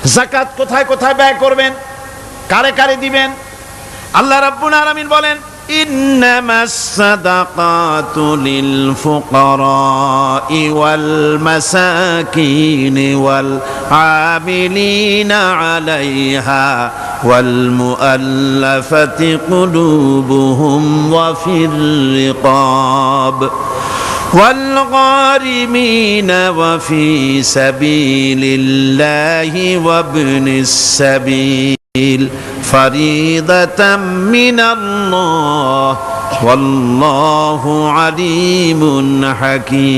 যাকাত কোথায় কোথায় ব্যয় করবেন, কারে কারে দিবেন? আল্লাহ রাব্বুল আলামিন বলেন, ইন্নামাস সাদাকাতু লিল ফুকারাই ওয়াল মাসাকিন ওয়াল আমিলিনা আলাইহা ওয়াল মুআল্লাফাতি কুলুবুহুম ওয়া ফির রিকাব والغارمين وفي سبيل الله وابن السبيل فريضة من الله والله عليم حكيم।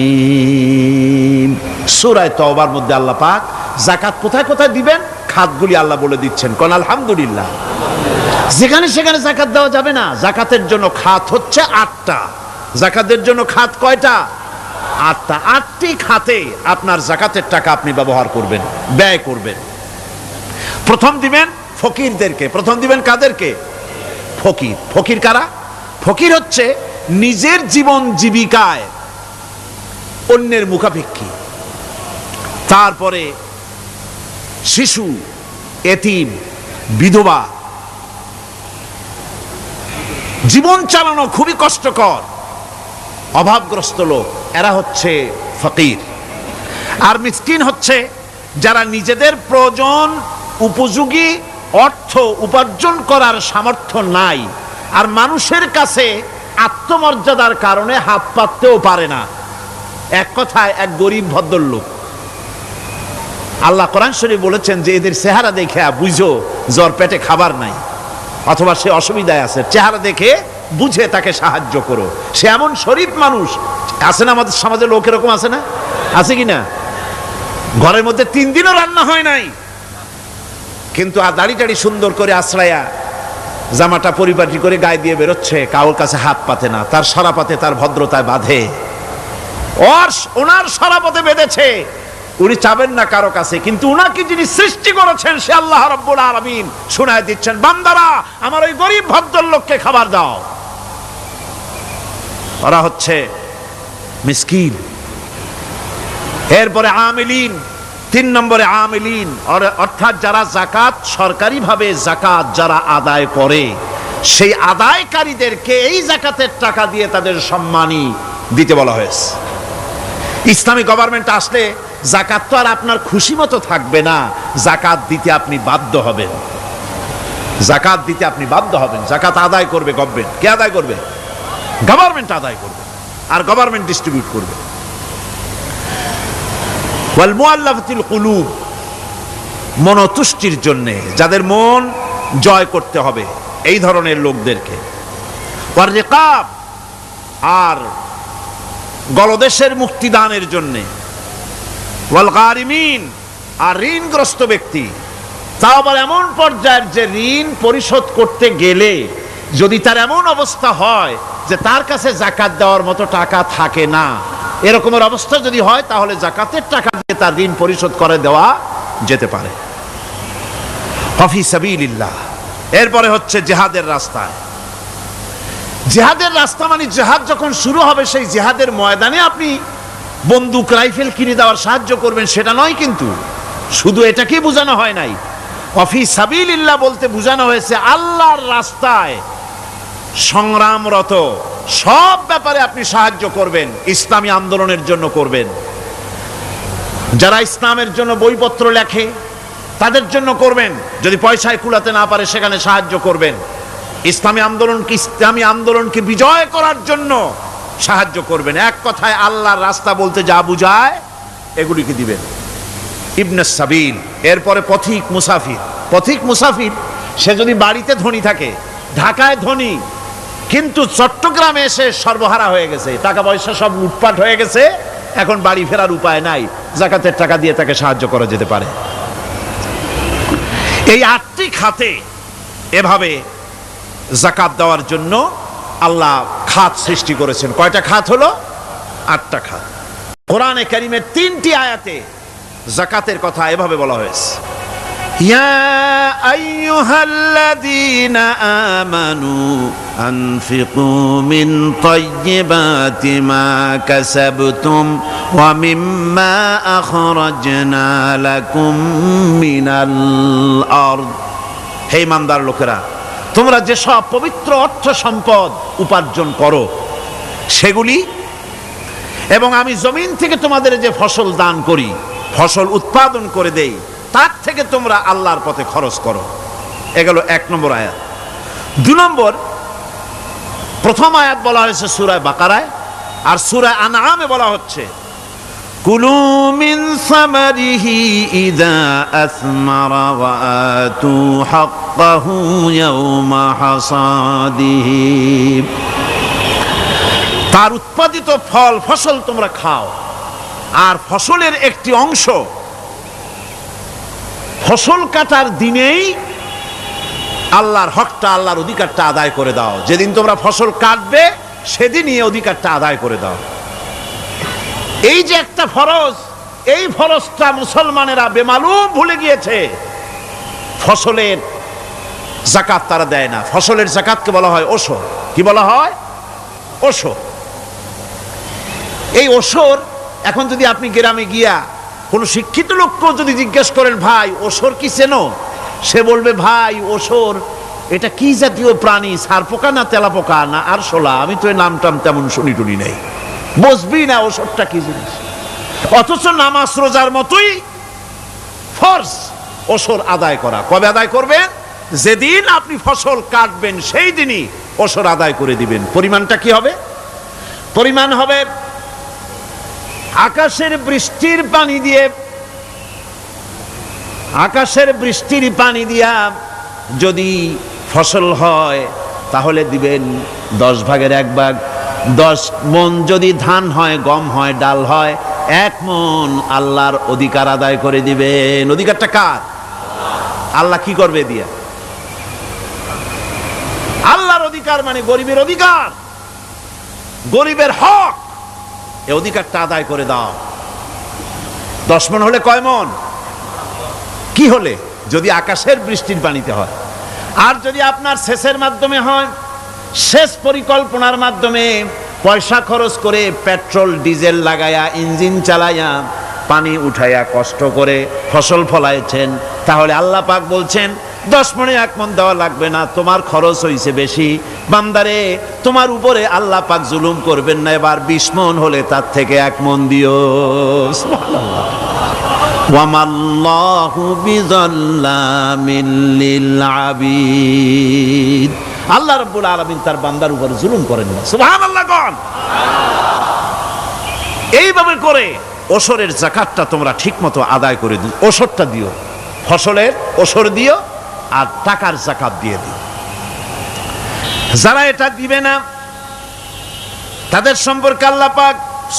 সূরা তাওবার মধ্যে আল্লাহ পাক যাকাত কোথায় কোথায় দিবেন খাতগুলি আল্লাহ বলে দিচ্ছেন। কোন আলহামদুলিল্লাহ। যেখানে সেখানে যাকাত দেওয়া যাবে না। যাকাতের জন্য খাত হচ্ছে 8টা। যাকাতের জন্য খাত কয়টা? 8টা। 8টি খাতে আপনার যাকাতের টাকা আপনি ব্যবহার করবেন, ব্যয় করবেন। প্রথম দিবেন ফকিরদেরকে। প্রথম দিবেন কাদেরকে? ফকির। ফকির কারা? ফকির হচ্ছে নিজের জীবন জীবিকায় অন্যের মুখাপেক্ষী। তারপরে শিশু, এতিম, বিধবা, জীবন চালানো খুবই কষ্টকর, অভাবগ্রস্ত লোক, এরা হচ্ছে ফকির। আর মিসকিন হচ্ছে যারা নিজেদের প্রয়োজন উপযোগী অর্থ উপার্জন করার সামর্থ্য নাই, আর মানুষের কাছে আত্মমর্যাদার কারণে হাত পাততেও পারে না। এক কথায় এক গরিব ভদ্রলোক। আল্লাহ কোরআন শরীফ বলেছেন যে এদের চেহারা দেখে বুঝো জ্বর পেটে খাবার নাই, অথবা সে অসুবিধায় আছে, চেহারা দেখে বুঝে তাকে সাহায্য করো। সে এমন শরীফ মানুষ আছে না আমাদের সমাজে? লোক এরকম আছে না? আছে কি না? ঘরের মধ্যে 3 দিনও রান্না হয় নাই, কিন্তু দাড়ি টাড়ি সুন্দর করে আশ্রয়া, জামাটা পরিপাটি করে গায়ে দিয়ে বেরোচ্ছে, কারোর কাছে হাত পাতে না। তার সরাপাতে তার ভদ্রতায় বাঁধে। ওনার সরাপতে বেঁধেছে, উনি চাবেন না কারো কাছে, কিন্তু উনাকে যিনি সৃষ্টি করেছেন সে আল্লাহ রাব্বুল আলামিন শোনায় দিচ্ছেন, বান্দারা আমার ওই গরিব ভদ্রলোককে খাবার দাও। ওরা হচ্ছে মিসকিন। এরপরে আমিলিন, 3 নম্বরে আমিলিন, অর্থাৎ যারা যাকাত সরকারিভাবে যাকাত যারা আদায় করে, সেই আদায়কারীদেরকে এই যাকাতের টাকা দিয়ে তাদের সম্মানী দিতে বলা হয়েছে। ইসলামী গভর্নমেন্ট আসলে যাকাত তো আর আপনার খুশি মতো থাকবে না, যাকাত দিতে আপনি বাধ্য হবেন। যাকাত দিতে আপনি বাধ্য হবেন। যাকাত আদায় করবে গভর্নমেন্ট। কে আদায় করবে? গভর্নমেন্ট আদায় করবে, আর গভর্নমেন্ট ডিস্ট্রিবিউট করবে। ওয়াল মুআল্লাফাতিল কুলুব, মনতুষ্টির জন্য, যাদের মন জয় করতে হবে এই ধরনের লোকদেরকে। ওয়ার রিকাব, আর গলদেশের মুক্তিদানের জন্য। ওয়াল গারিমিন, আর ঋণগ্রস্ত ব্যক্তি, তাও আবার এমন পর্যায়ের যে ঋণ পরিশোধ করতে গেলে যদি তার এমন অবস্থা হয় যে তার কাছে যাকাত দেওয়ার মতো টাকা থাকে না, এরকমের অবস্থা যদি হয় তাহলে যাকাতের টাকা দিয়ে তার ঋণ পরিশোধ করে দেওয়া যেতে পারে। ফি সাবিলিল্লাহ। এরপরে হচ্ছে জিহাদের রাস্তায়। জিহাদের রাস্তা মানে জিহাদ যখন শুরু হবে সেই জিহাদের ময়দানে আপনি বন্দুক রাইফেল কিনে দেওয়ার সাহায্য করবেন সেটা নয়, কিন্তু শুধু এটাকেই বোঝানো হয় নাই। ফি সাবিলিল্লাহ বলতে বোঝানো হয়েছে আল্লাহর রাস্তায় সংগ্রামরত সব ব্যাপারে আপনি সাহায্য করবেন, ইসলামী আন্দোলনের জন্য করবেন। যারা ইসলামের জন্য বইপত্র লেখে তাদের জন্য করবেন, যদি পয়সায় কুলাতে না পারে সেখানে সাহায্য করবেন। ইসলামী আন্দোলনকে বিজয় করার জন্য সাহায্য করবেন। এক কথায় আল্লাহর রাস্তা বলতে যা বুঝায় এগুলিকে দিবেন। ইবনে সাবিল, এরপরে পথিক মুসাফির। পথিক মুসাফির সে যদি বাড়িতে ধনী থাকে, ঢাকায় ধনী, কিন্তু চট্টগ্রামে এসে সর্বহারা হয়ে গেছে, টাকা পয়সা সব লুটপাট হয়ে গেছে, এখন বাড়ি ফেরার উপায় নাই, যাকাতের টাকা দিয়ে তাকে সাহায্য করা যেতে পারে। এই 8টি খাতে এভাবে যাকাত দেওয়ার জন্য আল্লাহ খাত সৃষ্টি করেছেন। কয়টা খাত হলো? 8টা খাত। কোরআনে কারীমের 3টি আয়াতে যাকাতের কথা এভাবে বলা হয়েছে। ইয়া আইয়ুহাল্লাযীনা আমানু আনফিকু মিন তাইয়্যিবাতি মা কাসাবতুম ওয়া মিম্মা আখরাজনা লাকুম মিনাল আরদ। হে ইমানদার লোকেরা, তোমরা যেসব পবিত্র অর্থ সম্পদ উপার্জন করো সেগুলি, এবং আমি জমিন থেকে তোমাদের যে ফসল দান করি, ফসল উৎপাদন করে দেই, তার থেকে তোমরা আল্লাহর পথে খরচ করো। এগুলো 1 নম্বর আয়াত। 2 নম্বর, প্রথম আয়াত বলা হয়েছে সূরা বাকারায়, আর সূরা আনআমে বলা হচ্ছে কুলু মিন সামারিহি ইযা আসমারা ওয়া আতু হাক্কাহু ইয়াওমা হাসাদিহি। তার উৎপাদিত ফল ফসল তোমরা খাও, আর ফসলের একটি অংশ ফসল কাটার দিনেই আল্লাহর হকটা, আল্লাহর অধিকারটা আদায় করে দাও। যেদিন তোমরা ফসল কাটবে সেদিনই এই অধিকারটা আদায় করে দাও। এই যে একটা ফরজ, এই ফরজটা মুসলমানেরা বেমালুম ভুলে গিয়েছে। ফসলের যাকাত তারা দেয় না। ফসলের যাকাতকে বলা হয় ওশর। কি বলা হয়? ওশর। এই ওশর এখন যদি আপনি গ্রামে গিয়া কোন শিক্ষিত লোককেও যদি জিজ্ঞেস করেন, ভাই ওশর কি চেনো? সে বলবে, ভাই ওশর এটা কি জাতীয় প্রাণী, সারপোকা না তেলাপোকা না আরশোলা, আমি তো এই নামটাম তেমন শুনি টুনি নাই, বুঝবি না ওশরটা কি জিনিস। অথচ নামাজ রোজার মতোই ফরজ ওশর আদায় করা। কবে আদায় করবেন? যেদিন আপনি ফসল কাটবেন সেই দিনই ওশর আদায় করে দিবেন। পরিমাণটা কি হবে? পরিমাণ হবে আকাশের বৃষ্টির পানি দিয়ে, আকাশের বৃষ্টির পানি দিয়া যদি ফসল হয় তাহলে দিবেন 10 ভাগের 1 ভাগ। 10 মণ যদি ধান হয়, গম হয়, ডাল হয়, 1 মণ আল্লাহর অধিকার আদায় করে দিবেন। অধিকারটা কার? আল্লাহ কি করবে দিয়া? আল্লাহর অধিকার মানে গরিবের অধিকার, গরিবের হক। এই অধিকারটা আদায় করে দাও। 10 মণ হলে কয় মণ? কি হলে? যদি আকাশের বৃষ্টির পানিতে হয়। আর যদি আপনার সেচের মাধ্যমে হয়, সেচ পরিকল্পনার মাধ্যমে পয়সা খরচ করে পেট্রোল ডিজেল লাগায়া ইঞ্জিন চালাইয়া পানি উঠাইয়া কষ্ট করে ফসল ফলাইছেন, তাহলে আল্লাহ পাক বলছেন 10 মণে 1 মণ দেওয়া লাগবে না, তোমার খরচ হইছে বেশি। বান্দারে, তোমার উপরে আল্লাহ পাক জুলুম করবেন না, এবার 20 মণ হলে তার থেকে 1 মণ দিও। সুবহানাল্লাহ। ওয়ামাল্লাহু বিযাল্লামিল লিল আবিদ। আল্লাহ রাব্বুল আলামিন তার বান্দার উপর জুলুম করেন না। সুবহানাল্লাহ কোন। এইভাবে করে ওশরের যাকাতটা তোমরা ঠিকমতো আদায় করে দিও। ওশরটা দিও, ফসলের ওশর দিও, আর টাকার যাকাত দিয়ে দিও। যারা এটা দিবে না তাদের সম্পর্কে আল্লাহ পাক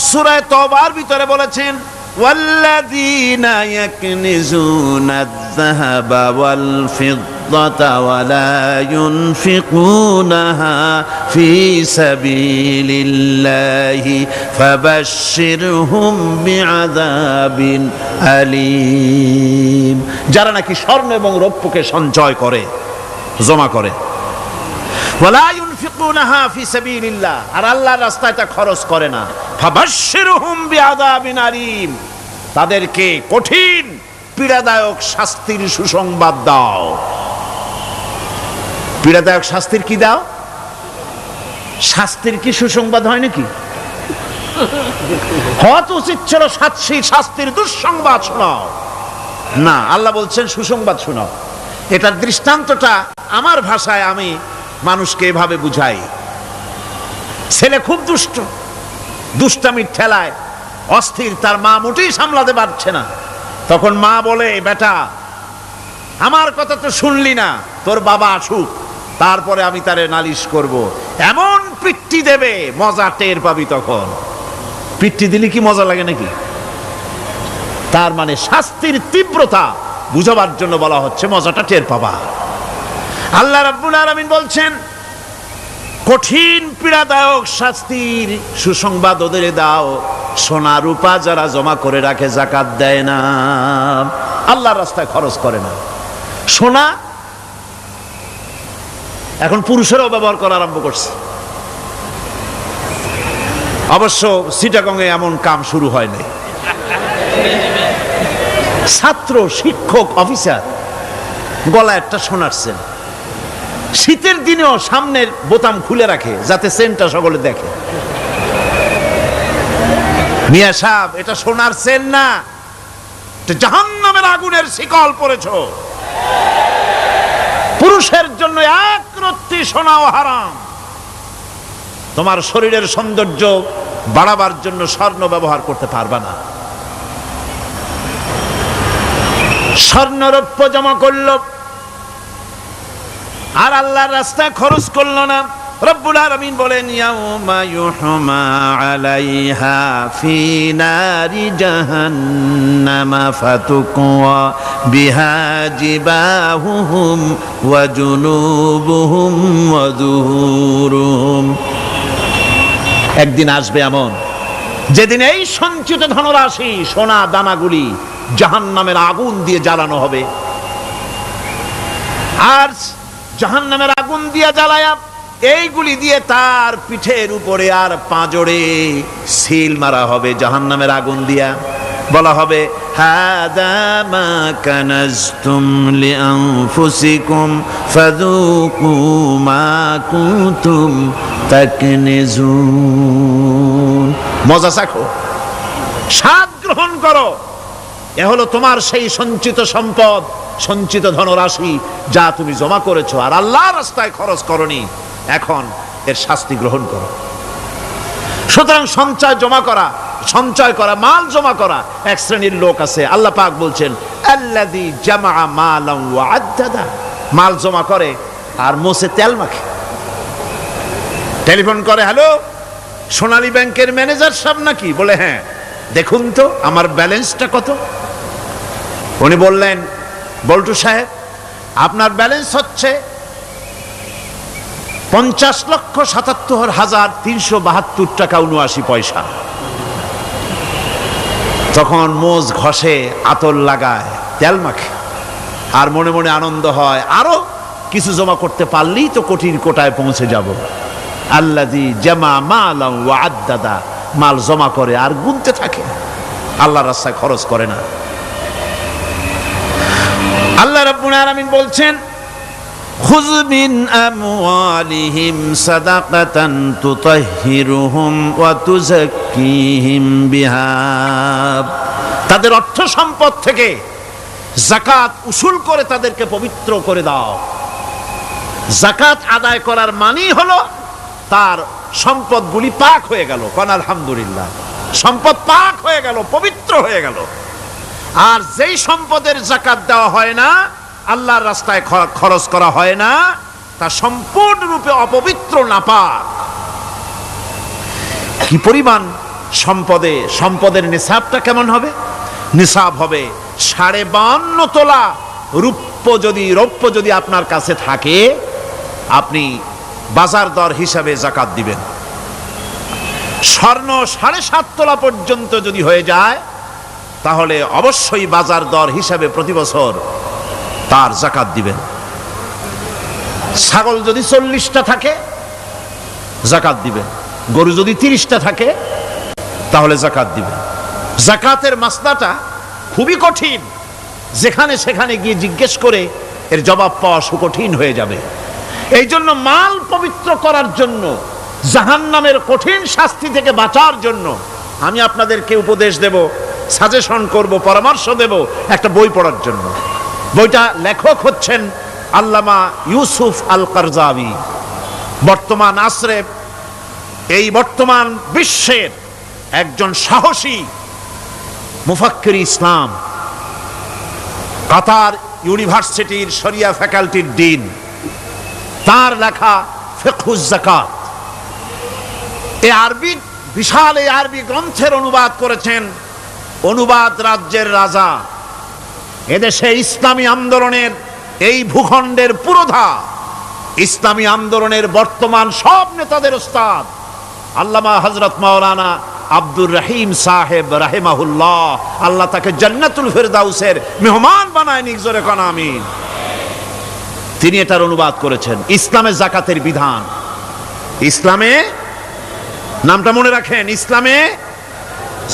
সূরা তওবার ভিতরে বলেছেন, ওয়াল্লাযীনা ইয়াকনিজুনা আয-যাহাবা ওয়াল ফিদ্দাতা ওয়া লা ইউনফিকুনাহা ফি সাবিলিল্লাহি ফাবাশশিরহুম বিআযাবিন আলীম। যারা নাকি স্বর্ণ এবং রৌপ্যকে সঞ্চয় করে, জমা করে, ওয়া লা ইউনফিকুনাহা ফি সাবিলিল্লাহ, আর আল্লাহর রাস্তায় তা খরচ করে না, ফাবাশশিরহুম বিআযাবিন আলীম, তাদেরকে কঠিন পীড়াদায়ক শাস্তির সুসংবাদ দাও। পীড়াদায়ক শাস্তির কি দাও? শাস্তির কি সুসংবাদ হয় নাকি? হত উচিত ছিল শাস্তির দুঃসংবাদ শোনাও, না, আল্লাহ বলছেন সুসংবাদ শোনাও। এটার দৃষ্টান্তটা আমার ভাষায় আমি মানুষকে এভাবে বুঝাই। ছেলে খুব দুষ্ট, দুষ্টামির ঠেলায় অস্থির, তার মা মোটেই সামলাতে পারছে না। তখন মা বলে, বেটা আমার কথা তো শুনলি না, তোর বাবা আসুক, তারপরে আমি তারে নালিশ করব। এমন পিট্টি দেবে, মজা টের পাবি। তখন পিট্টি দিলে কি মজা লাগে নাকি? তার মানে শাস্তির তীব্রতা বুঝাবার জন্য বলা হচ্ছে, মজাটা টের পাবা। আল্লাহ রাব্বুল আলামিন বলছেন, কঠিন পীড়াদায়ক শাস্তির সুসংবাদ ওদের দাও, সোনা রূপা যারা জমা করে রাখে, যাকাত দেয় না, আল্লাহর রাস্তায় খরচ করে না। সোনা এখন পুরুষেরাও ব্যবহার করা আরম্ভ করছে। অবশ্য চিটাগংয়ে এমন কাম শুরু হয়নি। ছাত্র, শিক্ষক, অফিসার গলা একটা সোনার চেন, শীতের দিনেও সামনের বোতাম খুলে রাখে যাতে চেনটা সকলে দেখে। মিয়া সাহেব, এটা সোনার চেন না, জাহান্নামের আগুনের শিকল পড়েছ। পুরুষের জন্য এক রত্তি সোনাও হারাম। তোমার শরীরের সৌন্দর্য বাড়াবার জন্য স্বর্ণ ব্যবহার করতে পারবা না। স্বর্ণ রৌপ্য জমা করলো আর আল্লাহর রাস্তায় খরচ করলো না। রব্বুল আলামিন বলেন, ইয়াউমা ইউহমা আলাইহা ফি নারি জাহান্নামা ফাতুকওয়া বিহা জিবাহুহুম ওয়া জুনুবুহুম ওয়া যুহুরুহুম। একদিন আসবে এমন যেদিন এই সঞ্চিত ধনরাশি সোনা দানাগুলি জাহান্নামের আগুন দিয়ে জ্বালানো হবে। আর জাহান্নামের আগুন দিয়ে জ্বালায়া এইগুলি দিয়ে তার পিঠের উপরে আর পাঁজরে সিল মারা হবে জাহান্নামের আগুন দিয়া। বলা হবে, হাদা মা কানাজতুম লিআনফুসিকুম ফাযুকু মা কুনতুম তাকনিজুন। মজা চাখো, স্বাদ গ্রহণ করো। এ হলো তোমার সেই সঞ্চিত সম্পদ, সঞ্চিত ধনরাশি যা তুমি জমা করেছো আর আল্লাহর রাস্তায় খরচ করনি। এখন এর শাস্তি গ্রহণ করো। সুতরাং সঞ্চয় করা, মাল জমা করা এক শ্রেণীর লোক আছে। আল্লাহ পাক বলছেন, আল্লাযী জামা মালান ওয়া আদ্দাদা। মাল জমা করে আর মোছে তেল মাখে। টেলিফোন করে, হ্যালো সোনালী ব্যাংকের ম্যানেজার সাহেব নাকি? বলে হ্যাঁ, দেখুন তো আমার ব্যালেন্সটা কত। উনি বললেন, বল্টু সাহেব আপনার ব্যালেন্স হচ্ছে 50,77,372 টাকা 79 পয়সা। তখন মোজ ঘষে, আতর লাগায়, তেল মাখে আর মনে মনে আনন্দ হয়, আরো কিছু জমা করতে পারলেই তো কোটির কোটায় পৌঁছে যাব। আল্লাযী জামা মালান ওয়া আদ্দাদা। মাল জমা করে আর গুনতে থাকে, আল্লাহর রাস্তায় খরচ করে না। আল্লাহ রাব্বুল আলামিন বলছেন, খুয মিন আমওয়ালিহিম সাদাকাতান তুতাহহিরুহুম ওয়া তুযাক্কিহিম বিহা। তাদের অর্থ সম্পদ থেকে যাকাত উসুল করে তাদেরকে পবিত্র করে দাও। যাকাত আদায় করার মানেই হলো তার সম্পদগুলি পাক হয়ে গেল। কোন আলহামদুলিল্লাহ, সম্পদ পাক হয়ে গেল, পবিত্র হয়ে গেল। আর যেই সম্পদের যাকাত দেওয়া হয় না, আল্লাহর রাস্তায় খরচ করা হয় না, তা সম্পূর্ণরূপে অপবিত্র, নাপাক। কি পরিমাণ সম্পদের নিসাবটা কেমন হবে? নিসাব হবে 52.5 তোলা রৌপ্য যদি আপনার কাছে থাকে, আপনি বাজার দর হিসাবে যাকাত দিবেন। স্বর্ণ 7.5 তোলা পর্যন্ত যদি হয়ে যায়, তাহলে অবশ্যই বাজার দর হিসাবে প্রতি বছর তার যাকাত দিবেন। ছাগল যদি 40টা থাকে যাকাত দিবেন, গরু যদি 30টা থাকে তাহলে যাকাত দিবেন। যাকাতের মাসলাটা খুবই কঠিন, যেখানে সেখানে গিয়ে জিজ্ঞেস করে এর জবাব পাওয়া সুকঠিন হয়ে যাবে। এই জন্য মাল পবিত্র করার জন্য, জাহান্নামের কঠিন শাস্তি থেকে বাঁচার জন্য আমি আপনাদেরকে উপদেশ দেব, সাজেশন করব, পরামর্শ দেব একটা বই পড়ার জন্য। বইটা লেখক হচ্ছেন আল্লামা ইউসুফ আল কারজাবী। বর্তমান আসরে, এই বর্তমান বিশ্বের একজন সাহসী মুফাক্কির ইসলাম, কাতার ইউনিভার্সিটির শরিয়া ফ্যাকাল্টির ডিন। তার লেখা ফিকহুজ যাকাত, বিশাল এই আরবি গ্রন্থের অনুবাদ করেছেন অনুবাদ রাজ্যের রাজা। এদেশে ইসলামী আন্দোলনের, এই ভূখণ্ডের পুরোধা ইসলামী আন্দোলনের বর্তমান সব নেতাদের ওস্তাদ আল্লামা হযরত মাওলানা আব্দুর রহিম সাহেব রাহিমাহুল্লাহ। আল্লাহ তাকে জান্নাতুল ফেরদাউসের মেহমান বানায় নিক, জোরে কোন আমিন। তিনি এটার অনুবাদ করেছেন ইসলামে জাকাতের বিধান। ইসলামে, নামটা মনে রাখেন, ইসলামে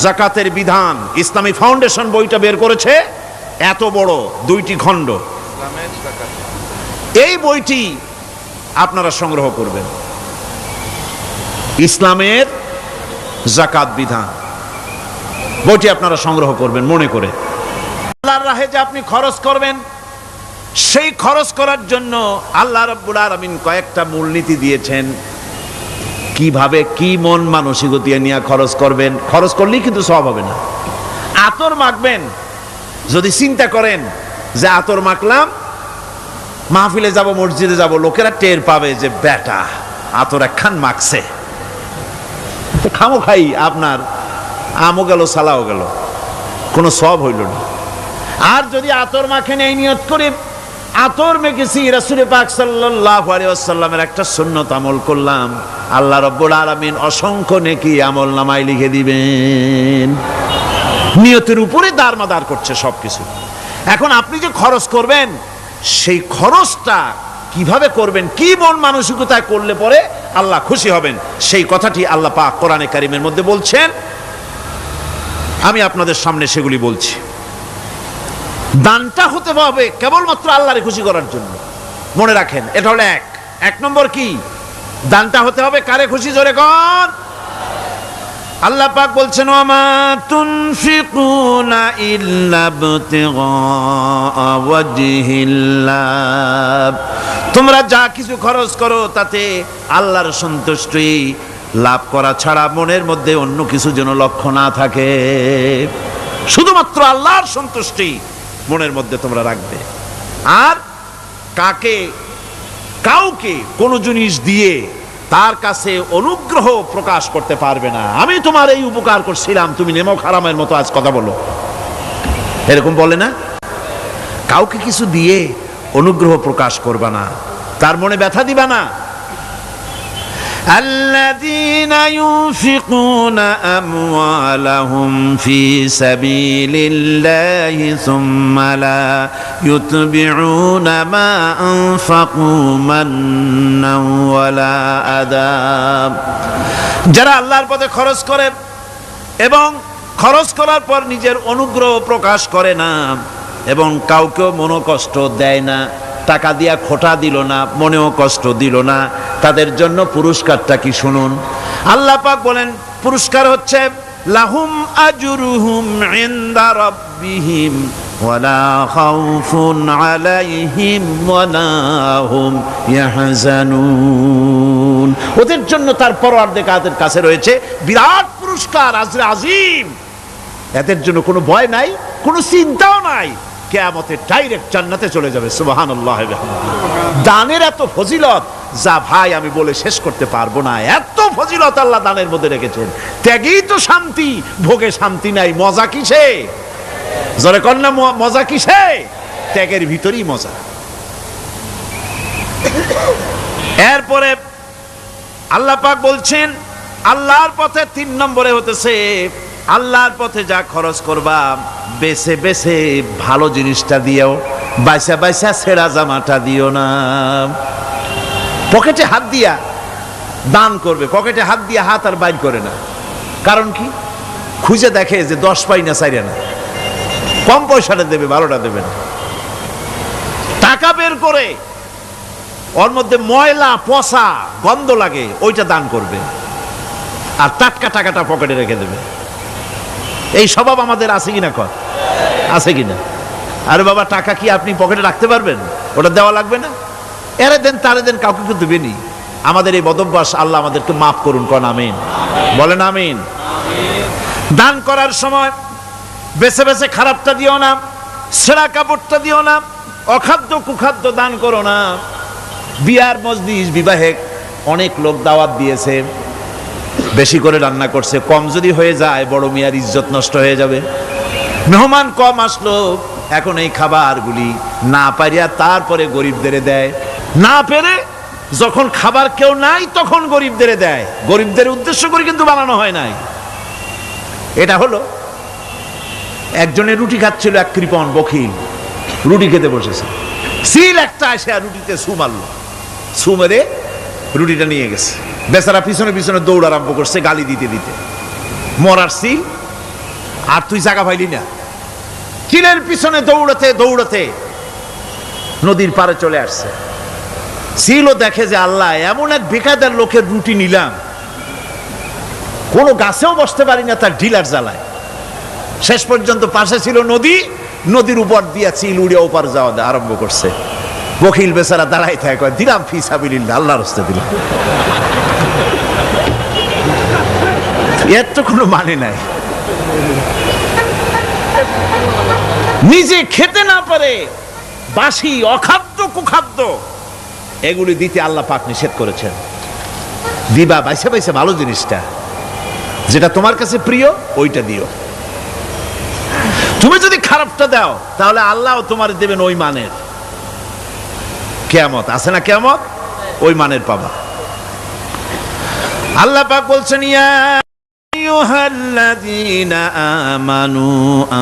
জাকাতের বিধান। ইসলামী ফাউন্ডেশন বইটা বের করেছে, এত বড় 2টি খণ্ড। এই বইটি আপনারা সংগ্রহ করবেন, ইসলামের জাকাত বিধান। বইটি আপনারা সংগ্রহ করবেন মনে করে। আল্লাহর রাহে যে আপনি খরচ করবেন, সেই খরচ করার জন্য আল্লাহ রাব্বুল আলামিন কয়েকটা মূলনীতি দিয়েছেন। কিভাবে, কি মন মানসিকতা নিয়ে খরচ করবেন। খরচ করলেই কিন্তু সওয়াব হবে না। আতর মাখবেন, যদি চিন্তা করেন যে আতর মাখলাম, মাহফিলে যাব, মসজিদে যাব, লোকেরা টের পাবে যে বেটা আতর একখান মাখছে, খামো খাই আপনার আমও গেল, সালাও গেল, কোনো সওয়াব হইল না। আর যদি আতর মাখেন এই নিয়ত করে আতর মেখেছি, রাসূল পাক সাল্লাল্লাহু আলাইহি ওয়াসাল্লামের একটা সুন্নাত আমল করলাম, আল্লাহ রাব্বুল আলামিন অসংখ্য নেকি আমল নামায় লিখে দিবেন। নিয়তের উপরে দারমাদার করছে সবকিছু। এখন আপনি যে খরচ করবেন, সেই খরচটা কিভাবে করবেন, কি মন মানসিকতায় করলে পরে আল্লাহ খুশি হবেন, সেই কথাটি আল্লাহ পাক কোরআনে কারিমের মধ্যে বলছেন। আমি আপনাদের সামনে সেগুলি বলছি। দানটা হতে হবে কেবলমাত্র আল্লাহরে খুশি করার জন্য। মনে রাখেন, এটা হলো এক নম্বর। কি দানটা হতে হবে কারে খুশি? জোরে কোন? আল্লাহ পাক বলছেন, ওয়ামা তুনফিকুনা ইল্লা ইবতিগা ওয়াজহিল্লাহ। তোমরা যা কিছু খরচ করো তাতে আল্লাহর সন্তুষ্টি লাভ করা ছাড়া মনের মধ্যে অন্য কিছু যেন লক্ষ্য না থাকে। শুধুমাত্র আল্লাহর সন্তুষ্টি মনের মধ্যে তোমরা রাখবে। আর কাউকে কোনো জিনিস দিয়ে তার কাছে অনুগ্রহ প্রকাশ করতে পারবে না। আমি তোমার এই উপকার করছিলাম, তুমি নেমো খারামের মতো আজ কথা বলো, এরকম বলে না? কাউকে কিছু দিয়ে অনুগ্রহ প্রকাশ করবা না, তার মনে ব্যথা দিবা না। الذين ينفقون أموالهم في سبيل الله ثم لا يتبعون ما أنفقوا منا ولا أذى। যারা আল্লাহর পথে খরচ করে এবং খরচ করার পর নিজের অনুগ্রহ প্রকাশ করে না এবং কাউকেও মনোকষ্ট দেয় না, টাকা দিয়া খোটা দিল না, মনেও কষ্ট দিল না, তাদের জন্য পুরস্কারটা কি শুনুন। আল্লাহ পাক বলেন পুরস্কার হচ্ছে লাহুম আজরুহুম ইনদা রাব্বিহিম ওয়ালা খাউফুন আলাইহিম ওয়ালা হুম ইয়াহজানুন। ওদের জন্য তার পরওয়ারদিগারের কাছে রয়েছে বিরাট পুরস্কার, আজরে আজিম। এদের জন্য কোনো ভয় নাই, কোনো চিন্তাও নাই, কিয়ামতে ডাইরেক্ট জান্নাতে চলে যাবে। সুবহানাল্লাহ। দানের এত ফজিলত যা ভাই আমি বলে শেষ করতে পারবো না। এত ফজিলত আল্লাহ দানের মধ্যে রেখেছেন। ত্যাগেই তো শান্তি, ভোগে শান্তি নাই। মজা কিসে? জোরে কন্যা, মজা কিসে? ত্যাগের ভিতরেই মজা। এরপরে আল্লাহ পাক বলছেন আল্লাহর পথে 3 নম্বরে হতেছে আল্লাহর পথে যা খরচ করবা বেছে বেছে ভালো জিনিসটা দিও, বাইসা বাইসা ছেঁড়া জামাটা দিও না। পকেটে হাত দিয়া দান করবে, পকেটে হাত দিয়া হাত আর বাইর করে না। কারণ কি? খুঁজে দেখে যে 10 পাই না, 4 না, কম পয়সাটা দেবে, ভালোটা দেবে না। টাকা বের করে ওর মধ্যে ময়লা পচা গন্ধ লাগে, ওইটা দান করবে, আর টাটকা টাকাটা পকেটে রেখে দেবে। এই স্বভাব আমাদের আছে কিনা? আছে কিনা? আরে বাবা, টাকা কি আপনি পকেটে রাখতে পারবেন? ওটা দেওয়া লাগবে না, এরে দেন তারে দেন, কাউকে কিন্তু দেবেনি। আমাদের এই বদভ্যাস আল্লাহ আমাদেরকে মাফ করুন। কোন আমিন বলেন। আমিন। দান করার সময় বেছে বেছে খারাপটা দিও না, ছেঁড়া কাপড়টা দিও না, অখাদ্য কুখাদ্য দান করো না। বিয়ার মজলিস, বিবাহে অনেক লোক দাওয়াত দিয়েছে, বেশি করে রান্না করছে, কম যদি হয়ে যায় বড় মিয়ার ইজ্জত নষ্ট হয়ে যাবে। মেহমান কম আসলো, এখন এই খাবারগুলি না পারিয়া তারপরে গরিবদের দেয়, না পেরে যখন খাবার কেউ নাই তখন গরিবদের দেয়। গরিবদের উদ্দেশ্য করে কিন্তু বানানো হয় নাই। এটা হলো একজনের রুটি খাচ্ছিল, এক কৃপণ বখিল রুটি খেতে বসেছে, সিল একটা এসে রুটিতে ছু মারলো, ছু মেরে রুটিটা নিয়ে গেছে। বেচারা পিছনে পিছনে দৌড় আরম্ভ করছে গালি দিতে দিতে। মরার সিল, আর তুই জায়গা পাইলি না। চিলের পিছনে দৌড়াতে দৌড়াতে নদীর পাড়ে চলে আসছে। সিলও দেখে যে আল্লাহ, এমন এক বেকায়দার লোকের রুটি নিলাম, কোনো গাছেও বসতে পারি না তার ঢিলার জ্বালায়। শেষ পর্যন্ত পাশে ছিল নদী, নদীর উপর দিয়া চিল উড়ে ওপার যাওয়া আরম্ভ করছে। বকিল বেচারা দাঁড়াই থাকে, দিলাম ফি সাবিলিল্লাহ, আল্লাহর রাস্তায় দিলাম। এর তো কোনো মানে নাই। নিজে খেতে না পারে বাসি অখাদ্য কুখাদ্য এগুলি দিতে আল্লাহ পাক নিষেধ করেছেন। দিবা বাইসে বাইসে ভালো জিনিসটা, যেটা তোমার কাছে প্রিয় ওইটা দিও। তুমি যদি খারাপটা দাও তাহলে আল্লাহ তোমার দেবেন ওই মানের। কিয়ামত আছে না, কিয়ামত ওই মানের পাবা। আল্লাহ পাক বলছেন, ইয়া আইয়ুহাল্লাযীনা আমানু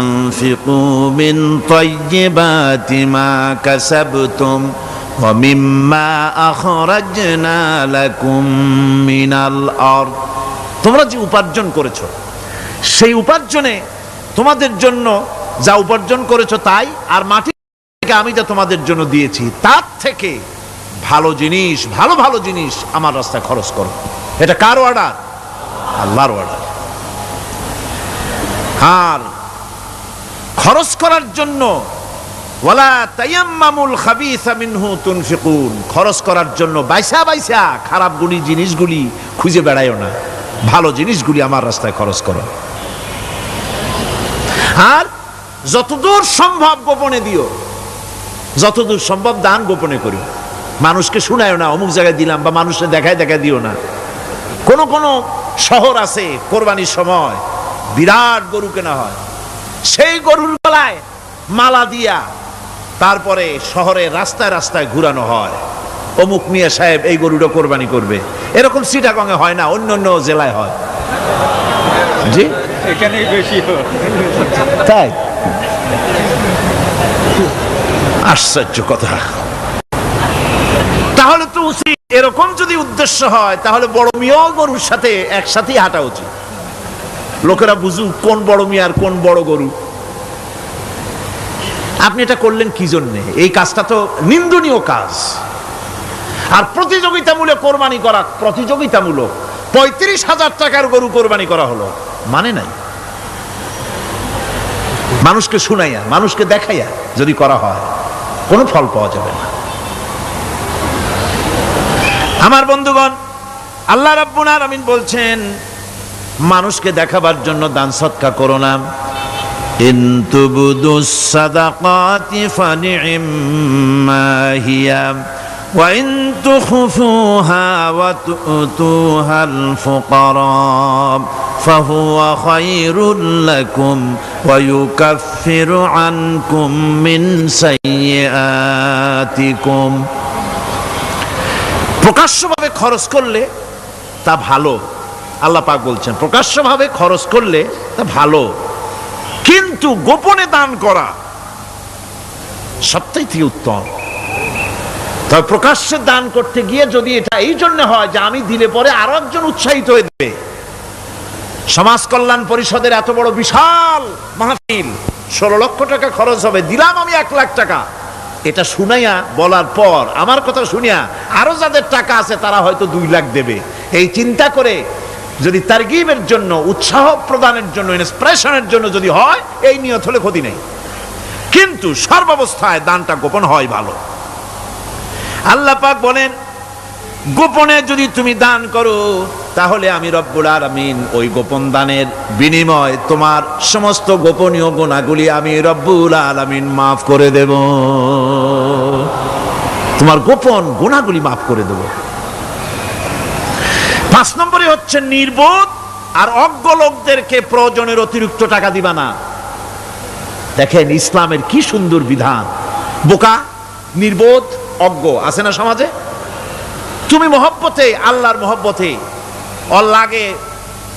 আনফিকু মিন তাইয়্যিবাতি মা কাসাবতুম ওয়া মিম্মা আখরাজনা লাকুম মিনাল আরদ। তোমরা যে উপার্জন করেছো, সেই উপার্জনে তোমাদের জন্য যা উপার্জন করেছো তাই, আর মাটি থেকে আমি যা তোমাদের জন্য দিয়েছি তার থেকে ভালো জিনিস, ভালো ভালো জিনিস আমার রাস্তায় খরচ করো। এটা কার অর্ডার? আল্লাহর অর্ডার। আর খরচ করার জন্য ওয়ালা তায়াম্মামুল খাবিসা মিনহু তুনফিকুন, খরচ করার জন্য বাইসা বাইসা খারাপ গুলি জিনিসগুলি খুঁজে বেড়াইও না, ভালো জিনিসগুলি আমার রাস্তায় খরচ করো। আর যতদূর সম্ভব গোপনে দিও, যতদূর সম্ভব দান গোপনে করিও। মানুষকে শুনায়ও না অমুক জায়গায় দিলাম, বা মানুষকে দেখায় দেখায় দিও না। কোন কোন শহর আছে কোরবানির সময় বিরাট গরু কেনা হয়, সেই গরুর গলায় মালা দিয়া তারপরে শহরের রাস্তায় রাস্তায় ঘুরানো হয়, অমুক মিয়া সাহেব এই গরুটা কোরবানি করবে। এরকম চিটাগংয়ে হয় না, অন্য অন্য জেলায় হয়। জি, এখানেই বেশি হয়। তাই? আশ্চর্য কথা। তাহলে তো উচিত, এরকম যদি উদ্দেশ্য হয় তাহলে বড় মিয়া গরুর সাথে একসাথেই হাঁটা উচিত। লোকেরা বুঝুক কোন বড় মিয়া আর কোন বড় গরু। আপনি এটা করলেন কি জন্যে? এই কাজটা তো নিন্দনীয় কাজ। আর প্রতিযোগিতামূলক কোরবানি করা, প্রতিযোগিতামূলক 35,000 টাকার গরু কোরবানি করা হলো, মানে নাই। মানুষকে শুনাইয়া, মানুষকে দেখাইয়া যদি করা হয় কোনো ফল পাওয়া যাবে না। আমার বন্ধুগণ, আল্লাহ রাব্বুল আলামিন বলছেন, মানুষকে দেখাবার জন্য দান সদকা করো না। ইন তুবদুস সাদাকাতি ফানি'ম্মা হিয়া ওয়া ইন তুখফুহা ওয়া তু'তুহাল ফুকারা ফাহুয়া খায়রুল লাকুম ওয়া ইউকাফিরু আনকুম মিন সাইয়্যাতিকুম। প্রকাশ্যভাবে খরচ করলে তা ভালো, আল্লাহ পাক বলছেন প্রকাশ্যভাবে খরচ করলে তা ভালো, কিন্তু গোপনে দান করা সবথেকে উত্তম। তবে প্রকাশ্যে দান করতে গিয়ে যদি এটা এই জন্য হয় যে আমি দিলে পরে আরো একজন উৎসাহিত হয়ে দেবে, সমাজ কল্যাণ পরিষদের এত বড় বিশাল মাহফিল, 16 লক্ষ টাকা খরচ হবে, দিলাম আমি 1 লাখ টাকা, এটা শুনাইয়া বলার পর আমার কথা শুনিয়া আরো যাদের টাকা আছে তারা হয়তো 2 লাখ দেবে, এই চিন্তা করে যদি তারগিবের জন্য, উৎসাহ প্রদানের জন্য, ইন্সপিরেশনের জন্য যদি হয়, এই নিয়ত হলে ক্ষতি নেই। কিন্তু সর্বাবস্থায় দানটা গোপন হয় ভালো। আল্লাহ পাক বলেন, গোপনে যদি তুমি দান করো তাহলে আমি রব্বুল আলামিন ওই গোপন দানের বিনিময় তোমার সমস্ত গোপনীয় গুনাহগুলি আমি রব্বুল আলামিন মাফ করে দেব। তোমার গোপন গুনাহগুলি মাফ করে দেব। 5 নম্বরে হচ্ছে নির্বোধ আর অজ্ঞ লোকদেরকে প্রয়োজনের অতিরিক্ত টাকা দিবা না। দেখেন ইসলামের কি সুন্দর বিধান। বোকা, নির্বোধ, অজ্ঞ আছে না সমাজে? তুমি মহব্বতে, আল্লাহর মহব্বতে ওর লাগে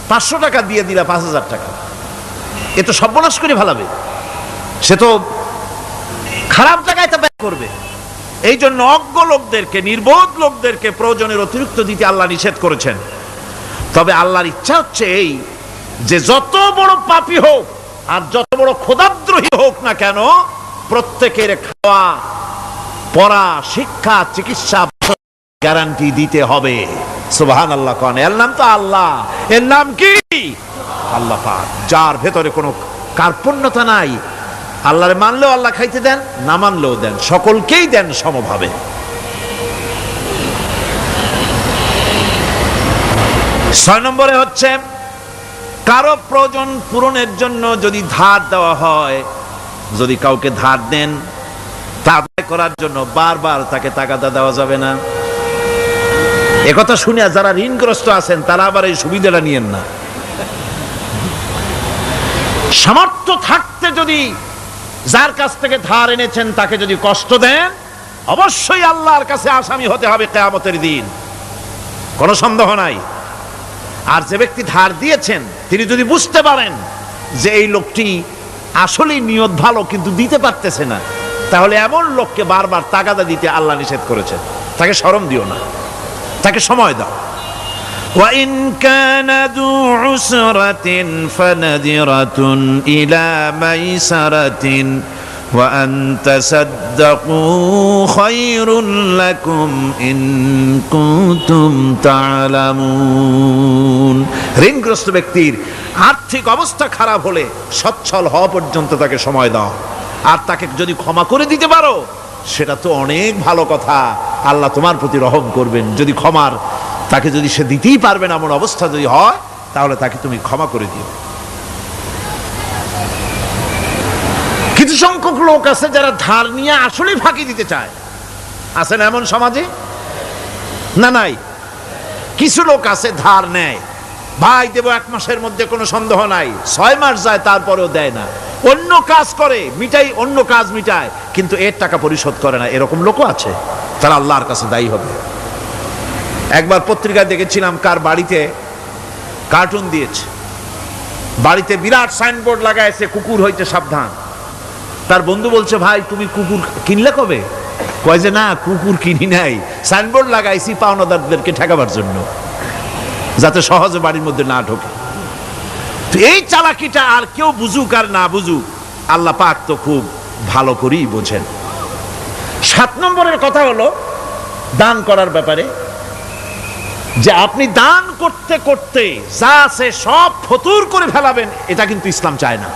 500 টাকা দিয়ে দিলা 5,000 টাকা, এ তো সর্বনাশ করে ফেলাবে। সে তো খারাপ জায়গায় তা ব্যয় করবে। এই জন্য অজ্ঞ লোকদেরকে, নির্বোধ লোকদেরকে প্রয়োজনের অতিরিক্ত দিতে আল্লাহ নিষেধ করেছেন। তবে আল্লাহর ইচ্ছা হচ্ছে এই যে যত বড় পাপী হোক আর যত বড় খোদাদ্রোহী হোক না কেন, প্রত্যেকের খাওয়া, পড়া, শিক্ষা, চিকিৎসা গ্যারান্টি দিতে হবে। সুবহানাল্লাহ। কোন এর নাম তো আল্লাহ। এর নাম কি? আল্লাহ পাক, যার ভেতরে কোনো কার্পণ্যতা নাই। আল্লাহরে মানলেও আল্লাহ খাইতে দেন, না মানলেও দেন, সকলকেই দেন সমভাবে। 6 নম্বরে হচ্ছে কারো প্রয়োজন পূরণের জন্য যদি ধার দেওয়া হয়, যদি কাউকে ধার দেন তা আদায় করার জন্য বারবার তাকে তাগাদা দেওয়া যাবে না। একথা শুনে যারা ঋণগ্রস্ত আছেন তারা আবার এই সুবিধাটা নিয়েন না। সামর্থ্য থাকতে যদি যার কাছ থেকে ধার এনেছেন তাকে যদি কষ্ট দেন, অবশ্যই আল্লাহর কাছে আসামি হতে হবে কিয়ামতের দিন, কোনো সন্দেহ নাই। আর যে ব্যক্তি ধার দিয়েছেন তিনি যদি বুঝতে পারেন যে এই লোকটি আসলেই নিয়ত ভালো কিন্তু দিতে পারতেছে না, তাহলে এমন লোককে বারবার তাগাদা দিতে আল্লাহ নিষেধ করেছেন। তাকে শরম দিও না, তাকে সময় দাও। وَإِنْ كَانَ ذُو عُسْرَةٍ فَنَذِرَةٌ إِلَى مَيْسَرَةٍ وَأَنْ تَصَدَّقُوا خَيْرٌ لَكُمْ إِنْ كُنْتُمْ تَعْلَمُونَ। ঋণগ্রস্ত ব্যক্তির আর্থিক অবস্থা খারাপ হলে সচ্ছল হওয়া পর্যন্ত তাকে সময় দাও, আর তাকে যদি ক্ষমা করে দিতে পারো সেটা তো অনেক ভালো কথা। আল্লাহ তোমার প্রতি রহম করবেন। যদি ক্ষমার তাকে যদি সে দিতেই পারবে না এমন অবস্থা যদি হয়, তাহলে তাকে তুমি ক্ষমা করে দিও। কিছু সংখ্যক লোক আছে যারা ধার নিয়ে আসলেই ফাঁকি দিতে চায়, আছে না এমন সমাজে? না নাই? কিছু লোক আছে ধার নেয়, ভাই দেব 1 মাসের মধ্যে, কোনো সন্দেহ নাই। 6 মাস যায় তারপরেও দেয় না, অন্য কাজ করে মিটাই, অন্য কাজ মিটায়, কিন্তু এর টাকা পরিশোধ করে না। এরকম লোকও আছে, তারা আল্লাহর কাছে দায়ী হবে। একবার পত্রিকায় দেখেছিলাম কার বাড়িতে কার্টুন দিয়েছে, বাড়িতে বিরাট সাইনবোর্ড লাগাইছে কুকুর হইতে সাবধান। তার বন্ধু বলছে, ভাই তুমি কুকুর কিনলে কবে? কয় যে না, কুকুর কিনি নাই, সাইনবোর্ড লাগাইছি পাওনাদারদেরকে ঠেকাবার জন্য, যাতে সহজে বাড়ির মধ্যে না ঢোকে। তো এই চালাকিটা আর কেউ বুঝুক আর না বুঝুক, আল্লাহ পাক তো খুব ভালো করেই বোঝেন। 7 নম্বরের কথা হলো দান করার ব্যাপারে, যে আপনি দান করতে করতে যা আছে সব ফতুর করে ফেলাবেন, এটা কিন্তু ইসলাম চায় না।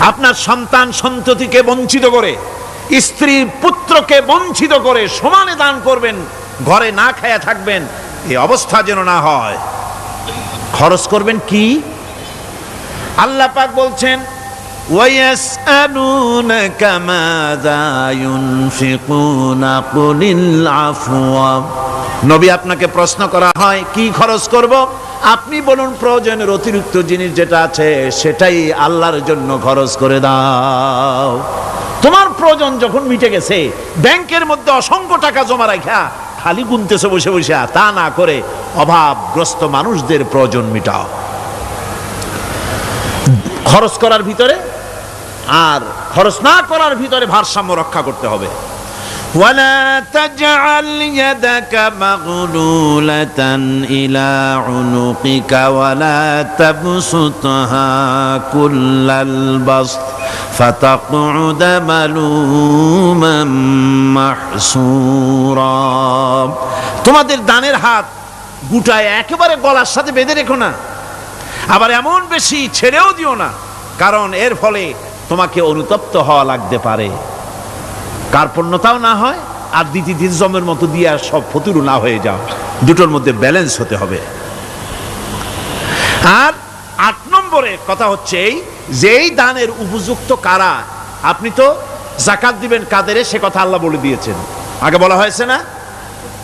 আপনার সন্তান সন্ততিকে বঞ্চিত করে, স্ত্রী পুত্রকে বঞ্চিত করে সমানে দান করবেন, ঘরে না খায়া থাকবেন, এই অবস্থা যেন না হয়। খরচ করবেন কি? আল্লাহ পাক বলছেন, وَيَسْأَلُونَكَ مَاذَا يُنْفِقُونَ قُلِ الْعَفْوَ। নবী আপনাকে প্রশ্ন করা হয় কি খরচ করব, আপনি বলুন প্রয়োজনের অতিরিক্ত জিনিস যেটা আছে সেটাই আল্লাহর জন্য খরচ করে দাও। তোমার প্রয়োজন যখন মিটে গেছে, ব্যাংকের মধ্যে অসংখ্য টাকা জমা রাখা খালি গুনতেছে বসে বসে, তা না করে অভাবগ্রস্ত মানুষদের প্রয়োজন মিটাও। খরচ করার ভিতরে আর খরচ না করার ভিতরে ভারসাম্য রক্ষা করতে হবে। ولا تجعل يدك مغلولة إلى عنقك ولا تبسطها كل البسط فتقعد ملوما محسورا। তোমাদের দানের হাত গুটায় একেবারে গলার সাথে বেঁধে রেখো না, আবার এমন বেশি ছেড়েও দিও না, কারণ এর ফলে তোমাকে অনুতপ্ত হওয়া লাগতে পারে, কার্পণ্যতাও না হয়, আর দ্বিতীয় জমের মতো দিয়ে আর সব ফতুরু না হয়ে যাও। দুটোর মধ্যে ব্যালেন্স হতে হবে। আর 8 নম্বরে কথা হচ্ছে এই যে এই দানের উপযুক্ত কারা। আপনি তো যাকাত দিবেন কাদেরে, সে কথা আল্লাহ বলে দিয়েছেন, আগে বলা হয়েছে না?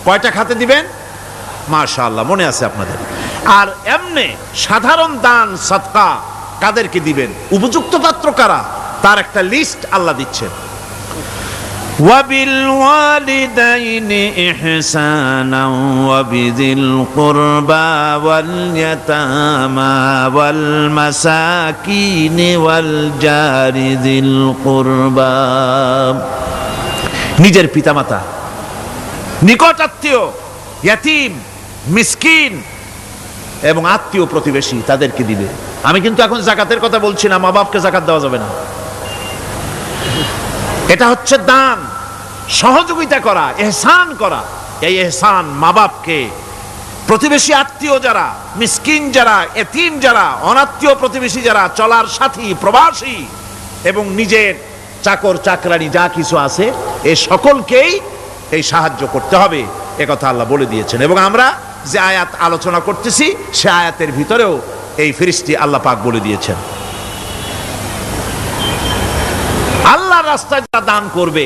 কয়টা খাতে দিবেন? মাশাআল্লাহ, মনে আছে আপনাদের। আর এমনি সাধারণ দান সাদকা কাদেরকে দিবেন, উপযুক্ত পাত্র কারা, তার একটা লিস্ট আল্লাহ দিচ্ছেন। وَبِالْوَالِدَيْنِ إِحْسَانًا وَبِذِي الْقُرْبَى وَالْيَتَامَى وَالْمَسَاكِينِ وَالْجَارِ ذِي الْقُرْبَى। নিজের পিতামাতা, নিকট আত্মীয়, ইয়াতীম, মিসকিন এবং আত্মীয় প্রতিবেশী, তাদেরকে দিবে। আমি কিন্তু এখন যাকাতের কথা বলছি না, মা বাপকে যাকাত দেওয়া যাবে না। এটা হচ্ছে দান, সহযোগিতা করা, ইহসান করা। এই ইহসান মা বাপকে, প্রতিবেশী আত্মীয় যারা, মিসকিন যারা, এতিম যারা, অনাত্মীয় প্রতিবেশী যারা, চলার সাথী, প্রবাসী এবং নিজের চাকর চাকরানি যা কিছু আছে, এই সকলকেই এই সাহায্য করতে হবে, একথা আল্লাহ বলে দিয়েছেন। এবং আমরা যে আয়াত আলোচনা করতেছি সে আয়াতের ভিতরেও এই ফিরিস্তি আল্লাহ পাক বলে দিয়েছেন। আল্লাহর রাস্তায় যারা দান করবে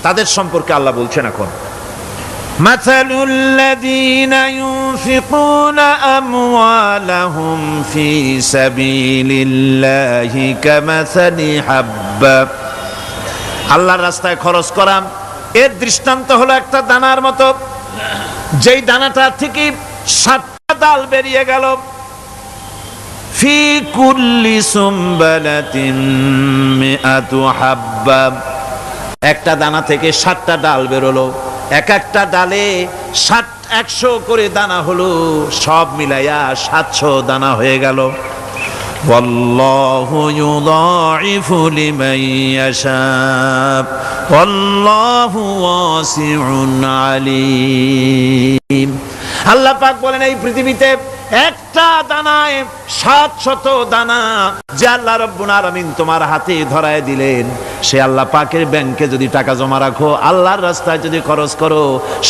তাদের সম্পর্কে আল্লাহ বলছেন এখন, مثل الذين ينفقون أموالهم في سبيل الله كمثل حبة। আল্লাহর রাস্তায় খরচ করা এর দৃষ্টান্ত হলো একটা দানার মতো, যেই দানাটা থেকে 7টা ডাল বেরিয়ে গেল। ফি কুল্লি সুমবালাতিন মিআতু হাব্বা, একটা দানা থেকে 7টা ডাল বেরোলো, এক একটা ডালে 100 করে দানা হলো, সব মিলাইয়া 700 দানা হয়ে গেল। ওয়াল্লাহু ইউদাইফু লিমান ইয়াশা ওয়াল্লাহু ওয়াসিউন আলিম। আল্লাহ পাক বলেন, এই পৃথিবীতে একটা দানায় 700 দানা যে আল্লাহ রাব্বুল আলামিন তোমার হাতে ধরায় দিলেন, সে আল্লাহ পাকের ব্যাংকে যদি টাকা জমা রাখো, আল্লাহর রাস্তায় যদি খরচ করো,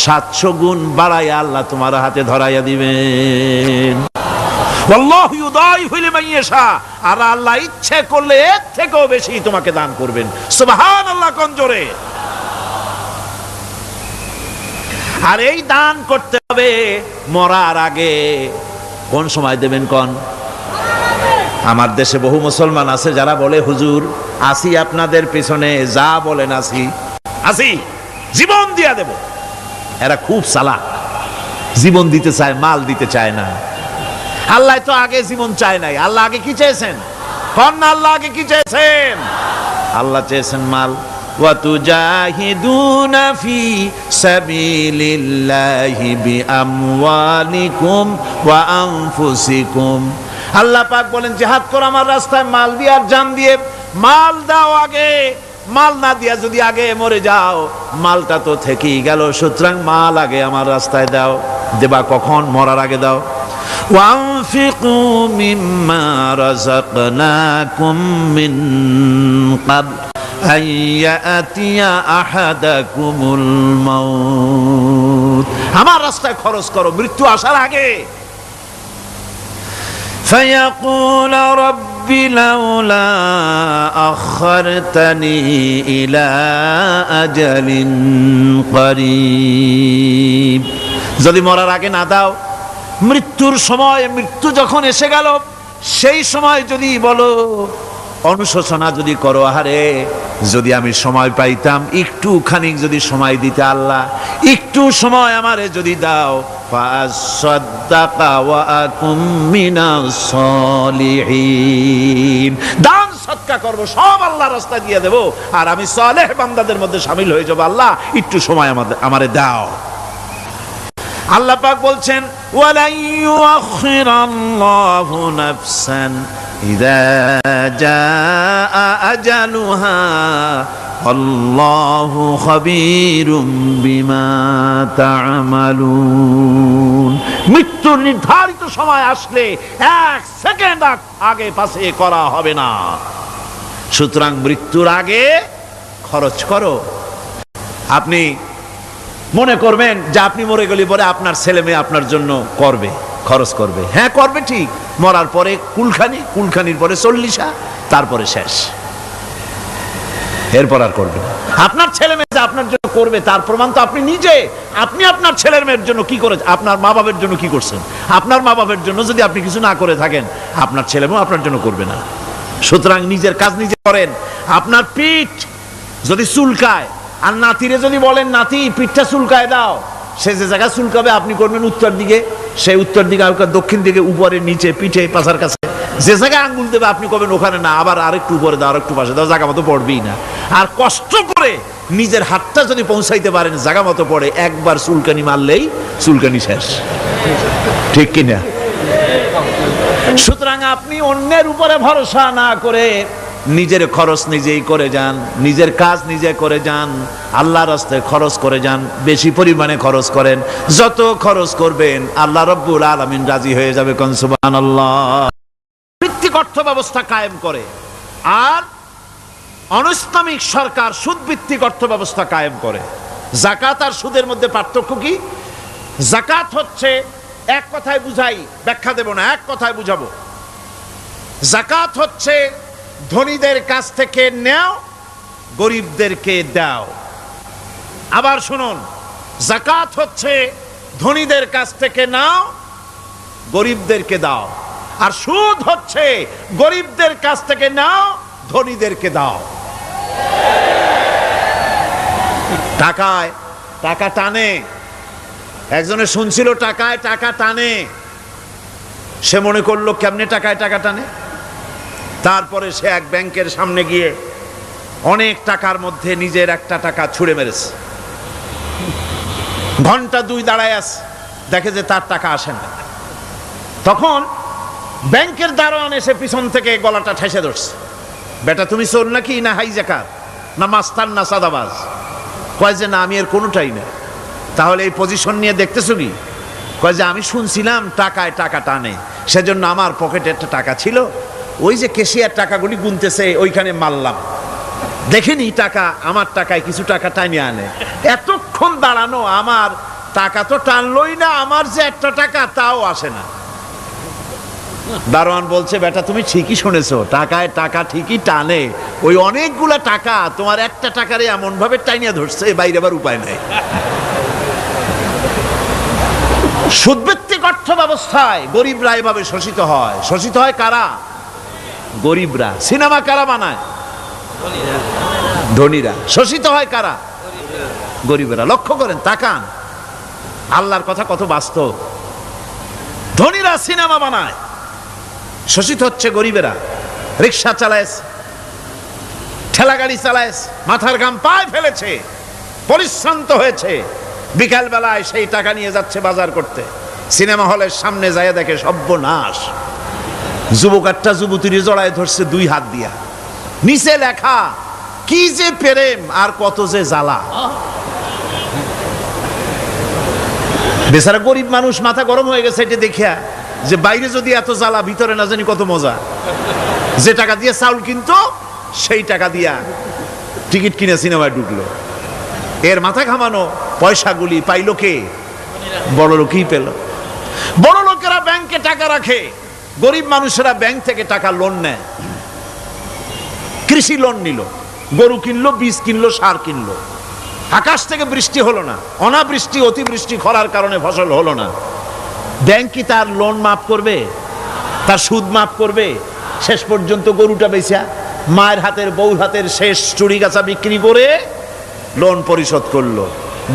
700 গুণ বাড়াইয়া আল্লাহ তোমার হাতে ধরাইয়া দিবেন। আল্লাহু ইউদাইফু লিমান ইয়াশা, আর আল্লাহ ইচ্ছে করলে এর থেকেও বেশি তোমাকে দান করবেন। সুবহানাল্লাহ, কোন জোরে। আর এই দান করতে হবে মরার আগে। কোন সময় দেবেন কোন? আমার দেশে বহু মুসলমান আছে যারা বলে, হুজুর আসি আপনাদের পেছনে, যা বলেন আসি, জীবন দিয়া দেব। এরা খুব চালাক, জীবন দিতে চায়, মাল দিতে চায় না। আল্লাহ তো আগে জীবন চায় নাই, আল্লাহ আগে কি চেয়েছেন? কন্যা আল্লাহ আগে কি চেয়েছেন? আল্লাহ চেয়েছেন মাল। وَتُجَاهِدُونَ فِي سَبِيلِ اللَّهِ بِأَمْوَالِكُمْ وَأَنفُسِكُمْ। আল্লাহ পাক বলেন, জিহাদ করো আমার রাস্তায় মাল দিয়ে আর জান দিয়ে। মাল দাও আগে, মাল না দিয়া যদি আগে মরে যাও, মালটা তো থেকেই গেল। সুতরাং মাল আগে আমার রাস্তায় দাও। দেবা কখন? মরার আগে দাও। وَأَنفِقُوا مِمَّا رَزَقْنَاكُم مِّن قَبْلِ أَن يَأْتِيَ أَحَدَكُمُ الْمَوْتُ। আমার রাস্তায় খরচ করো মৃত্যু আসার আগে। فَيَقُولَ رَبِّ لَوْلَا أَخَّرْتَنِي إِلَى أَجَلٍ قَرِيبٍ। যদি মরার আগে না দাও, মৃত্যুর সময়, মৃত্যু যখন এসে গেল, সেই সময় যদি বলো, অনুশোচনা যদি করো, আহারে যদি আমি সময় পাইতাম, একটু খানিক যদি সময় দিতে, আল্লাহ একটু সময় আমারে যদি দাও, ফাসাদ্দাকা ওয়া আকুম মিনাস সালিহিন। দান সদকা করব, সব আল্লাহর রাস্তায় দিয়ে দেব, আর আমি সালেহ বান্দাদের মধ্যে শামিল হয়ে যাব। আল্লাহ একটু সময় আমারে দাও। আল্লাহ পাক বলছেন, ওয়ালা ইউআখিরাল্লাহু নাফসান ইযা জাআ আজালুহা আল্লাহু খাবীরুম বিমা তা'মালুন। মৃত্যুর নির্ধারিত সময় আসলে 1 সেকেন্ড আগে পাশে করা হবে না। সুতরাং মৃত্যুর আগে খরচ করো। আপনি মনে করবেন যে আপনি মরে গেলে পরে আপনার ছেলে মেয়ে আপনার জন্য করবে, খরচ করবে। হ্যাঁ করবে ঠিক, মরার পরে কুলখানির পরে 40, তারপরে শেষ, এরপর আর করবে না। আপনার ছেলে মেয়ে আপনার জন্য করবে তার প্রমাণ তো আপনি নিজে। আপনি আপনার ছেলের মেয়ের জন্য কি করে, আপনার মা বাবার জন্য কি করছেন? আপনার মা বাবার জন্য যদি আপনি কিছু না করে থাকেন, আপনার ছেলে মেয়ে আপনার জন্য করবে না। সুতরাং নিজের কাজ নিজে করেন। আপনার পিঠ যদি চুলকায়, আর নাতিরে যদি বলেন নাতি পিঠটা চুলকায় দাও, সে যে জায়গা চুলকাবে আপনি করবেন উত্তর দিকে, সে উত্তর দিকে আর দক্ষিণ দিকে, উপরে নিচে পিঠে পাছার কাছে, যে জায়গায় আঙ্গুল দেবে আপনি কবেন ওখানে না, আবার আরেকটু উপরে দাও, আরেকটু পাশে দাও, জায়গা মতো পড়বেই না। আর কষ্ট করে নিজের হাতটা যদি পৌঁছাইতে পারেন জায়গা মতো পড়ে, একবার চুলকানি মারলেই চুলকানি শেষ, ঠিক কিনা? সুতরাং আপনি অন্যের উপরে ভরসা না করে নিজের খরচ নিজেই করে যান, নিজের কাজ নিজে করে যান, আল্লাহর রাস্তায় খরচ করে যান, বেশি পরিমাণে খরচ করেন। যত খরচ করবেন আল্লাহ রাব্বুল আলামিন রাজি হয়ে যাবে। কোন সুবহানাল্লাহ। ভিত্তিক অর্থ ব্যবস্থা কায়েম করে, আর অনৈসলামিক সরকার সুদ ভিত্তিক অর্থ ব্যবস্থা কায়েম করে। যাকাত আর সুদের মধ্যে পার্থক্য কি? যাকাত হচ্ছে, এক কথায় বুঝাই, ব্যাখ্যা দেব না, এক কথায় বুঝাবো। যাকাত হচ্ছে ধনীদের কাছ থেকে নেও, গরিবদেরকে দাও। আবার শুনুন, যাকাত হচ্ছে ধনীদের কাছ থেকে নাও, গরিবদেরকে দাও। আর সুদ হচ্ছে গরিবদের কাছ থেকে নাও, ধনীদেরকে দাও। টাকায় টাকা টানে, একজনে শুনছিল টাকায় টাকা টানে, সে মনে করলো কেমনে টাকায় টাকা টানে। তারপরে সে এক ব্যাংকের সামনে গিয়ে অনেক টাকার মধ্যে নিজের একটা টাকা ছুঁড়ে মেরেছে। ঘন্টা 2 দাঁড়ায় আছে, দেখে যে তার টাকা আসে না। তখন ব্যাংকের দারোয়ান এসে পিছন থেকে গলাটা ঠেসে ধরছে, বেটা তুমি চোর নাকি, না হাইজাকার, না মাস্তান, না সাদাবাজ? কয় যে না, আমি এর কোনোটাই না। তাহলে এই পজিশন নিয়ে দেখতেছো কি? কয় যে আমি শুনছিলাম টাকায় টাকা টানে, সেজন্য আমার পকেটে একটা টাকা ছিল, ওই যে কেশিয়ার টাকাগুলি গুনতেছে ওইখানে মারলাম, দেখেনি টাকা, আমার টাকায় কিছু টাকা টানিয়ে আনে। এতক্ষণ দাঁড়ানো, আমার টাকা তো টানলই না, আমার যে একটা টাকা তাও আসে না। দারোয়ান বলছে, বেটা তুমি ঠিকই শুনেছো, টাকায় টাকা ঠিকই টানে, ওই অনেকগুলা টাকা তোমার একটা টাকারে এমন ভাবে টাইনিয়া ধরছে, বাইরে আবার উপায় নাই। সুদভিত্তিক অর্থ ব্যবস্থায় গরিবরা এভাবে শোষিত হয়। শোষিত হয় কারা? গরিবরা। সিনেমা কারা বানায়? ধনীরা। শোষিত হয় কারা? গরিবরা। লক্ষ্য করেন, তাকান, আল্লাহর কথা কত বাস্তব। ধনীরা সিনেমা বানায়, শোষিত হচ্ছে গরিবেরা। রিক্সা চালায়, ঠেলা গাড়ি চালায়, মাথার ঘাম পায়ে ফেলেছে, পরিশ্রান্ত হয়েছে, বিকাল বেলায় সেই টাকা নিয়ে যাচ্ছে বাজার করতে। সিনেমা হলের সামনে যায় দেখে সর্বনাশ, যুবকারটা যুবতীর জড়ায় ধরছে 2 হাত দিয়া, নিচে লেখা কি যে প্রেম আর কত যে জ্বালা। বেচারা গরিব মানুষ মাথা গরম হয়ে গেছে এটা দেখিয়া, যে বাইরে যদি এত জ্বালা, ভিতরে না জানি কত মজা। যে টাকা দিয়ে চাউল কিনতো, সেই টাকা দিয়া টিকিট কিনে সিনেমায় ঢুকলো। এর মাথা ঘামানো পয়সাগুলি পাইল কে? বড় লোকই পেল। বড় লোকেরা ব্যাংকে টাকা রাখে, গরিব মানুষেরা ব্যাংক থেকে টাকা লোন নেয়। কৃষি লোন নিল, গরু কিনলো, বীজ কিনলো, সার কিনলো। আকাশ থেকে বৃষ্টি হলো না, অনাবৃষ্টি, অতিবৃষ্টি, খরার কারণে ফসল হলো না। ব্যাংক কি তার লোন মাফ করবে? তার সুদ মাফ করবে? শেষ পর্যন্ত গরুটা বেচা, মায়ের হাতের, বউর হাতের শেষ চুরি গাছা বিক্রি করে লোন পরিশোধ করলো।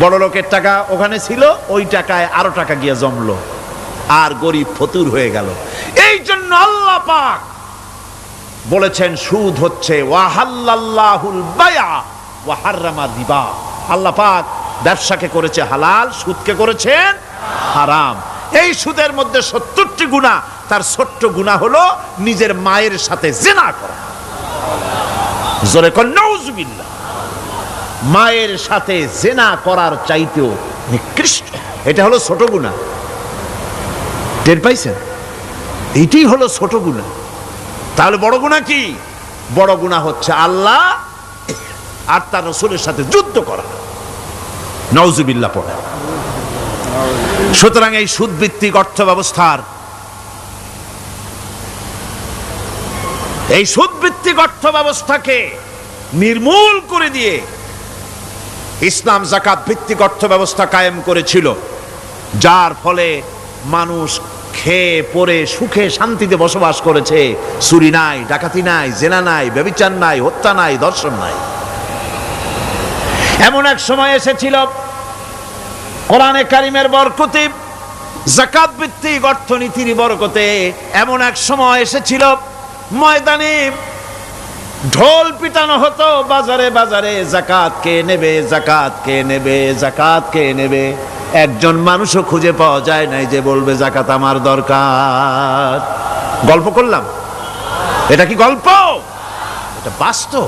বড় লোকের টাকা ওখানে ছিল, ওই টাকায় আরো টাকা গিয়ে জমলো, আর গরিব ফতুর হয়ে গেল। এই জন্য আল্লাহ পাক বলেছেন, সুদ হচ্ছে ওয়াহাল্লাল্লাহুল বায়া ওয়া হাররামা রিবা। আল্লাহ পাক ব্যবসাকে করেছে হালাল, সুদকে করেছেন হারাম। এই সুদের মধ্যে 70টি গুনাহ, তার ছোট্ট গুনাহ হলো নিজের মায়ের সাথে জিনা করা। জোরে কোন নাউজুবিল্লাহ। মায়ের সাথে জিনা করার চাইতেও নিকৃষ্ট, এটা হলো ছোট গুনাহ। টের পাইছেন? এইটাই হলো ছোট গুনাহ। তাহলে বড় গুনাহ কি? বড় গুনাহ হচ্ছে আল্লাহ আর তার রাসূলের সাথে যুদ্ধ করা। নাউজুবিল্লাহ পড়ে। সুতরাং এই সুদভিত্তিক অর্থ ব্যবস্থার, এই সুদভিত্তিক অর্থ ব্যবস্থাকে নির্মূল করে দিয়ে ইসলাম যাকাত ভিত্তিক অর্থ ব্যবস্থা কায়েম করেছিল, যার ফলে মানুষ খেয়ে পরে সুখে শান্তিতে বসবাস করেছে। চুরি নাই, ডাকাতি নাই, জেনা নাই, ব্যভিচার নাই, হত্যা নাই, ধর্ষণ নাই। এমন এক সময় এসেছিল, কোরআনে কারিমের বরকতে যাকাত ভিত্তিক অর্থনীতির বরকতে এমন এক সময় এসেছিল, ময়দানে ঢোল পিটানো হতো বাজারে বাজারে, যাকাত কে নেবে, যাকাত কে নেবে, যাকাত কে নেবে। একজন মানুষও খুঁজে পাওয়া যায় নাই যে বলবে যাকাত আমার দরকার। গল্প করলাম? এটা কি গল্প? এটা বাস্তব।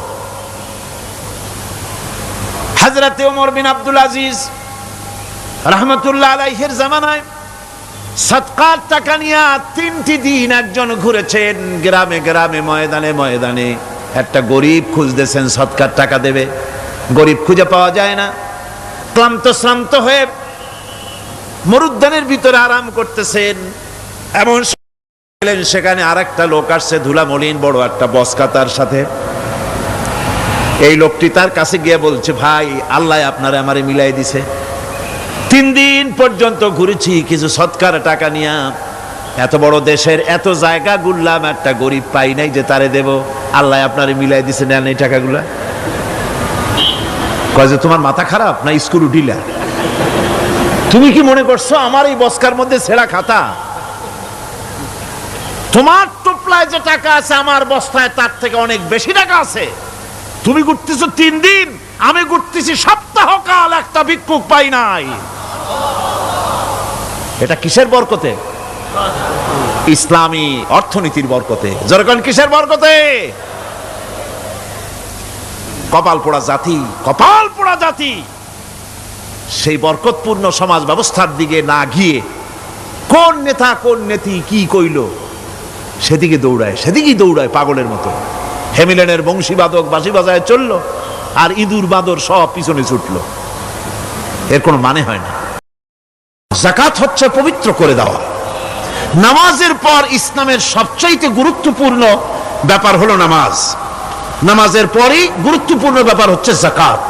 হযরত ওমর বিন আব্দুল আজিজ রাহমাতুল্লাহ আলাইহির জামানায় সদকার টাকা নিয়ে 3টি দিন একজন ঘুরেছেন গ্রামে গ্রামে, ময়দানে ময়দানে। একটা গরিব খুঁজতেছেন সদকার টাকা দেবে, গরিব খুঁজে পাওয়া যায় না। ক্লান্ত শ্রান্ত হয়ে মরুদ্যানের ভিতরে আরাম করতেছেন, এমন সেখানে আরেকটা লোক আসছে, ধুলা মলিন বড় একটা বস্কা তার সাথে। এই লোকটি তার কাছে গিয়ে বলছে, ভাই আল্লাহ আপনারে আমারে মিলাই দিছে, 3 দিন পর্যন্ত ঘুরেছি কিছু সদকার টাকা নিয়ে, এত বড় দেশের এত জায়গা ঘুরলাম, একটা গরিব পাই নাই যে তারে দেব, আল্লাহ আপনারে মিলাই দিছে, নেন এই টাকাগুলা। কয় যে তোমার মাথা খারাপ না স্ক্রু ঢিলা? তুমি কি মনে করছো আমার এই বস্কার মধ্যে ছেঁড়া খাতা? তোমার টোপলায় যে টাকা আছে আমার বস্তায় তার থেকে অনেক বেশি টাকা আছে। তুমি ঘুরতেছো 3 দিন, আমি ঘুরতেছি সপ্তাহকাল, একটা ভিক্ষুক পাই নাই। এটা কিসের বরকতে? ইসলামী অর্থনীতির বরকতে। যখন কিসের বরকতে? কপাল পোড়া জাতি, কপাল পোড়া জাতি। সেই বরকতপূর্ণ সমাজ ব্যবস্থার দিকে না গিয়ে কোন নেতা কোন নেত্রী কি কইল সেদিকে দৌড়ায়, সেদিকেই দৌড়ায় পাগলের মতো। হেমিলেনের বংশীবাদক বাঁশি বাজায় চললো, আর ইঁদুর বাদর সব পিছনে ছুটলো। এর কোনো মানে হয় না। যাকাত হচ্ছে পবিত্র করে দেওয়া। নামাজের পর ইসলামের সবচাইতে গুরুত্বপূর্ণ ব্যাপার হলো নামাজ। নামাজের পরই গুরুত্বপূর্ণ ব্যাপার হচ্ছে যাকাত।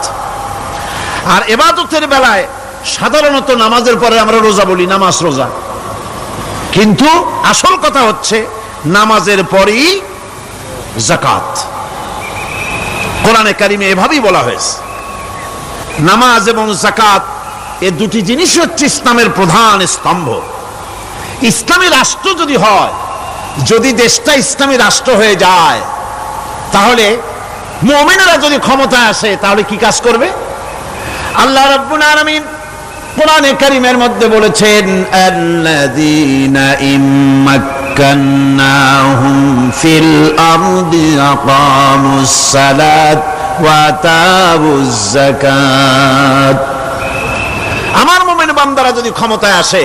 আর ইবাদতের বেলায় সাধারণত নামাজের পরে আমরা রোজা বলি, নামাজ রোজা, কিন্তু আসল কথা হচ্ছে নামাজের পরই যাকাত। কোরআনে কারিমে এভাবেই বলা হয়েছে। নামাজ এবং যাকাত এই দুটি জিনিস হচ্ছে ইসলামের প্রধান স্তম্ভ। ইসলামী রাষ্ট্র যদি হয়, যদি দেশটা ইসলামী রাষ্ট্র হয়ে যায়, তাহলে মুমিনেরা যদি ক্ষমতায় আসে তাহলে কি কাজ করবে? আল্লাহ রাব্বুল আলামিন কোরআনে কারীমের মধ্যে বলেছেন, আল্লাযীনা ইম্মাক্কান্নাহুম ফিল আরদি আকামুস সালাত ওয়া আতাউজ যাকাত। আমার মুমিন বান্দারা যদি ক্ষমতায় আসে,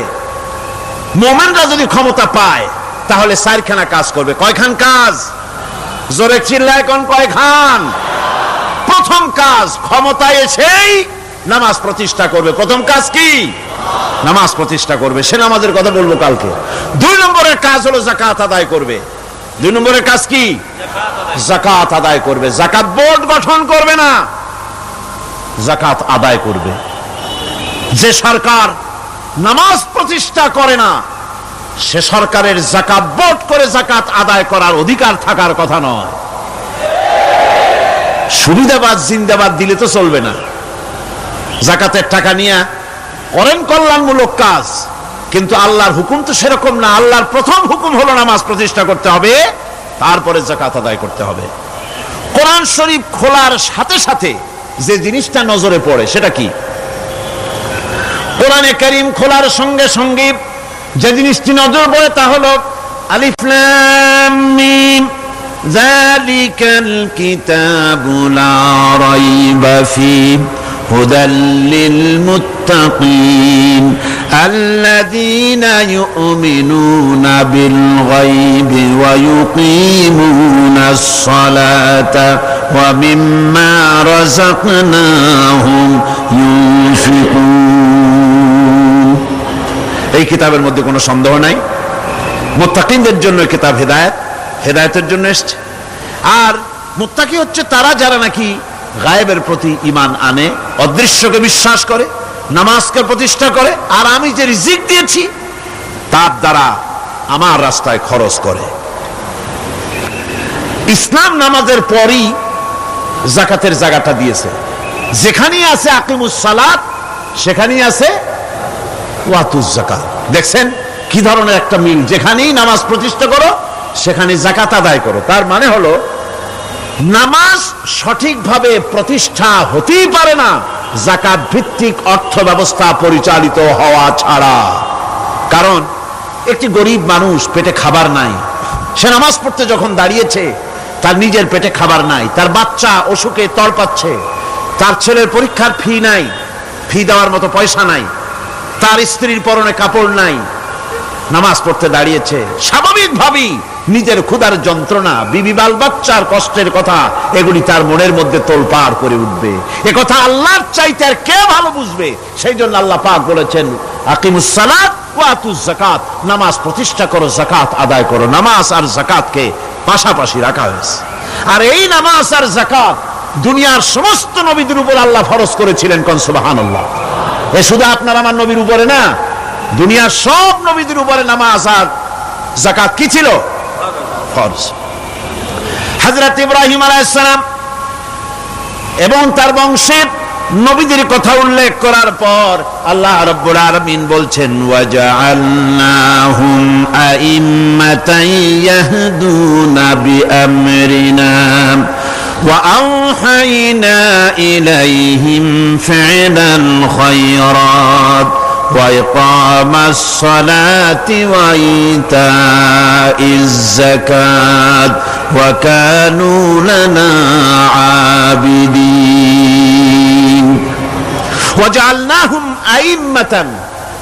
মুমিনরা যদি ক্ষমতা পায়, তাহলে 4খানা কাজ করবে। কয়খান কাজ? জোরে চিল্লায় কোন কয়খান? প্রথম কাজ, ক্ষমতায় এসেই নামাজ প্রতিষ্ঠা করবে। প্রথম কাজ কি? নামাজ প্রতিষ্ঠা করবে। সে নামাজের কথা বলবো কালকে। 2 নম্বরের কাজ হলো যাকাত আদায় করবে। 2 নম্বরের কাজ কি? যাকাত আদায় করবে। যাকাত বোর্ড গঠন করবে না, যাকাত আদায় করবে। যে সরকার নামাজ প্রতিষ্ঠা করে না, সে সরকারের যাকাত বোর্ড করে যাকাত আদায় করার অধিকার থাকার কথা নয়। সুবিধাবাদ জিন্দাবাদ দিলে তো চলবে না। যাকাতের টাকা নিয়ে করেন কল্যাণমূলক কাজ, কিন্তু আল্লাহর হুকুম তো সেরকম না। আল্লাহর প্রথম হুকুম হলো নামাজ প্রতিষ্ঠা করতে হবে, তারপরে যাকাত আদায় করতে হবে। কোরআন শরীফ খোলার সাথে সাথে যে জিনিসটা নজরে পড়ে সেটা কি? কোরআনে কারীম খোলার সঙ্গে সঙ্গে যে জিনিসটি নজর পড়ে তা হলো আলিফ লাম মিম যালিকাল কিতাবু লা রাইবা ফীহি হুদাল লিল মুত্তাকিন আল্লাযীনা ইউমিনুনা বিল গায়বি ওয়া ইউকিমুনাস সালাতা ওয়া মিম্মা রাযাকনাহুম ইউনফিকুন। এই কিতাবের মধ্যে কোনো সন্দেহ নাই, মুত্তাকিনদের জন্য এই কিতাব হেদায়েত, হেদায়েতের জন্য এসেছে। আর মুত্তাকি হচ্ছে তারা যারা নাকি গায়েবের প্রতি ঈমান আনে, অদৃশ্যকে বিশ্বাস করে, নামাজকে প্রতিষ্ঠা করে, আর আমি যে রিজিক দিয়েছি তার দ্বারা আমার রাস্তায় খরচ করে। ইসলাম নামাজের পরই যাকাতের জায়গাটা দিয়েছে। যেখানেই আছে আকিমুস সালাত, সেখানেই আছে ওয়াতুজ যাকাত। দেখছেন কি ধরনের একটা মিল, যেখানেই নামাজ প্রতিষ্ঠা করো সেখানে যাকাত আদায় করো। তার মানে হলো নামাজ সঠিকভাবে প্রতিষ্ঠা হতেই পারে না যাকাত ভিত্তিক অর্থ ব্যবস্থা পরিচালিত হওয়া ছাড়া। কারণ একটি গরিব মানুষ, পেটে খাবার নাই, সে নামাজ পড়তে যখন দাঁড়িয়েছে তার নিজের পেটে খাবার নাই, তার বাচ্চা অসুখে তড়পাচ্ছে, তার ছেলের পরীক্ষার ফি নাই, ফি দেওয়ার মতো পয়সা নাই, তার স্ত্রীর পরনে কাপড় নাই, নামাজ পড়তে দাঁড়িয়েছে, স্বাভাবিকভাবেই নিজের ক্ষুধার যন্ত্রণা, বিবি বাল বাচ্চার কষ্টের কথা এগুলি তার মনের মধ্যে তোলপাড় করে উঠবে। এ কথা আল্লাহর চাইতে আর কে ভালো বুঝবে? সেই জন্য আল্লাহ পাক বলেছেন আকিমুস সালাত ওয়া আতুজ যাকাত, নামাজ প্রতিষ্ঠা করো, যাকাত আদায় করো। নামাজ আর যাকাতকে পাশাপাশি রাখা হয়েছে। আর এই নামাজ আর যাকাত দুনিয়ার সমস্ত নবীদের উপর আল্লাহ ফরজ করেছিলেন। কোন সুবহানাল্লাহ। এ শুধু আপনার আমার নবীর উপরে না, দুনিয়ার সব নবীদের উপরে নামাজ আর যাকাত কি ছিল? ফরজ। হযরত ইব্রাহিম আলাইহিস সালাম এবং তার বংশের নবীদের কথা উল্লেখ করার পর আল্লাহ রাব্বুল আলামিন বলছেন ওয়াজআলনাহুম আইম্মাতান ইয়াহদুনা বিআমরিনা وأوحينا إليهم فعل الخيرات وإقام الصلاة وإيتاء الزكاة وكانوا لنا عابدين وجعلناهم أئمة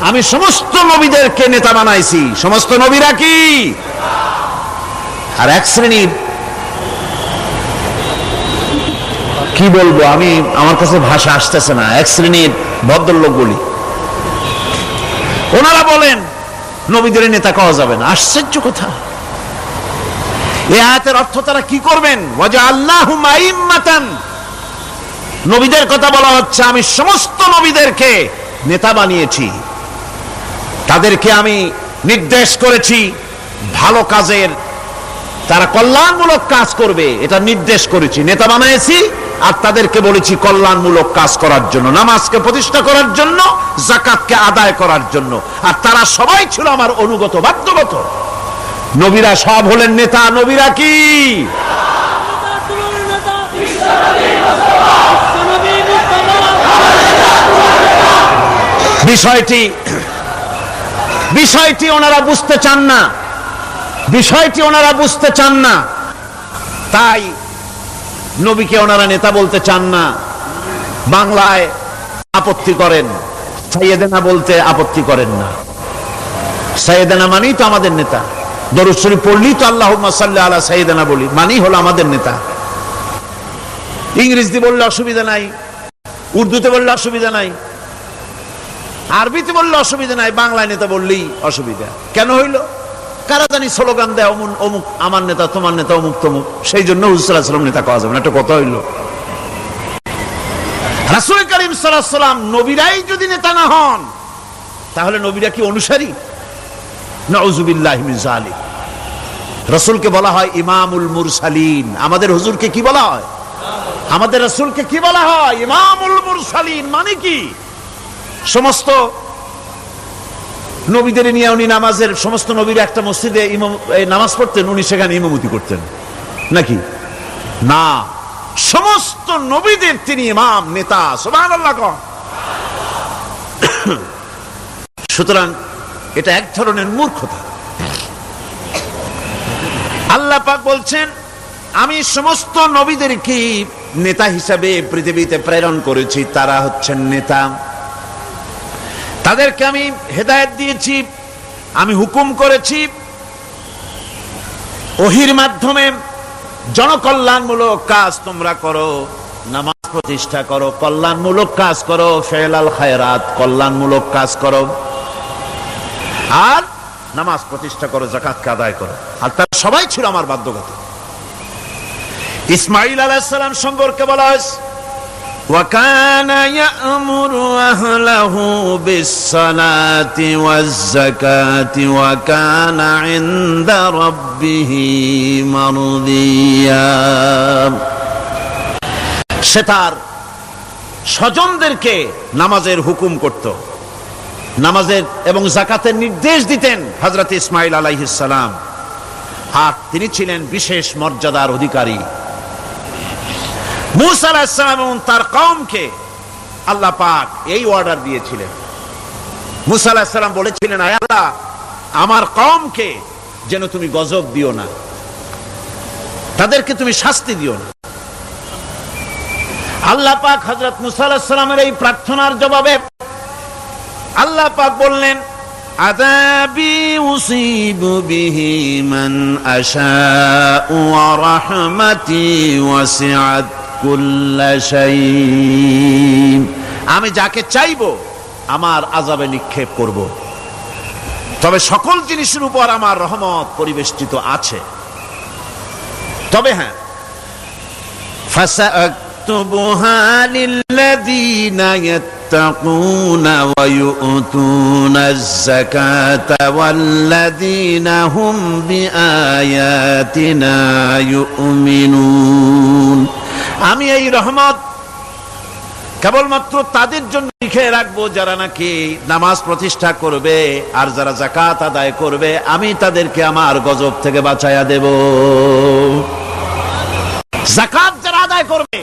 আমি সমস্ত নবীদেরকে নেতা বানাইছি। সমস্ত নবীরা কি? আর এক শ্রেণীর, কি বলবো আমি, আমার কাছে ভাষা আসতেছে না, এক শ্রেণীর ভদ্রলোক বলি, ওনারা বলেন নবীদের নেতা কওয়া যাবে না। আশ্চর্য কথা, এই আয়াতের অর্থ তারা কি করবেন? ওয়াজআলনাহুম আইম্মাতান, নবীদের কথা বলা হচ্ছে আমি সমস্ত নবীদেরকে নেতা বানিয়েছি, তাদেরকে আমি নির্দেশ করেছি ভালো কাজের, তারা কল্যাণমূলক কাজ করবে এটা নির্দেশ করেছি, নেতা বানিয়েছি। আর তাদেরকে বলেছি কল্যাণমূলক কাজ করার জন্য, নামাজকে প্রতিষ্ঠা করার জন্য, যাকাতকে আদায় করার জন্য। আর তারা সবাই ছিল আমার অনুগত, বাধ্যগত। নবীরা সব হলেন নেতা। নবীরা কি? বিষয়টি ওনারা বুঝতে চান না, বিষয়টি ওনারা বুঝতে চান না, তাই নবীকে ওনারা নেতা বলতে চান না। বাংলায় আপত্তি করেন, সাইয়েদেনা বলতে আপত্তি করেন না। সাইয়েদেনা মানেই তো আমাদের নেতা, দরুদ শরীফ পড়লেই তো আল্লাহুম্মা সাল্লি আলা সাইয়েদেনা বলি, মানেই হলো আমাদের নেতা। ইংরেজিতে বললে অসুবিধা নাই, উর্দুতে বললে অসুবিধা নাই, আরবিতে বললে অসুবিধা নাই, বাংলায় নেতা বললেই অসুবিধা। কেন হইল? কারা জানি স্লোগান দেয় অমুক অমুক আমার নেতা, তোমার নেতা অমুক তমুক, সেই জন্য হুজুর সাল্লাল্লাহু আলাইহি ওয়াসাল্লাম নেতা কওয়া যাবে না। একটা কথা হইল, রাসূল করিম সাল্লাল্লাহু আলাইহি ওয়াসাল্লাম নবীরাই যদি নেতা না হন তাহলে নবীরা কি অনুসারী? নাউযুবিল্লাহি মিন যালিক। রাসূলকে বলা হয় ইমামুল মুরসালিন। আমাদের হুজুরকে কি বলা হয়? আমাদের রাসূলকে কি বলা হয়? ইমামুল মুরসালিন। মানে কি? সমস্ত নবীদের নিয়ে উনি নামাজের, সমস্ত নবীর একটা মসজিদে নামাজ পড়তেন, উনি সেখানে ইমামতি করতেন নাকি? না, সমস্ত নবীদের তিনি ইমাম, নেতা। সুবহানাল্লাহ। সুতরাং এটা এক ধরনের মূর্খতা। আল্লাহ পাক বলছেন আমি সমস্ত নবীদেরকে নেতা হিসাবে পৃথিবীতে প্রেরণ করেছি, তারা হচ্ছেন নেতা। তাদেরকে আমি হেদায়েত দিয়েছি, আমি হুকুম করেছি ওহীর মাধ্যমে জনকল্যাণমূলক কাজ তোমরা করো, নামাজ প্রতিষ্ঠা করো, কল্যাণমূলক কাজ করো, ফেলাল খায়রাত, কল্যাণমূলক কাজ করো, আর নামাজ প্রতিষ্ঠা করো, যাকাতকে আদায় করো। আর তারা সবাই ছিল আমার বাধ্যগত। ইসমাঈল আলাইহিস সালাম সম্পর্কে বলা হয়েছে وَكَانَ يَأْمُرُ أَهْلَهُ بِالصَّلَاةِ وَالزَّكَاةِ وَكَانَ عِندَ رَبِّهِ مَرْضِيًّا। সে তার স্বজনদেরকে নামাজের হুকুম করত, নামাজের এবং যাকাতের নির্দেশ দিতেন হযরত ইসমাঈল আলাইহিস সালাম, আর তিনি ছিলেন বিশেষ মর্যাদার অধিকারী। মূসা আলাইহিস সালাম এবং তার কওমকে আল্লাহ পাক এই অর্ডার দিয়েছিলেন। মূসা আলাইহিস সালাম বলেছিলেন, আয় আল্লাহ, আমার কওমকে যেন তুমি গজব দিও না, তাদেরকে তুমি শাস্তি দিও না। আল্লাহ পাক হযরত মূসা আলাইহিস সালামের এই প্রার্থনার জবাবে আল্লাহ পাক বললেন, আযাবি উসিবু বিহি মান আশাউ ওয়া রাহমাতি ওয়াসিআত কুল্লা শাই। আমি যাকে চাইবো আমার আযাবে নিক্ষেপ করব, তবে সকল জিনিসের উপর আমার রহমত পরিবেষ্টিত আছে। তবে হ্যাঁ, ফাসাকতুবুহা লিল্লাযীনা ইয়াত্তাকুনা ওয়া ইউতুনাজ যাকাতা ওয়াল্লাযীনা হুম বিআয়াতিনা ইউমিনুন। আমি এই রহমত কেবলমাত্র তাদের জন্য লিখে রাখবো যারা নাকি নামাজ প্রতিষ্ঠা করবে আর যারা যাকাত আদায় করবে, আমি তাদেরকে আমার গজব থেকে বাঁচাইয়া দেব। যাকাত যারা আদায় করবে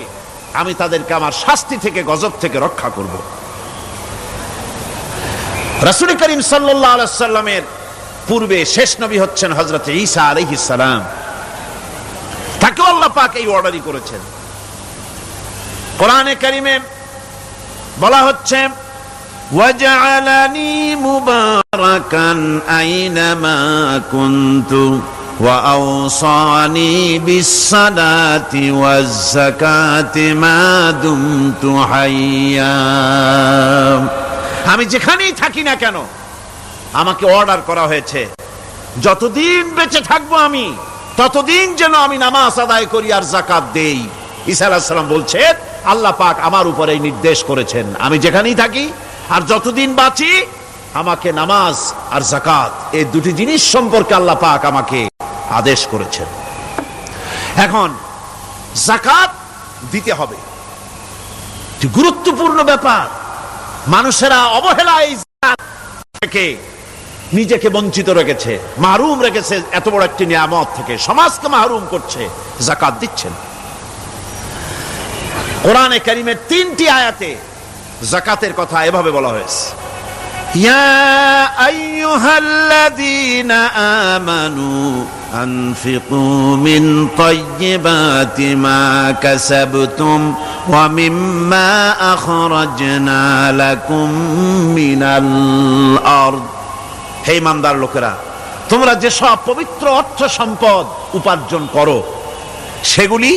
আমি তাদেরকে আমার শাস্তি থেকে, গজব থেকে রক্ষা করব। রাসূল করিম সাল্লাল্লাহু আলাইহি সাল্লামের পূর্বে শেষ নবী হচ্ছেন হযরত ঈসা আলাইহিস সালাম। তাকেও আল্লাহ পাক এই অর্ডারই করেছেন। কোরআনে কারিমে বলা হচ্ছে, ওয়াজআলানি মুবারাকান আইনামা কুনতু ওয়া আওসানি বিসসালাতি ওয়াজ যাকাতি মা দুমতু হাইয়া। আমি যেখানেই থাকি না কেন আমাকে অর্ডার করা হয়েছে যতদিন বেঁচে থাকবো আমি ততদিন যেন আমি নামাজ আদায় করি আর যাকাত দেই। ঈসা আলাইহিস সালাম বলছেন, আল্লাহ পাক আমার উপরে এই নির্দেশ করেছেন, আমি যেখানেই থাকি আর যতদিন বাঁচি আমাকে নামাজ আর যাকাত এই দুটি জিনিস সম্পর্কে আল্লাহ পাক আমাকে আদেশ করেছেন। এখন যাকাত দিতে হবে, গুরুত্বপূর্ণ ব্যাপার। মানুষেরা অবহেলায় যাকাত থেকে নিজেকে বঞ্চিত রেখেছে, মাহরুম রেখেছে এত বড় একটি নিয়ামত থেকে, সমাজকে মাহরুম করছে, যাকাত দিচ্ছেন। কোরআনে কারিমের 3টি আয়াতে যাকাতের কথা এভাবে বলা হয়েছে, ইয়া আইয়ুহাল্লাযীনা আমানু আনফিকু মিন তাইয়্যিবাতি মা কাসাবতুম ওয়া মিম্মা আখরাজনা লাকুম মিনাল আরদ। হে ইমানদার লোকেরা, তোমরা যে সব পবিত্র অর্থ সম্পদ উপার্জন করো সেগুলি,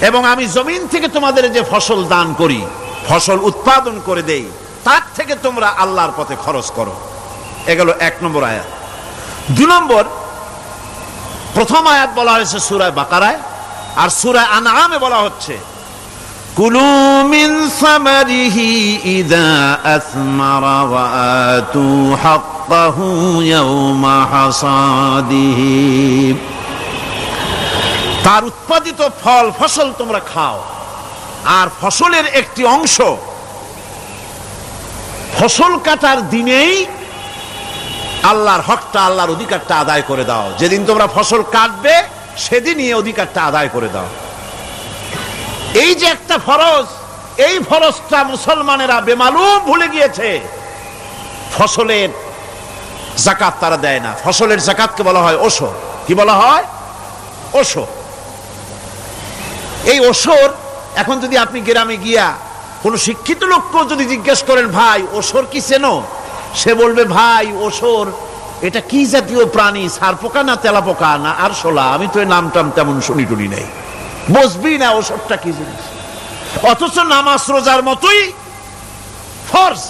এবং আমি জমিন থেকে তোমাদের যে ফসল দান করি, ফসল উৎপাদন করে দেই, তার থেকে তোমরা আল্লাহর পথে খরচ করো। এগুলো 1 নম্বর আয়াত। 2 নম্বর, প্রথম আয়াত বলা হয়েছে সূরা বাকারায়, আর সূরা আনআমে বলা হচ্ছে, কুলু মিন সামারিহি ইযা আসমারা ওয়া আতু হাক্কাহু ইয়াওমা হাসাদিহি। তার উৎপাদিত ফল ফসল তোমরা খাও, আর ফসলের একটি অংশ ফসল কাটার দিনেই আল্লাহর হকটা, আল্লাহর অধিকারটা আদায় করে দাও। যেদিন তোমরা ফসল কাটবে সেদিনই এই অধিকারটা আদায় করে দাও। এই যে একটা ফরজ, এই ফরজটা মুসলমানেরা বেমালুম ভুলে গিয়েছে। ফসলের যাকাত তারা দেয় না। ফসলের যাকাতকে বলা হয় ওশর। কি বলা হয়? ওশর। এই ওশর এখন যদি আপনি গ্রামে গিয়া কোন শিক্ষিত লোককেও যদি জিজ্ঞেস করেন, ভাই ওশর কি চেনো, সে বলবে, ভাই ওশর এটা কি জাতীয় প্রাণী, সারপোকা না তেলাপোকা না আরশোলা, আমি তো এই নামটাম তেমন শুনি টুনি নাই, বুঝবি না ওশরটা কি জিনিস। অথচ নামাজ রোজার মতোই ফরজ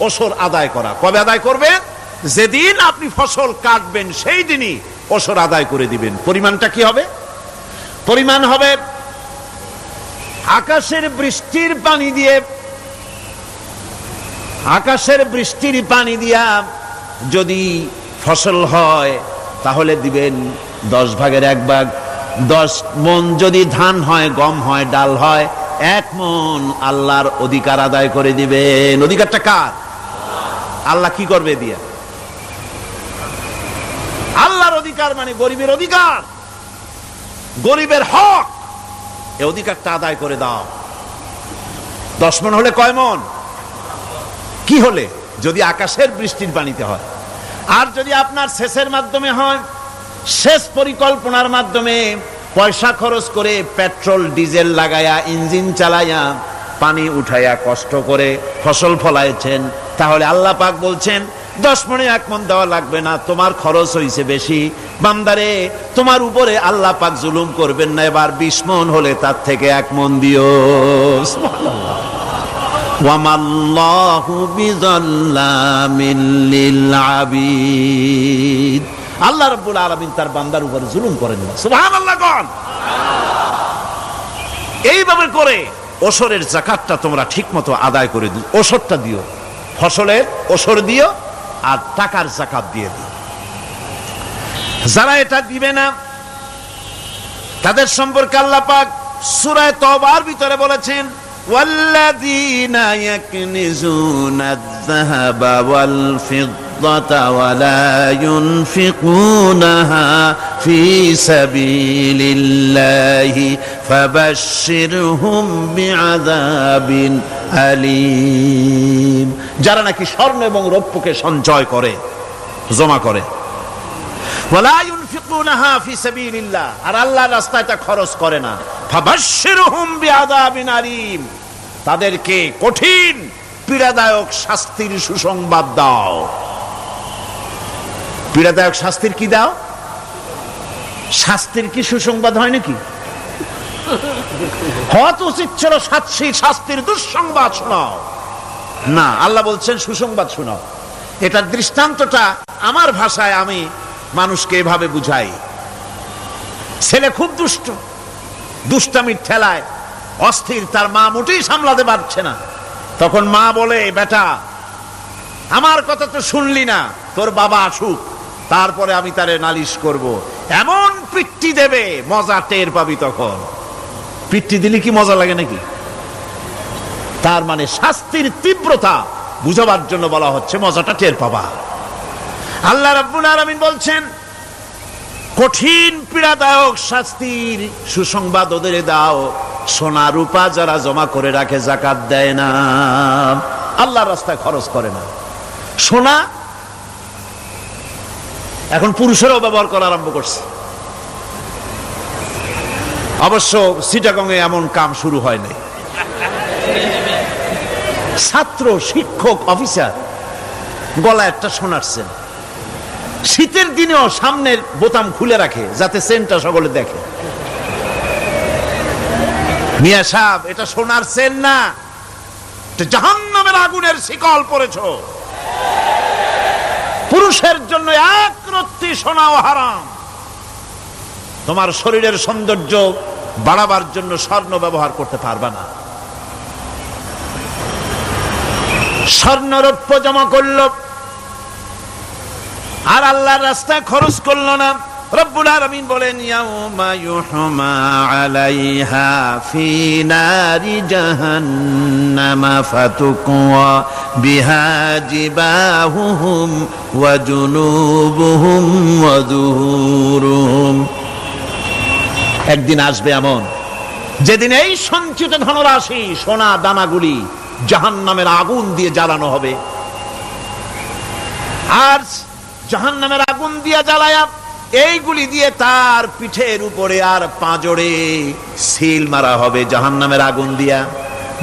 ওশর আদায় করা। কবে আদায় করবেন? যেদিন আপনি ফসল কাটবেন সেই দিনই ওশর আদায় করে দিবেন। পরিমাণটা কি হবে? পরিমাণ হবে আকাশের বৃষ্টির পানি দিয়ে, আকাশের বৃষ্টির পানি দিয়া যদি ফসল হয় তাহলে দিবেন 10 ভাগের 1 ভাগ। 10 মণ যদি ধান হয়, গম হয়, ডাল হয়, 1 মণ আল্লাহর অধিকার আদায় করে দিবেন। অধিকারটা কার? আল্লাহ কি করবে দিয়া? আল্লাহর অধিকার মানে গরিবের অধিকার, গরিবের হক, এই অধিকারটা আদায় করে দাও। 10 মণ হলে কয় মণ? কি হলে? যদি আকাশের বৃষ্টির পানিতে হয়, আর যদি আপনার সেচের মাধ্যমে হয়, সেচ পরিকল্পনার মাধ্যমে পয়সা খরচ করে পেট্রোল ডিজেল লাগায়া ইঞ্জিন চালায়া পানি উঠায়া কষ্ট করে ফসল ফলাইছেন, তাহলে আল্লাহ পাক বলছেন 10 মণে 1 মণ দেওয়া লাগবে না, তোমার খরচ হইছে বেশি। বান্দারে, তোমার উপরে আল্লাহ পাক জুলুম করবেন না, এবার 20 মণ হলে তার থেকে 1 মণ দিও। সুবহানাল্লাহ। ওয়ামাল্লাহু বিযাল্লামিল লিল আবিদ। আল্লাহ রাব্বুল আলামিন তার বান্দার উপর জুলুম করেন না। সুবহানাল্লাহ কোন। এইভাবে করে ওশরের যাকাতটা তোমরা ঠিকমতো আদায় করে দিও। ওশরটা দিও, ফসলের ওশর দিও, আর টাকার যাকাত দিয়ে দিও। যারা এটা দিবে না তাদের সম্পর্কে আল্লাহ পাক সূরা তওবার ভিতরে বলেছেন, ওয়াল্লাযীনা ইয়াকনিজুনা আয-যাহাবা ওয়াল ফিদ্দাতা ওয়া লা ইউনফিকুনাহা ফি সাবিলিল্লাহি ফাবাশশিরহুম বিআযাবিন আলীম। যারা নাকি স্বর্ণ এবং রৌপ্যকে সঞ্চয় করে, জমা করে, ওয়া লা ইউনফিকুনাহা ফি সাবিলিল্লাহ, আর আল্লাহর রাস্তায় তা খরচ করে না, ফাবাশশিরহুম বিআযাবিন আলীম, তাদেরকে কঠিন পীড়াদায়ক শাস্তির সুসংবাদ দাও। পীড়াদায়ক শাস্তির কি দাও? শাস্তির কি সুসংবাদ হয় নাকি? হত উচিত ছিল শাস্তির দুঃসংবাদ শোনাও, না, আল্লাহ বলছেন সুসংবাদ শোনাও। এটার দৃষ্টান্তটা আমার ভাষায় আমি মানুষকে এভাবে বুঝাই। ছেলে খুব দুষ্ট, দুষ্টামির ঠেলায় অস্থির, তার মা মোটেই সামলাতে পারছে না। তখন মা বলে, বেটা আমার কথা তো শুনলি না, তোর বাবা আসুক, তারপরে আমি তারে নালিশ করব। এমন পিট্টি দেবে, মজা টের পাবি। তখন পিট্টি দিলে কি মজা লাগে নাকি? তার মানে শাস্তির তীব্রতা বুঝাবার জন্য বলা হচ্ছে, মজাটা টের পাবা। আল্লাহ রাব্বুল আলামিন বলছেন, কঠিন পীড়াদায়ক শাস্তির সুসংবাদ ওদের দাও, সোনা রূপা যারা জমা করে রাখে, যাকাত দেয় না, আল্লাহর রাস্তায় খরচ করে না। সোনা এখন পুরুষেরাও ব্যবহার করা আরম্ভ করছে। অবশ্য চিটাগংয়ে এমন কাম শুরু হয় নাই। ছাত্র, শিক্ষক, অফিসার গলায় একটা সোনার চেন, শীতের দিনেও সামনের বোতাম খুলে রাখে যাতে চেনটা সকলে দেখে। মিয়া সাহেব, এটা সোনার চেন না, জাহান্নামের আগুনের শিকল পড়েছো। পুরুষের জন্য এক রত্তি সোনাও হারাম। তোমার শরীরের সৌন্দর্য বাড়াবার জন্য স্বর্ণ ব্যবহার করতে পারবে না। স্বর্ণ রৌপ্য জমা করলো আর আল্লাহর রাস্তায় খরচ করলো না। রব্বুল আলামিন বলেন, ইয়াউমা ইউহমা আলাইহা ফি নারি জাহান্নামা ফাতুকওয়া বিহা জিবাহুহুম ওয়া জুনুবুহুম ওয়া যুহুরুহুম। একদিন আসবে এমন, যেদিন এই সঞ্চিত ধনরাশি, সোনা দানাগুলি জাহান্নামের আগুন দিয়ে জ্বালানো হবে। আর জাহান্নামের আগুন দিয়ে জ্বালায়া এইগুলি দিয়ে তার পিঠের উপরে আর পাঁজরে সিল মারা হবে জাহান্নামের আগুন দিয়া।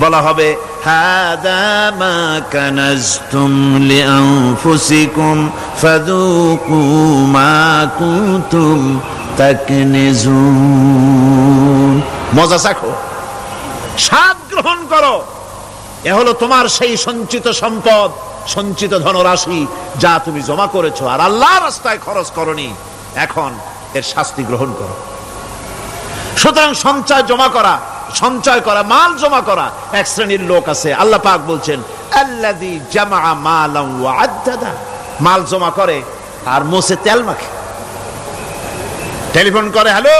বলা হবে, হাদা মা কানাজতুম লিআনফুসিকুম ফাযুকু মা কুনতুম তাকনিজুন। মজা চাখো, স্বাদ গ্রহণ করো, এ হলো তোমার সেই সঞ্চিত সম্পদ, সঞ্চিত ধনরাশি যা তুমি জমা করেছো আর আল্লাহর রাস্তায় খরচ করনি। এখন এর শাস্তি গ্রহণ করো। সুতরাং সঞ্চয় করা, মাল জমা করা এক শ্রেণীর লোক আছে। আল্লাহ পাক বলছেন, আল্লাযী জামা মালান ওয়া আদ্দাদা, মাল জমা করে আর মোছে তেল মাখে। টেলিফোন করে, হ্যালো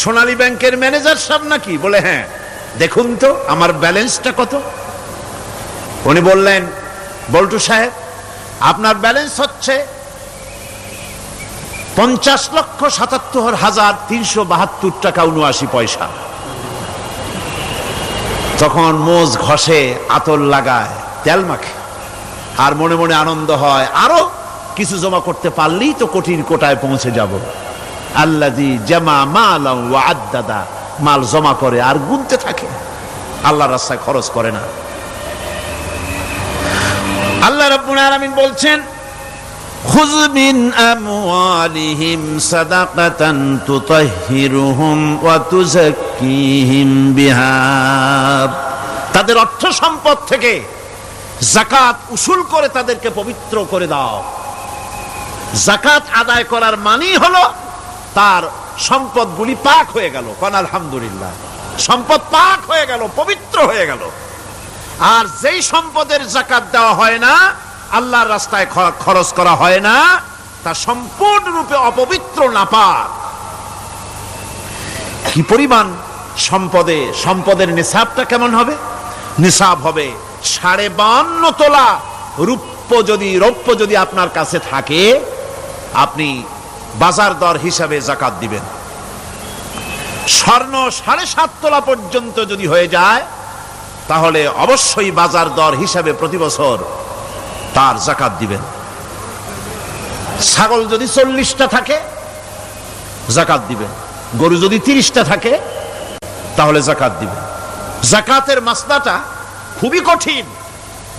সোনালী ব্যাংকের ম্যানেজার সাহেব নাকি? বলে, হ্যাঁ, দেখুন তো আমার ব্যালেন্সটা কত। উনি বললেন, বল্টু সাহেব আপনার ব্যালেন্স হচ্ছে 50,77,372 টাকা 79 পয়সা। তখন মোজ ঘষে, আতর লাগায়, তেল মাখে, আর মনে মনে আনন্দ হয়, আরো কিছু জমা করতে পারলেই তো কঠিন কোটায় পৌঁছে যাব। আল্লাযী জামা মালান ওয়া আদ্দাদা, মাল জমা করে আর গুনতে থাকে, আল্লাহর রাস্তায় খরচ করে না। আল্লাহ রাব্বুল আলামিন বলছেন, খুয মিন আমওয়ালিহিম সাদাকাতান তুতাহহিরুহুম ওয়া তুযাক্কিহিম বিহা, তাদের অর্থ সম্পদ থেকে যাকাত উসুল করে তাদেরকে পবিত্র করে দাও। যাকাত আদায় করার মানেই হলো তার সম্পদগুলি পাক হয়ে গেল। কোন আলহামদুলিল্লাহ, সম্পদ পাক হয়ে গেল, পবিত্র হয়ে গেল। আর যেই সম্পদের যাকাত দেওয়া হয় না, আল্লাহর রাস্তায় খরচ করা হয় না, তা সম্পূর্ণরূপে অপবিত্র, নাপাক। কি পরিমাণ সম্পদের নিসাবটা কেমন হবে? নিসাব হবে 52.5 তোলা রৌপ্য যদি আপনার কাছে থাকে, আপনি বাজার দর হিসাবে যাকাত দিবেন। স্বর্ণ 7.5 তোলা পর্যন্ত যদি হয়ে যায়, তাহলে অবশ্যই বাজার দর হিসাবে প্রতি বছর তার যাকাত দিবেন। ছাগল যদি 40টা থাকে, যাকাত দিবেন। গরু যদি 30টা থাকে, তাহলে যাকাত দিবেন। যাকাতের মাসলাটা খুবই কঠিন,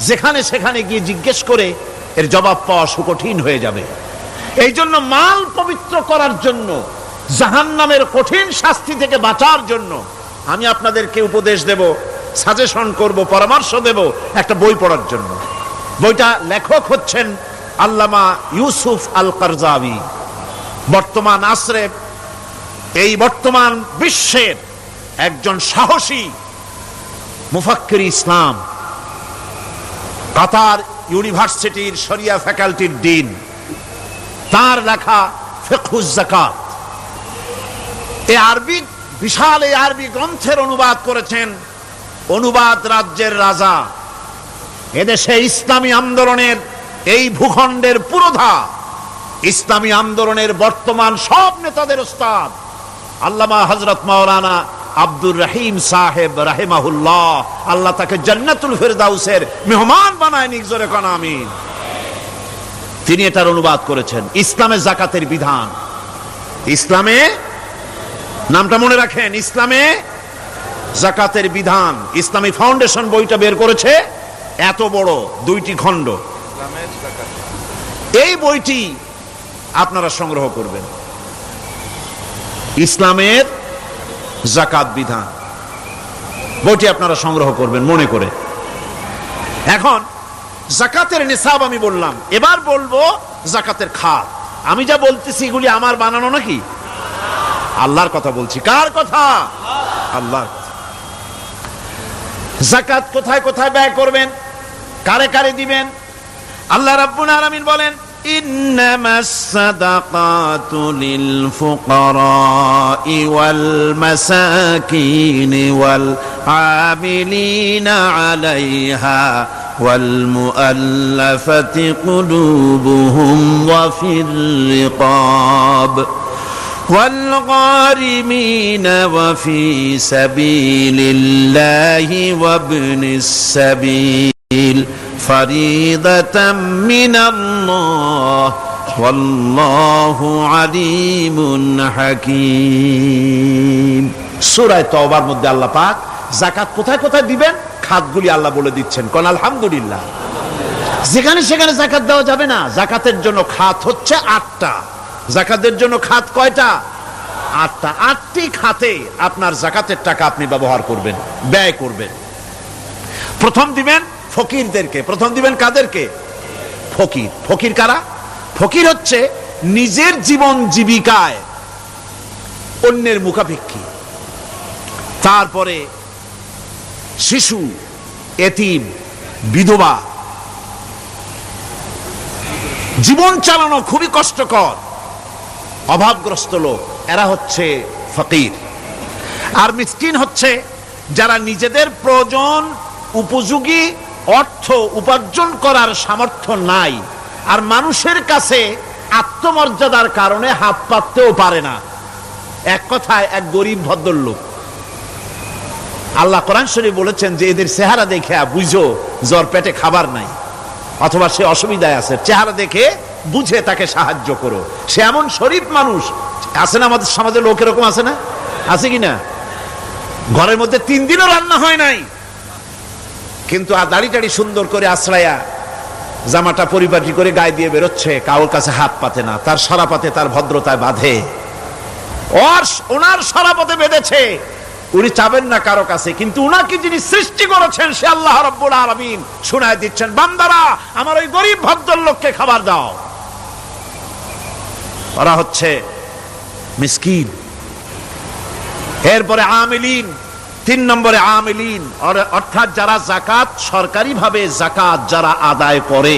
যেখানে সেখানে গিয়ে জিজ্ঞেস করে এর জবাব পাওয়া সুকঠিন হয়ে যাবে। এই জন্য মাল পবিত্র করার জন্য, জাহান্নামের কঠিন শাস্তি থেকে বাঁচার জন্য আমি আপনাদেরকে উপদেশ দেব, সাজেশন করব, পরামর্শ দেব একটা বই পড়ার জন্য। বইটা লেখক হচ্ছেন আল্লামা ইউসুফ আল কারজাবী। বর্তমান আসরে, এই বর্তমান বিশ্বের একজন সাহসী মুফাক্কির ইসলাম, কাতার ইউনিভার্সিটির শরিয়া ফ্যাকাল্টির ডিন। তার লেখা ফিকহুজ যাকাত, বিশাল এই আরবি গ্রন্থের অনুবাদ করেছেন অনুবাদ রাজ্যের রাজা, এদেশে ইসলামী আন্দোলনের, এই ভূখণ্ডের পুরোধা ইসলামী আন্দোলনের বর্তমান সব নেতাদের ওস্তাদ আল্লামা হযরত মাওলানা আব্দুর রহিম সাহেব রাহিমাহুল্লাহ, আল্লাহ তাকে জান্নাতুল ফেরদাউসের মেহমান বানায় নিক, জোরে কোন আমিন। তিনি এটার অনুবাদ করেছেন, ইসলামে যাকাতের বিধান। ইসলামে, নামটা মনে রাখেন, ইসলামে যাকাতের বিধান। ইসলামী ফাউন্ডেশন বইটা বের করেছে, এত বড় 2টি খণ্ড। এই বইটি আপনারা সংগ্রহ করবেন, ইসলামের যাকাত বিধান। বইটি আপনারা সংগ্রহ করবেন মনে করে। এখন যাকাতের নিসাব আমি বললাম, এবার বলবো যাকাতের খাত। আমি যা বলতেছি এগুলি আমার বানানো নাকি? আল্লাহর কথা বলছি। কার কথা? আল্লাহর কথা। যাকাত কোথায় কোথায় ব্যয় করবেন, কারে কারে দিবেন? আল্লাহ রাব্বুল আলামিন বলেন, ইন্নামাস সাদাকাতু লিল ফুকারাই ওয়াল মাসাকিন ওয়াল আমিলিনা আলাইহা ওয়াল মুআল্লাফাতি কুলুবুহুম ওয়া ফির রিকাব والغارمين وفي سبيل الله وابن السبيل فريضة من الله والله عليم حكيم। সূরা তাওবার মধ্যে আল্লাহ পাক যাকাত কোথায় কোথায় দিবেন খাতগুলি আল্লাহ বলে দিচ্ছেন। কোন আলহামদুলিল্লাহ। যেখানে সেখানে যাকাত দেওয়া যাবে না। যাকাতের জন্য খাত হচ্ছে 8টা। যাকাতের জন্য খাত কয়টা? 8টা। 8টি খাতে আপনার যাকাতের টাকা আপনি ব্যবহার করবেন, ব্যয় করবেন। প্রথম দিবেন ফকিরদেরকে। প্রথম দিবেন কাদেরকে? ফকির। ফকির কারা? ফকির হচ্ছে নিজের জীবন জীবিকায় অন্যের মুখাপেক্ষী। তারপরে শিশু, এতিম, বিধবা, জীবন চালানো খুবই কষ্টকর, অভাবগ্রস্ত লোক, এরা হচ্ছে ফকির। আর মিসকিন হচ্ছে যারা নিজেদের প্রয়োজন উপযোগী অর্থ উপার্জন করার সামর্থ্য নাই, আর মানুষের কাছে আত্মমর্যাদার কারণে হাত পাততেও পারে না। এক কথায় এক গরিব ভদ্রলোক। আল্লাহ কোরআন শরীফ বলেছেন যে এদের চেহারা দেখে বুঝো জ্বর পেটে খাবার নাই, অথবা সে অসুবিধায় আছে, চেহারা দেখে বুঝে তাকে সাহায্য করো। সে এমন শরীফ মানুষ আছে না আমাদের সমাজে, লোক এরকম আছে না? আছে কি না? ঘরের মধ্যে 3 দিনও রান্না হয় নাই, কিন্তু দাড়ি টাড়ি সুন্দর করে আশ্রয়া জামাটা পরিপাটি করে গায়ে দিয়ে বেরোচ্ছে, কারোর কাছে হাত পাতে না, তার সরাপাতে তার ভদ্রতায় বাঁধে। ওনার সরাপতে বেঁধেছে, উনি চাবেন না কারো কাছে, কিন্তু উনাকে যিনি সৃষ্টি করেছেন সে আল্লাহ রাব্বুল আলামিন শোনায় দিচ্ছেন, বান্দারা আমার ওই গরিব ভদ্রলোককে খাবার দাও। ওরা হচ্ছে মিসকিন। এরপরে আমিলিন, 3 নম্বরে আমিলিন, অর্থাৎ যারা যাকাত সরকারিভাবে যাকাত যারা আদায় করে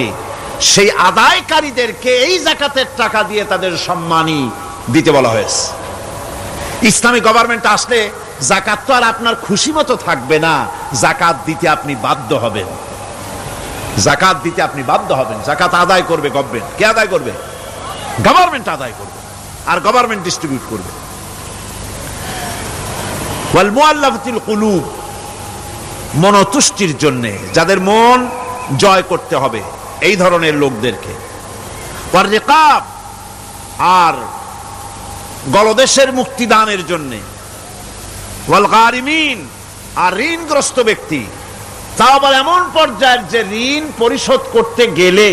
সেই আদায়কারীদেরকে এই যাকাতের টাকা দিয়ে তাদের সম্মানী দিতে বলা হয়েছে। ইসলামী গভর্নমেন্ট আসলে যাকাত তো আর আপনার খুশি মতো থাকবে না, যাকাত দিতে আপনি বাধ্য হবেন। যাকাত দিতে আপনি বাধ্য হবেন। যাকাত আদায় করবে গভর্নমেন্ট। কে আদায় করবে? গভর্নমেন্ট আদায় করবে, আর গভর্নমেন্ট ডিস্ট্রিবিউট করবে। ওয়াল মুআল্লাফাতিল কুলুব, মনতুষ্টির জন্য, যাদের মন জয় করতে হবে এই ধরনের লোকদেরকে। ওয়ার রিকাব, আর গলদেশের মুক্তিদানের জন্য। ওয়াল গারিমিন, আর ঋণগ্রস্ত ব্যক্তি, তাও আবার এমন পর্যায়ের যে ঋণ পরিশোধ করতে গেলে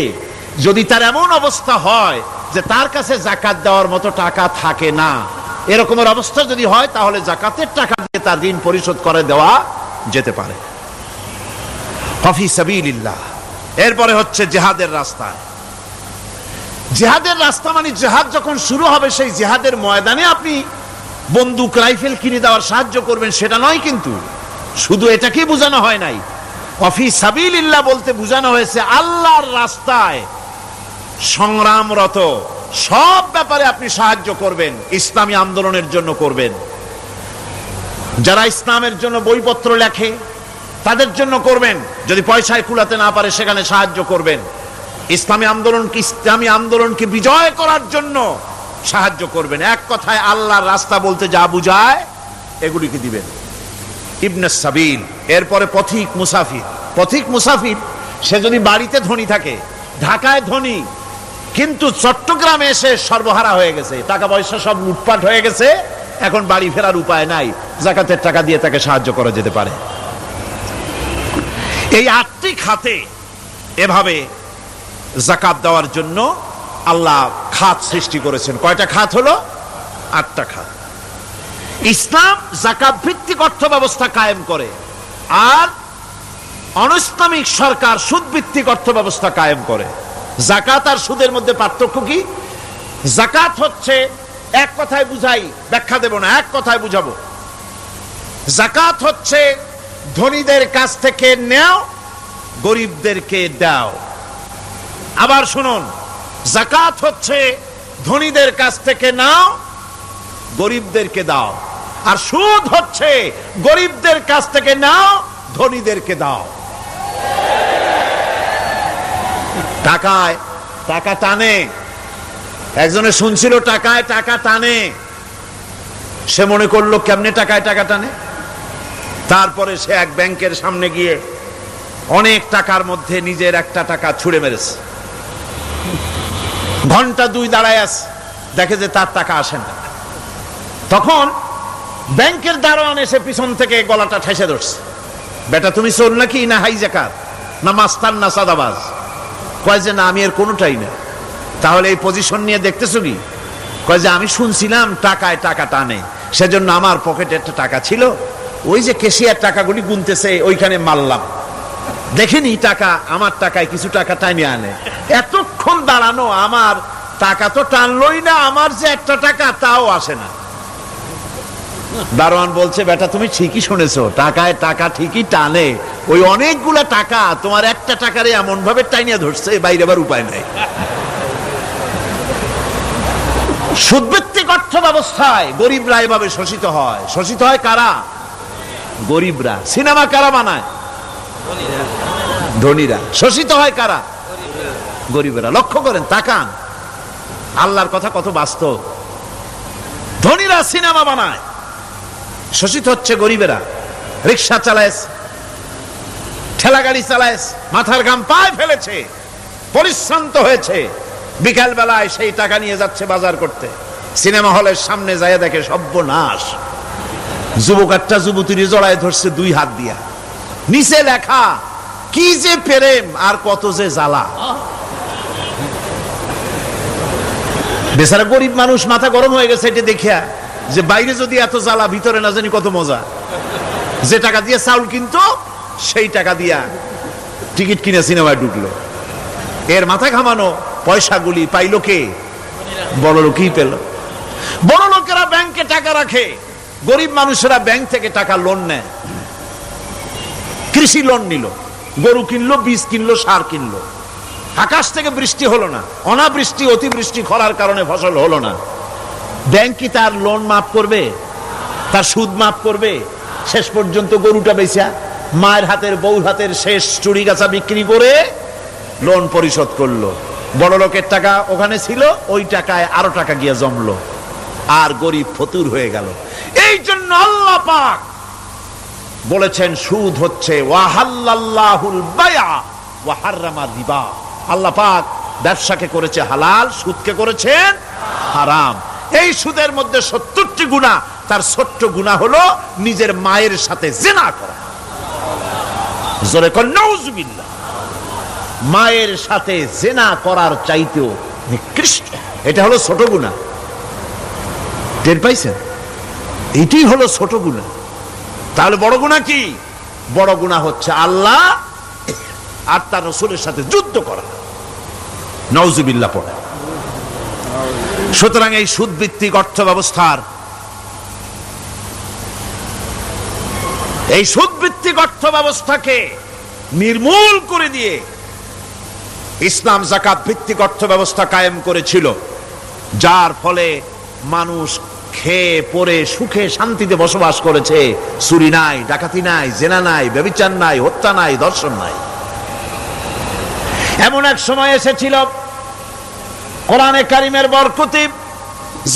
যদি তার এমন অবস্থা হয় যে তার কাছে যাকাত দেওয়ার মতো টাকা থাকে না, এরকমের অবস্থা যদি হয় তাহলে যাকাতের টাকা দিয়ে তার ঋণ পরিশোধ করে দেওয়া যেতে পারে। ফি সাবিলিল্লাহ। এরপরে হচ্ছে জিহাদের রাস্তায়। জিহাদের রাস্তা মানে জিহাদ যখন শুরু হবে সেই জিহাদের ময়দানে আপনি বন্দুক রাইফেল কিনে দেওয়ার সাহায্য করবেন সেটা নয়, কিন্তু শুধু এটাকেই বোঝানো হয় নাই। ফি সাবিলিল্লাহ বলতে বোঝানো হয়েছে আল্লাহর রাস্তায় সংগ্রামরত সব ব্যাপারে আপনি সাহায্য করবেন, ইসলামী আন্দোলনের জন্য করবেন। যারা ইসলামের জন্য বইপত্র লেখে তাদের জন্য করবেন, যদি পয়সায় কুলাতে না পারে সেখানে সাহায্য করবেন। ইসলামী আন্দোলনকে বিজয় করার জন্য সাহায্য করবেন। এক কথায় আল্লাহর রাস্তা বলতে যা বুঝায় এগুলিকে দিবেন। ইবনে সাবিল, এরপরে পথিক মুসাফির। পথিক মুসাফির সে যদি বাড়িতে ধনী থাকে, ঢাকায় ধনী, কিন্তু চট্টগ্রামে এসে সর্বহারা হয়ে গেছে, টাকা পয়সা সব লুটপাট হয়ে গেছে, এখন বাড়ি ফেরার উপায় নাই, যাকাতের টাকা দিয়ে তাকে সাহায্য করা যেতে পারে। এই 8টি খাতে এভাবে যাকাত দেওয়ার জন্য আল্লাহ খাত সৃষ্টি করেছেন। কয়টা খাত হলো? 8টা খাত। ইসলাম যাকাত ভিত্তিক অর্থ ব্যবস্থা কায়েম করে, আর অনৈসলামিক সরকার সুদ ভিত্তিক অর্থ ব্যবস্থা কায়েম করে। যাকাত আর সুদের মধ্যে পার্থক্য কি? যাকাত হচ্ছে, এক কথায় বুঝাই, ব্যাখ্যা দেব না, এক কথায় বুঝাবো। যাকাত হচ্ছে ধনীদের কাছ থেকে নেও, গরিবদেরকে দাও। আবার শুনুন, যাকাত হচ্ছে ধনীদের কাছ থেকে নাও, গরিবদেরকে দাও। আর সুদ হচ্ছে গরিবদের কাছ থেকে নাও, ধনীদেরকে দাও। টাকায় টাকা টানে, একজনে শুনছিল টাকায় টাকা টানে, সে মনে করলো কেমনে টাকায় টাকা টানে। তারপরে সে এক ব্যাংকের সামনে গিয়ে অনেক টাকার মধ্যে নিজের একটা টাকা ছুঁড়ে মেরেছে। ঘন্টা 2 দাঁড়ায় আছে, দেখে যে তার টাকা আসে না। তখন ব্যাংকের দারোয়ান এসে পিছন থেকে গলাটা ঠেসে ধরছে, বেটা তুমি চোর নাকি, না হাইজাকার, না মাস্তান, না সাদাবাজ? কয় যে না, আমি এর কোনোটাই না। তাহলে এই পজিশন নিয়ে দেখতেছো কি? কয় যে আমি শুনছিলাম টাকায় টাকা টানে, সেজন্য আমার পকেটে একটা টাকা ছিল, ওই যে কেশিয়ার টাকাগুলি গুনতেছে ওইখানে মারলাম, দেখিনি টাকা, আমার টাকায় কিছু টাকা টাইনে আনে। এতক্ষণ দাঁড়ানো, আমার টাকা তো টানলই না, আমার যে একটা টাকা তাও আসে না। দারোয়ান বলছে, বেটা তুমি ঠিকই শুনেছো, টাকায় টাকা ঠিকই টানে, ওই অনেকগুলা টাকা তোমার একটা টাকারে এমন ভাবে টাইনিয়া ধরছে, বাইরে আবার উপায় নাই। সুদভিত্তিক অর্থ ব্যবস্থায় গরিবরা এভাবে শোষিত হয়। শোষিত হয় কারা? গরিবরা। সিনেমা কারা বানায়? ধনীরা। শোষিত হয় কারা? গরিবেরা। লক্ষ্য করেন, তাকান, আল্লাহর কথা কত বাস্তব। ধনীরা সিনেমা বানায়, শোষিত হচ্ছে গরিবেরা। রিক্সা চালায়, ঠেলা গাড়ি চালায়, মাথার ঘাম পায়ে ফেলেছে, পরিশ্রান্ত হয়েছে, বিকাল বেলায় সেই টাকা নিয়ে যাচ্ছে বাজার করতে। সিনেমা হলের সামনে যায় দেখে সর্বনাশ, যুবক একটা যুবতীর জড়ায় ধরছে 2 হাত দিয়া, নিচে লেখা কি যে প্রেম আর কত যে জ্বালা। বেচারা গরিব মানুষ মাথা গরম হয়ে গেছে এটা দেখিয়া, যে বাইরে যদি এত জ্বালা, ভিতরে না জানি কত মজা। যে টাকা দিয়ে চাউল কিনতো সেই টাকা দিয়া টিকিট কিনে সিনেমায় ঢুকলো। এর মাথা ঘামানো পয়সাগুলি পাইলো কে? বড় লোকই পেল। বড় লোকেরা ব্যাংকে টাকা রাখে, গরিব মানুষেরা ব্যাংক থেকে টাকা লোন নেয়। কৃষি লোন নিল, গরু কিনলো, বীজ কিনলো, সার কিনলো। আকাশ থেকে বৃষ্টি হলো না, অনাবৃষ্টি অতিবৃষ্টি খরার কারণে ফসল হলো না। ব্যাংক কি তার লোন মাফ করবে? তার সুদ মাফ করবে? শেষ পর্যন্ত গরুটা বেচা, মায়ের হাতের বউর হাতের শেষ চুড়ি গাছা বিক্রি করে লোন পরিশোধ করলো। বড় লোকের টাকা ওখানে ছিল, ওই টাকায় আরো টাকা গিয়ে জমলো, আর গরিব ফতুর হয়ে গেল। এই জন্য আল্লাহ পাক বলেছেন সুদ হচ্ছে ওয়াহাল্লাল্লাহুল বায়আ ওয়া হাররামা রিবা। আল্লাহ পাক ব্যবসাকে করেছে হালাল, সুদকে করেছেন হারাম। এই সুদের মধ্যে 70টি গুনাহ, তার ছোট্ট গুনাহ হলো নিজের মায়ের সাথে জিনা করা। জোরে কোন নাউজুবিল্লাহ। মায়ের সাথে জিনা করার চাইতেও নিকৃষ্ট, এটা হলো ছোট গুনাহ। টের পাইছেন? এটাই হলো ছোট গুনাহ। তাহলে বড় গুনাহ কি? বড় গুনাহ হচ্ছে আল্লাহ আর তার রাসূলের সাথে যুদ্ধ করা। নাউজুবিল্লাহ পড়ে। সুতরাং এই সুদ ভিত্তিক অর্থ ব্যবস্থার, এই সুদ ভিত্তিক অর্থ ব্যবস্থাকে নির্মূল করে দিয়ে ইসলাম যাকাত ভিত্তিক অর্থ ব্যবস্থা কায়েম করেছিল, যার ফলে মানুষ খেয়ে পরে সুখে শান্তিতে বসবাস করেছে। চুরি নাই, ডাকাতি নাই, জেনা নাই, ব্যভিচার নাই, হত্যা নাই, ধর্ষণ নাই। এমন এক সময় এসেছিল কোরআনে কারিমের বরকতে,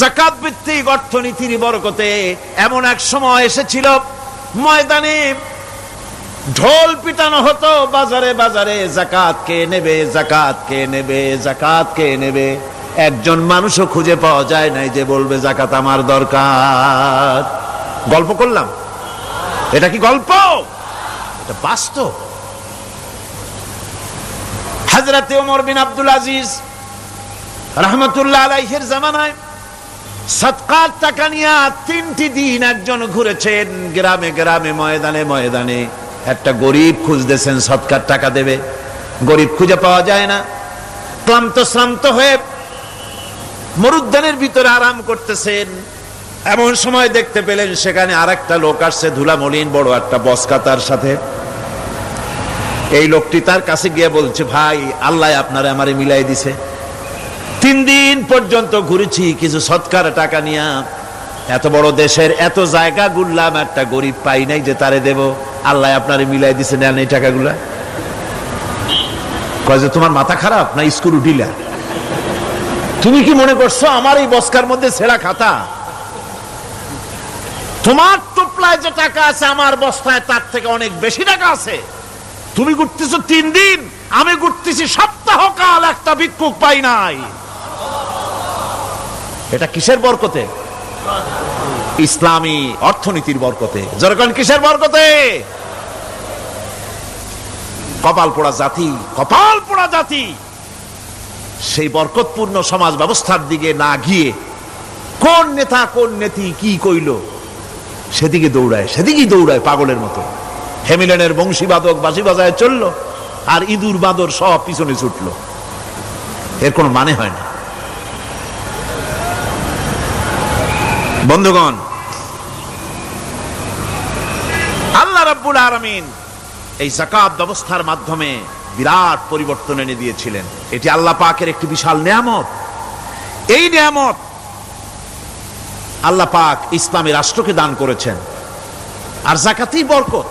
যাকাত ভিত্তিক অর্থনীতির বরকতে, এমন এক সময় এসেছিল ময়দানে ঢোল পিটানো হতো বাজারে বাজারে, যাকাত কে নেবে, যাকাত কে নেবে, যাকাত কে নেবে। একজন মানুষও খুঁজে পাওয়া যায় নাই যে বলবে যাকাত আমার দরকার। গল্প করলাম? এটা কি গল্প? এটা বাস্তব। হযরত ওমর বিন আব্দুল আজিজ রাহমাতুল্লাহ আলাইহির জামানায় সাদকার টাকা নিয়ে 3টি দিন একজন ঘুরেছেন গ্রামে গ্রামে, ময়দানে ময়দানে। একটা গরিব খুঁজতেছেন সদকার টাকা দেবে, গরিব খুঁজে পাওয়া যায় না। ক্লান্ত শ্রান্ত হয়ে মরুদ্যানের ভিতরে আরাম করতেছেন, এমন সময় দেখতে পেলেন সেখানে আরেকটা লোক আসছে, ধুলা মলিন বড় একটা বস্কা তার সাথে। এই লোকটি তার কাছে গিয়ে বলছে, ভাই আল্লাহ আপনারে আমারে মিলাই দিছে, 3 দিন পর্যন্ত ঘুরেছি কিছু সদকার টাকা নিয়ে, এত বড় দেশের এত জায়গা ঘুরলাম, একটা গরিব পাই নাই যে তারে দেব, আল্লাহ আপনারে মিলাই দিছে, নেন এই টাকাগুলা। কয় যে তোমার মাথা খারাপ না স্কুল উঠিলা? তুমি কি মনে করছো আমার এই বস্কার মধ্যে ছেঁড়া খাতা? তোমার টোপলায় যে টাকা আছে আমার বস্তায় তার থেকে অনেক বেশি টাকা আছে। তুমি ঘুরতেছো 3 দিন, আমি ঘুরতেছি সপ্তাহকাল, একটা ভিক্ষুক পাই নাই। এটা কিসের বরকতে? ইসলামী অর্থনীতির বরকতে। যখন কিসের বরকতে? কপাল পোড়া জাতি, কপাল পোড়া জাতি। সেই বরকতপূর্ণ সমাজ ব্যবস্থার দিকে না গিয়ে কোন নেতা কোন নেত্রী কি কইল সেদিকে দৌড়ায়, সেদিকেই দৌড়ায় পাগলের মতো। হেমিলেনের বংশীবাদক বাঁশি বাজায় চললো, আর ইঁদুর বাঁদর সব পিছনে ছুটলো। এর কোনো মানে হয় না। বন্ধুগণ, আল্লাহ রাব্বুল আলামিন এই যাকাত ব্যবস্থার মাধ্যমে বিরাট পরিবর্তন এনে দিয়েছিলেন। এটি আল্লাহ পাকের একটি বিশাল নিয়ামত। এই নিয়ামত আল্লাহ পাক ইসলামী রাষ্ট্রকে দান করেছেন। আর যাকাতেই বরকত।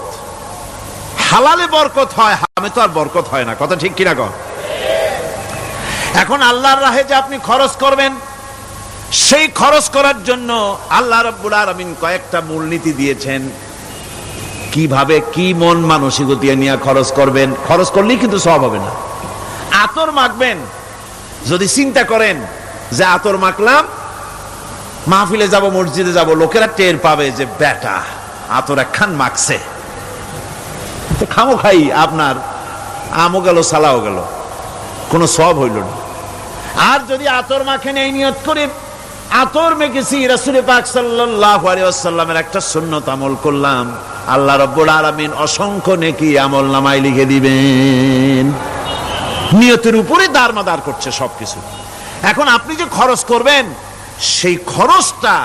হালালে বরকত হয়, হারামে তো আর বরকত হয় না। কথা ঠিক কিনা কর? এখন আল্লাহর রাহে যে আপনি খরচ করবেন, সেই খরচ করার জন্য আল্লাহ রাব্বুল আলামিন কয়েকটা মূলনীতি দিয়েছেন। কিভাবে, কি মন মানসিকতা নিয়ে খরচ করবেন। খরচ করলেই কিন্তু সওয়াব হবে না। আতর মাখবেন, যদি চিন্তা করেন যে আতর মাখলাম, মাহফিলে যাব, মসজিদে যাব, লোকেরা টের পাবে যে বেটা আতর একখান মাখছে, তো খামো খাই আপনার আমও গেল, সালাও গেল, কোনো সওয়াব হইল না। আর যদি আতর মাখেন এই নিয়ত করে আতর মেখেছি, রাসূল পাক সাল্লাল্লাহু আলাইহি ওয়াসাল্লামের একটা সুন্নাত আমল করলাম, আল্লাহ রাব্বুল আলামিন অসংখ্য নেকি আমল নামায় লিখে দিবেন। নিয়তের উপরে দারমাদার করছে সবকিছু। এখন আপনি যে খরচ করবেন, সেই খরচটা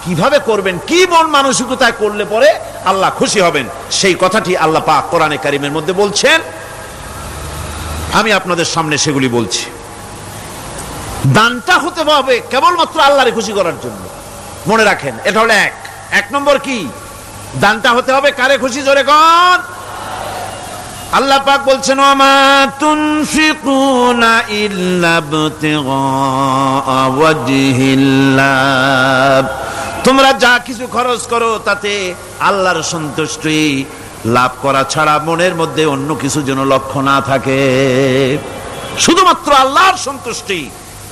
কিভাবে করবেন, কি মন মানসিকতায় করলে পরে আল্লাহ খুশি হবেন, সেই কথাটি আল্লাহ পাক কোরআনে কারীমের মধ্যে বলছেন। আমি আপনাদের সামনে সেগুলি বলছি। দানটা হতে হবে কেবলমাত্র আল্লাহরে খুশি করার জন্য। মনে রাখেন, এটা হলো এক নম্বর। কি দানটা হতে হবে কারে খুশি? জোরে কোন? আল্লাহ পাক বলছেন, ওয়ামা তুনফিকুনা ইল্লা ইবতিগা ওয়াজহিল্লাহ, তোমরা যা কিছু খরচ করো তাতে আল্লাহর সন্তুষ্টি লাভ করা ছাড়া মনের মধ্যে অন্য কিছু যেন লক্ষ্য না থাকে, শুধুমাত্র আল্লাহর সন্তুষ্টি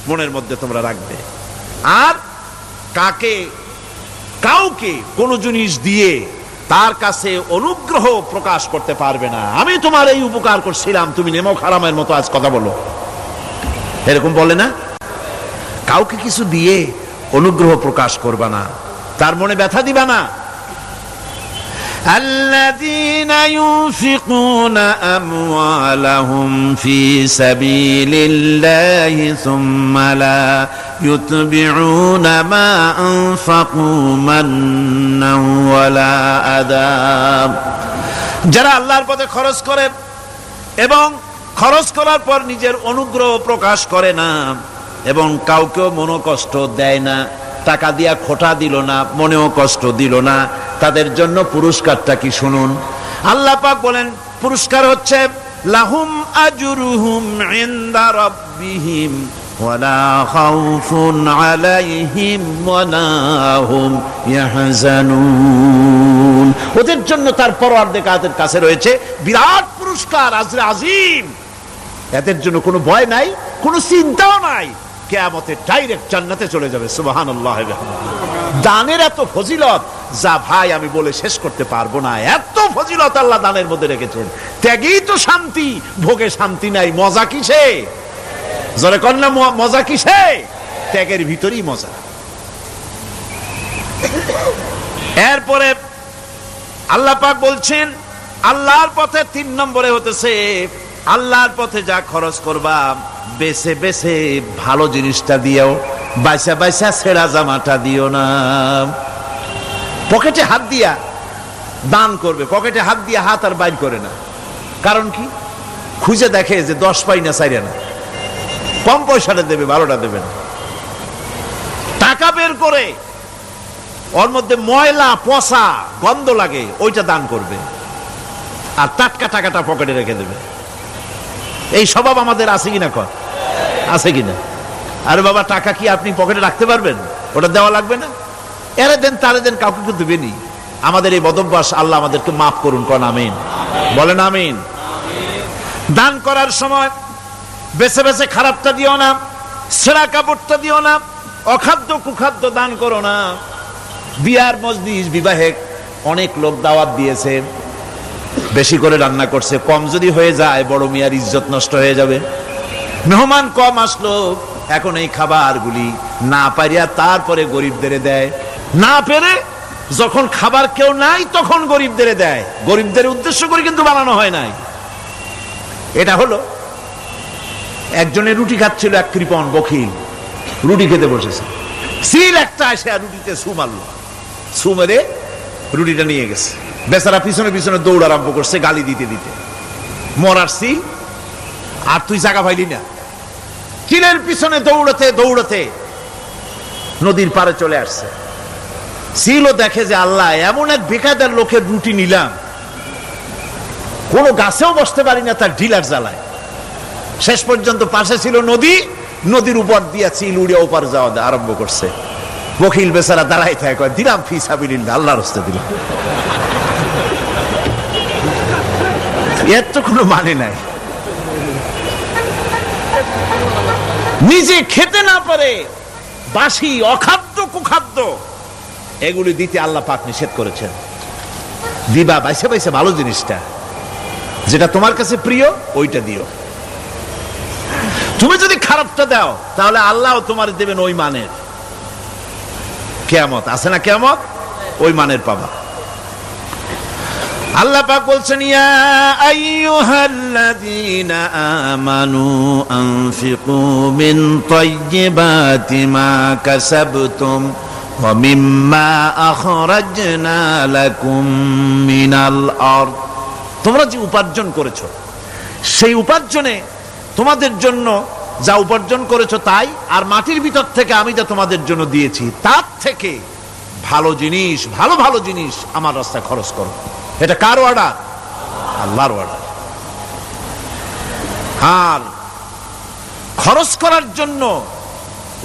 মনের মধ্যে তোমরা রাখবে। আর কাউকে কোনো জিনিস দিয়ে তার কাছে অনুগ্রহ প্রকাশ করতে পারবে না। আমি তোমার এই উপকার করছিলাম, তুমি নেমো খারামের মতো আজ কথা বলো, এরকম বলে না। কাউকে কিছু দিয়ে অনুগ্রহ প্রকাশ করবা না, তার মনে ব্যথা দিবা না। الذين ينفقون أموالهم في سبيل الله ثم لا يتبعون ما أنفقوا منا ولا أذى, যারা আল্লাহর পথে খরচ করে এবং খরচ করার পর নিজের অনুগ্রহ প্রকাশ করে না এবং কাউকেও মনোকষ্ট দেয় না, টাকা দিয়া খোটা দিল না, মনেও কষ্ট দিল না, তাদের জন্য পুরস্কারটা কি শুনুন। আল্লাহ পাক বলেন পুরস্কার হচ্ছে লাহুম আজরুহুম ইনদা রাব্বিহিম ওয়ালা খাউফুন আলাইহিম ওয়ালা হুম ইয়াহজানুন, ওদের জন্য তার পরওয়ারদিগারের কাছে রয়েছে বিরাট পুরস্কার, আজরে আজিম। এদের জন্য কোনো ভয় নাই, কোনো চিন্তাও নাই, কিয়ামতে ডাইরেক্ট জান্নাতে চলে যাবে। সুবহানাল্লাহ। দানের এত ফজিলত যা ভাই আমি বলে শেষ করতে পারবো না, এত ফজিলত আল্লাহ দানের মধ্যে রেখেছেন। ত্যাগেই তো শান্তি, ভোগে শান্তি নাই, মজা কিসে? জোরে কন্যা, মজা কিসে? ত্যাগের ভিতরেই মজা। এরপরে আল্লাহ পাক বলছেন আল্লাহর পথে 3 নম্বরে হতেছে আল্লাহর পথে যা খরচ করবা বেছে বেছে ভালো জিনিসটা দিও, বাইসা বাইসা ছেঁড়া জামাটা দিও না। পকেটে হাত দিয়া দান করবে, পকেটে হাত দিয়া হাত আর বাইর করে না। কারণ কি? খুঁজে দেখে যে 10 পাই না, 4 আনা, কম পয়সাটা দেবে, ভালোটা দেবে না। টাকা বের করে ওর মধ্যে ময়লা পচা গন্ধ লাগে, ওইটা দান করবে, আর টাটকা টাকাটা পকেটে রেখে দেবে। এই স্বভাব আমাদের আছে কিনা? আছে কিনা? আরে বাবা, টাকা কি আপনি পকেটে রাখতে পারবেন? ওটা দেওয়া লাগবে না, এরে দেন তারে দেন, কাউকে কিন্তু দেবেনি। আমাদের এই বদভ্যাস আল্লাহ আমাদেরকে মাফ করুন। কোন আমিন বলেন। আমিন। দান করার সময় বেছে বেছে খারাপটা দিও না, ছেঁড়া কাপড়টা দিও না, অখাদ্য কুখাদ্য দান করো না। বিয়ার মজলিস, বিবাহে অনেক লোক দাওয়াত দিয়েছে, বেশি করে রান্না করছে, কম যদি হয়ে যায় বড় মিয়ার ইজ্জত নষ্ট হয়ে যাবে। মেহমান কম আসলো, এখন এই খাবারগুলি না পারিয়া তারপরে গরিবদের দেয়, না পেরে যখন খাবার কেউ নাই তখন গরিবদের দেয়। গরিবদের উদ্দেশ্য করে কিন্তু বানানো হয় নাই। এটা হলো একজনের রুটি খাচ্ছিল, এক কৃপণ বখিল রুটি খেতে বসেছে, সিল একটা এসে রুটিতে ছু মারলো, ছু মেরে রুটিটা নিয়ে গেছে। বেচারা পিছনে পিছনে দৌড় আরম্ভ করছে, গালি দিতে দিতে। মরার সিল, আর তুই জায়গা পাইলি না। চিলের পিছনে দৌড়াতে দৌড়াতে নদীর পারে চলে আসছে। সিলও দেখে যে আল্লাহ, এমন এক বেকায়দার লোকের রুটি নিলাম, কোন গাছেও বসতে পারি না তার ঢিলার জ্বালায়। শেষ পর্যন্ত পাশে ছিল নদী, নদীর উপর দিয়া চিল উড়ে ওপার যাওয়া আরম্ভ করছে। বকিল বেচারা দাঁড়াই থাকে, কয় দিলাম ফি সাবিলিল্লাহ, আল্লাহর রাস্তায় দিলাম। এর তো কোনো মানে নাই। নিজে খেতে না পারে বাসি অখাদ্য কুখাদ্য এগুলি দিতে আল্লাহ পাক নিষেধ করেছেন। দিবা বাইসে বাইসে ভালো জিনিসটা, যেটা তোমার কাছে প্রিয় ওইটা দিও। তুমি যদি খারাপটা দাও তাহলে আল্লাহ তোমার দেবেন ওই মানের। কিয়ামত আছে না, কিয়ামত ওই মানের পাবা। আল্লাহ পাক বলছেন, ইয়া আইয়ুহাল্লাযীনা আমানু আনফিকু মিন তাইয়্যিবাতি মা কাসাবতুম ওয়া মিম্মা আখরাজনা লাকুম মিনাল আরদ। তোমরা যে উপার্জন করেছো, সেই উপার্জনে তোমাদের জন্য যা উপার্জন করেছো তাই, আর মাটির ভিতর থেকে আমি যা তোমাদের জন্য দিয়েছি তার থেকে ভালো জিনিস, ভালো ভালো জিনিস আমার রাস্তায় খরচ করো। এটা কার অর্ডার? আল্লাহর অর্ডার। আর খরচ করার জন্য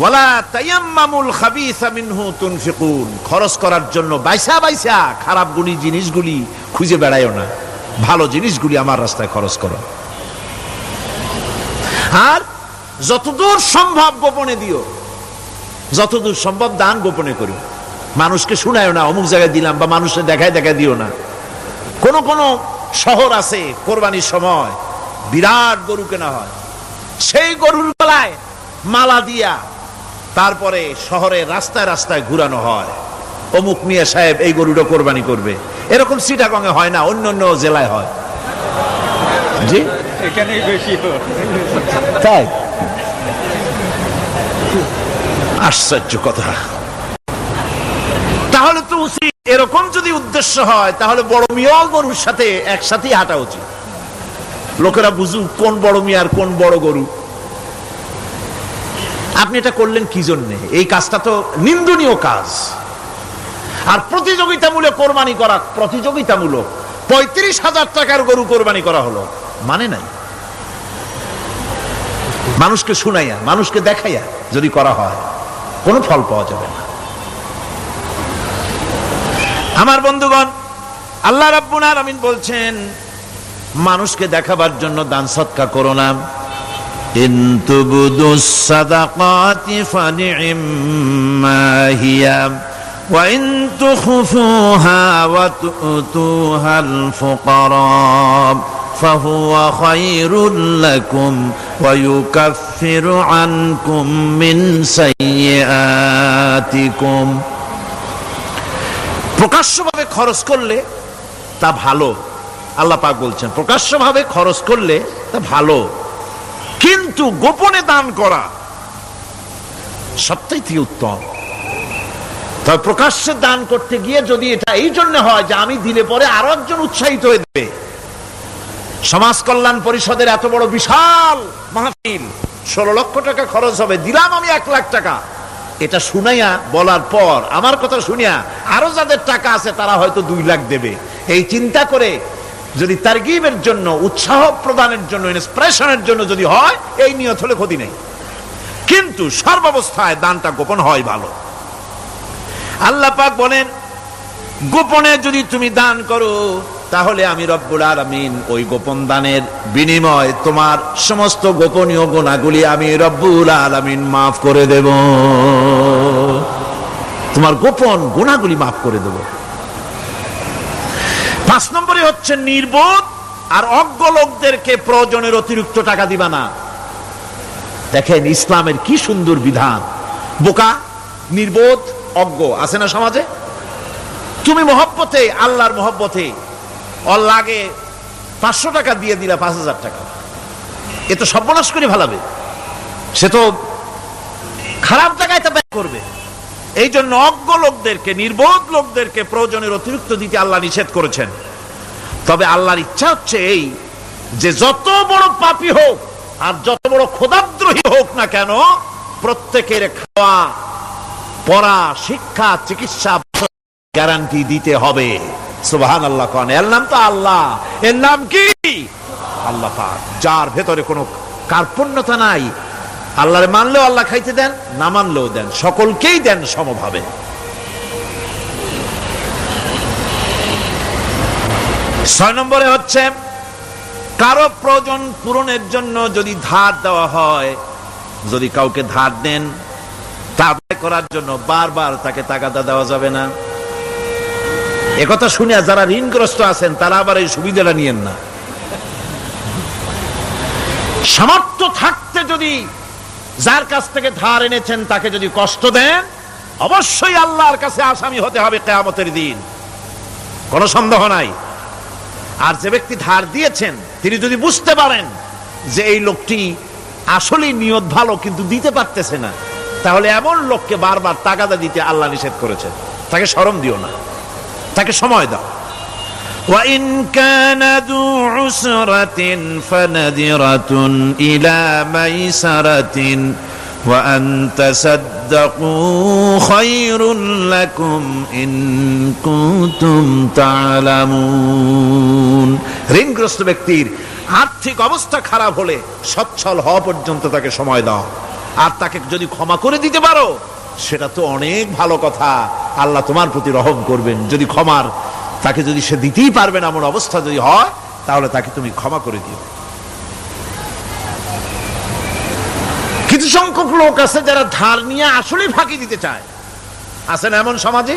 ওয়ালা তায়াম্মামুল খাবিসা মিনহু তুনফিকুন, খরচ করার জন্য বাইসা বাইসা খারাপ জিনিসগুলি খুঁজে বেড়ায়ও না, ভালো জিনিসগুলি আমার রাস্তায় খরচ করো। আর যতদূর সম্ভব গোপনে দিও, যতদূর সম্ভব দান গোপনে করো। মানুষকে শুনায়ও না অমুক জায়গায় দিলাম, বা মানুষের দেখায় দেখায় দিও না। কোন কোন শহর আছে কোরবানির সময় বিরাট গরু কেনা হয়, সেই গরুর গলায় মালা দিয়া তারপরে শহরে রাস্তায় রাস্তায় ঘুরানো হয়, অমুক মিয়া সাহেব এই গরুটা কোরবানি করবে। এরকম চিটাগংয়ে হয় না, অন্য অন্য জেলায় হয়। জি, এখানেই বেশি হয়। তাই? আশ্চর্য কথা। তাহলে তো উচিত, এরকম যদি উদ্দেশ্য হয় তাহলে বড় মিয়া গরুর সাথে একসাথেই হাঁটা উচিত, লোকেরা বুঝুক কোন বড় মিয়া আর কোন বড় গরু। আপনি এটা করলেন কি জন্যে? এই কাজটা তো নিন্দনীয় কাজ। আর প্রতিযোগিতামূলক কোরবানি করা, প্রতিযোগিতামূলক 35,000 টাকার গরু কোরবানি করা হলো, মানে নাই। মানুষকে শুনাইয়া, মানুষকে দেখাইয়া যদি করা হয় কোনো ফল পাওয়া যাবে না। আমার বন্ধুগণ, আল্লাহ রাব্বুল আলামিন বলছেন মানুষকে দেখাবার জন্য দান সদকা করো না। ইন তুবদুস সাদাকাতি ফানি'ম্মা হিয়া ওয়া ইন তুখফুহা ওয়া তু'তুহাল ফুকারা ফাহুয়া খায়রুল লাকুম ওয়া ইউকাফিরু আনকুম মিন সাইয়্যাতিকুম। প্রকাশ্যভাবে খরচ করলে তা ভালো, আল্লাহ পাক বলছেন প্রকাশ্যভাবে খরচ করলে তা ভালো, কিন্তু গোপনে দান করা সবচাইতে উত্তম। তবে প্রকাশ্যে দান করতে গিয়ে যদি এটা এই জন্য হয় যে আমি দিলে পরে আরো একজন উৎসাহিত হয়ে দেবে, সমাজ কল্যাণ পরিষদের এত বড় বিশাল মাহফিল, 16 লক্ষ টাকা খরচ হবে, দিলাম আমি 1 লাখ টাকা, এটা শুনাইয়া বলার পর আমার কথা শুনিয়া আরো যাদের টাকা আছে তারা হয়তো 2 লাখ দেবে, এই চিন্তা করে যদি তারগিবের জন্য, উৎসাহ প্রদানের জন্য, ইন্সপিরেশনের জন্য যদি হয়, এই নিয়ত হলে ক্ষতি নেই। কিন্তু সর্বাবস্থায় দানটা গোপন হয় ভালো। আল্লাহ পাক বলেন গোপনে যদি তুমি দান করো তাহলে আমি রব্বুল আলামিন ওই গোপন দানের বিনিময় তোমার সমস্ত গোপনীয় গুনাহগুলি আমি রব্বুল আলামিন মাফ করে দেব, তোমার গোপন গুনাহগুলি মাফ করে দেব। 5 নম্বরে হচ্ছে নির্বোধ আর অজ্ঞ লোকদেরকে প্রয়োজনের অতিরিক্ত টাকা দিবা না। দেখেন ইসলামের কি সুন্দর বিধান। বোকা, নির্বোধ, অজ্ঞ আছে না সমাজে? তুমি মহব্বতে, আল্লাহর মহব্বতে ওর লাগে 500 টাকা দিয়ে দিলা 5000 টাকা, এ তো সর্বনাশ করে ফেলাবে, সে তো খারাপ জায়গায় তা ব্যয় করবে। এই জন্য অজ্ঞ লোকদেরকে, নির্বোধ লোকদেরকে প্রয়োজনের অতিরিক্ত দিতে আল্লাহ নিষেধ করেছেন। তবে আল্লাহর ইচ্ছা হচ্ছে এই যে যত বড় পাপী হোক আর যত বড় খোদাদ্রোহী হোক না কেন, প্রত্যেকের খাওয়া, পড়া, শিক্ষা, চিকিৎসা গ্যারান্টি দিতে হবে। সুবহানাল্লাহ। কোন এর নাম তো আল্লাহ, এর নাম কি? আল্লাহ পাক, যার ভেতরে কোনো কার্পণ্যতা নাই, আল্লাহরে মানলেও আল্লাহ খাইতে দেন, না মানলেও দেন, সকলকেই দেন সমভাবে। 6 নম্বরে হচ্ছে কারো প্রয়োজন পূরণের জন্য যদি ধার দেওয়া হয়, যদি কাউকে ধার দেন তা আদায় করার জন্য বারবার তাকে তাগাদা দেওয়া যাবে না। একথা শুনে যারা ঋণগ্রস্ত আছেন তারা আবার এই সুবিধাটা নিয়েন না। সামর্থ্য থাকতে যদি যার কাছ থেকে ধার এনেছেন তাকে যদি কষ্ট দেন, অবশ্যই আল্লাহর কাছে আসামি হতে হবে কিয়ামতের দিন, কোনো সন্দেহ নাই। আর যে ব্যক্তি ধার দিয়েছেন তিনি যদি বুঝতে পারেন যে এই লোকটি আসলেই নিয়ত ভালো কিন্তু দিতে পারতেছে না, তাহলে এমন লোককে বারবার তাগাদা দিতে আল্লাহ নিষেধ করেছেন। তাকে শরম দিও না, তাকে সময় দাও। وَإِنْ كَانَ ذُو عُسْرَةٍ فَنَذِرَةٌ إِلَى مَيْسَرَةٍ وَأَنْ تَصَدَّقُوا خَيْرٌ لَكُمْ إِنْ كُنْتُمْ تَعْلَمُونَ। ঋণগ্রস্ত ব্যক্তির আর্থিক অবস্থা খারাপ হলে সচ্ছল হওয়া পর্যন্ত তাকে সময় দাও। আর তাকে যদি ক্ষমা করে দিতে পারো সেটা তো অনেক ভালো কথা, আল্লাহ তোমার প্রতি রহম করবেন। যদি ক্ষমার তাকে যদি সে দিতেই পারবে না এমন অবস্থা যদি হয়, তাহলে তাকে তুমি ক্ষমা করে দিও। কিছু সংখ্যক লোক আছে যারা ধার নিয়ে আসলেই ফাঁকি দিতে চায়, আছে না এমন সমাজে?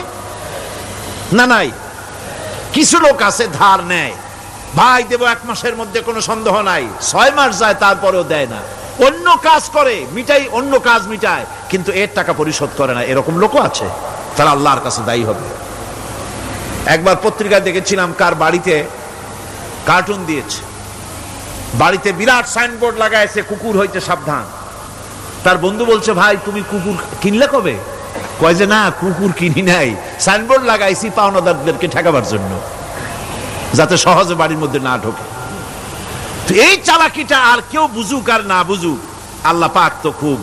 না নাই? কিছু লোক আছে ধার নেয়, ভাই দেব 1 মাসের মধ্যে, কোনো সন্দেহ নাই। 6 মাস যায় তারপরেও দেয় না, অন্য কাজ করে মিটাই, অন্য কাজ মিটায়, কিন্তু এর টাকা পরিশোধ করে না। এরকম লোকও আছে, তারা আল্লাহর কাছে দায়ী হবে। একবার পত্রিকায় দেখেছিলাম কার বাড়িতে কার্টুন দিয়েছে, বাড়িতে বিরাট সাইনবোর্ড লাগাইছে কুকুর হইতে সাবধান। তার বন্ধু বলছে, ভাই তুমি কুকুর কিনলে কবে? কয় যে না, কুকুর কিনি নাই, সাইনবোর্ড লাগাইছি পাওনাদারদেরকে ঠেকাবার জন্য, যাতে সহজে বাড়ির মধ্যে না ঢোকে। তো এই চালাকিটা আর কেউ বুঝুক আর না বুঝুক, আল্লাহ পাক তো খুব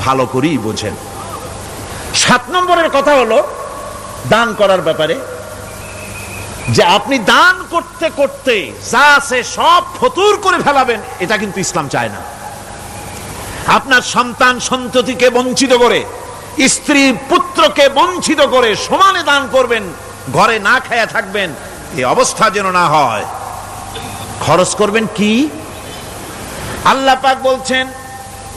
ভালো করেই বোঝেন। 7 নম্বরের কথা হলো দান করার ব্যাপারে, যে আপনি দান করতে করতে যা আছে সব ফতুর করে ফেলাবেন, এটা কিন্তু ইসলাম চায় না। আপনার সন্তান সন্ততিকে বঞ্চিত করে, স্ত্রী পুত্রকে বঞ্চিত করে সমানে দান করবেন, ঘরে না খায়া থাকবেন, এই অবস্থা যেন না হয়। খরচ করবেন কি? আল্লাহ পাক বলছেন,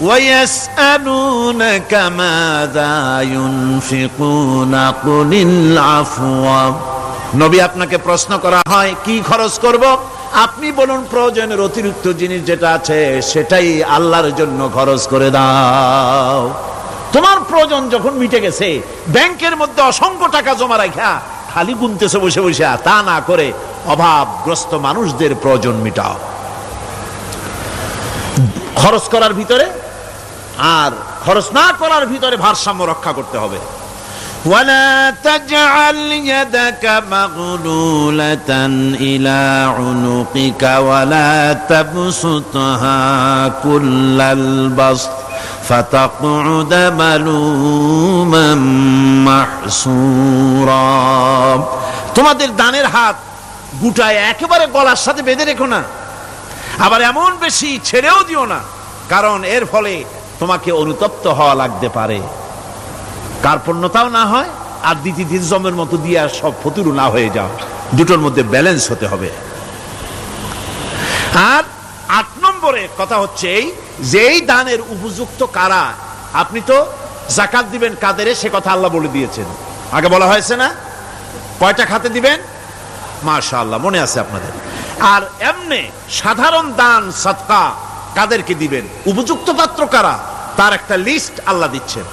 ওয়ায়াসআলুনাকা মাযা ইউনফিকুনা কুলিল আফওয়া। নবী আপনাকে প্রশ্ন করা হয় কি খরচ করব, আপনি বলুন প্রয়োজনের অতিরিক্ত জিনিস যেটা আছে সেটাই আল্লাহর জন্য খরচ করে দাও। তোমার প্রয়োজন যখন মিটে গেছে, ব্যাংকের মধ্যে অসংখ্য টাকা জমা রাখা খালি গুনতেছে বসে বসে, তা না করে অভাবগ্রস্ত মানুষদের প্রয়োজন মিটাও। খরচ করার ভিতরে আর খরচ না করার ভিতরে ভারসাম্য রক্ষা করতে হবে। ولا تجعل يدك مغلولة إلى عنقك ولا تبسطها كل البسط فتقعد ملوما محسورا। তোমাদের দানের হাত গুটায় একেবারে গলার সাথে বেঁধে রেখো না, আবার এমন বেশি ছেড়েও দিও না, কারণ এর ফলে তোমাকে অনুতপ্ত হওয়া লাগতে পারে, কার্পণ্যতাও না হয়, আর দ্বিতীয় জমের মতো দিয়ে সব ফতুরু না হয়ে যাও। দুটোর মধ্যে ব্যালেন্স হতে হবে। আর 8 নম্বরে কথা হচ্ছে এই যে এই দানের উপযুক্ত কারা। আপনি তো যাকাত দিবেন কাদের, সে কথা আল্লাহ বলে দিয়েছেন, আগে বলা হয়েছে না? কয়টা খাতে দিবেন? মাশাআল্লাহ, মনে আছে আপনাদের। আর এমনি সাধারণ দান সাদকা কাদেরকে দিবেন, উপযুক্ত পাত্র কারা, তার একটা লিস্ট আল্লাহ দিচ্ছেন।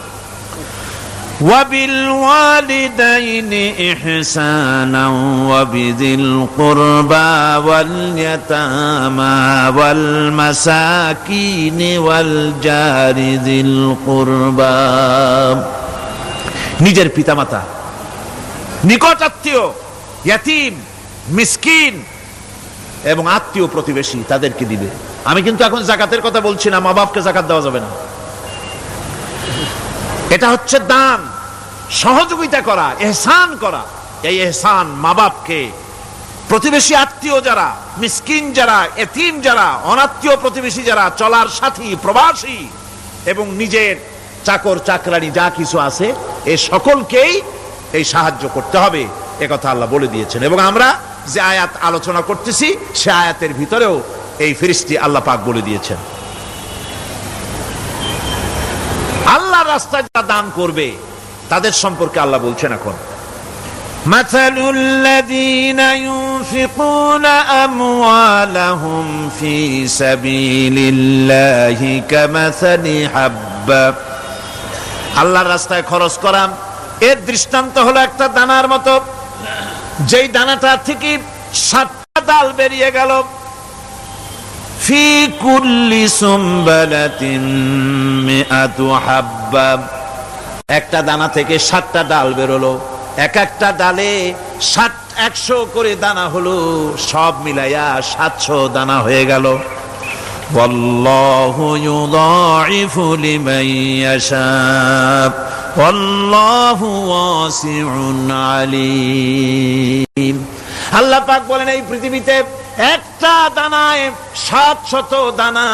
وبالوالدين إحسانا وبذي القربى واليتامى والمساكين والجار ذي القربى। নিজের পিতামাতা, নিকট আত্মীয়, ইয়াতিম, মিসকিন এবং আত্মীয় প্রতিবেশী, তাদেরকে দিবে। আমি কিন্তু এখন যাকাতের কথা বলছি না, মা বাপকে যাকাত দেওয়া যাবে না। এটা হচ্ছে দান, সহযোগিতা করা, ইহসান করা। এই ইহসান মা বাপকে, প্রতিবেশী আত্মীয় যারা, মিসকিন যারা, এতিম যারা, অনাত্মীয় প্রতিবেশী যারা, চলার সাথী, প্রবাসী, এবং নিজের চাকর চাকরানি যা কিছু আছে এই সকলকেই এই সাহায্য করতে হবে, একথা আল্লাহ বলে দিয়েছেন। এবং আমরা যে আয়াত আলোচনা করতেছি সে আয়াতের ভিতরেও এই ফেরেশতা আল্লাহ পাক বলে দিয়েছেন। আল্লাহর রাস্তায় যারা দান করবে তাদের সম্পর্কে আল্লাহ বলছেন এখন, مثل الذين ينفقون أموالهم في سبيل الله كمثل حبة। আল্লাহর রাস্তায় খরচ করা এর দৃষ্টান্ত হলো একটা দানার মতো, যেই দানাটা থেকে 7টা ডাল বেরিয়ে গেল। ফি কুল্লি সুমবালাতিন মিআতু হাব্বা, একটা দানা থেকে 7টা ডাল বেরোলো, এক একটা ডালে 100 করে দানা হলো, সব মিলাইয়া 700 দানা হয়ে গেল। ওয়াল্লাহু ইউদাইফু লিমান ইয়াশা ওয়াল্লাহু ওয়াসিউন আলিম। আল্লাহ পাক বলেন এই পৃথিবীতে একটা দানায় 700 দানা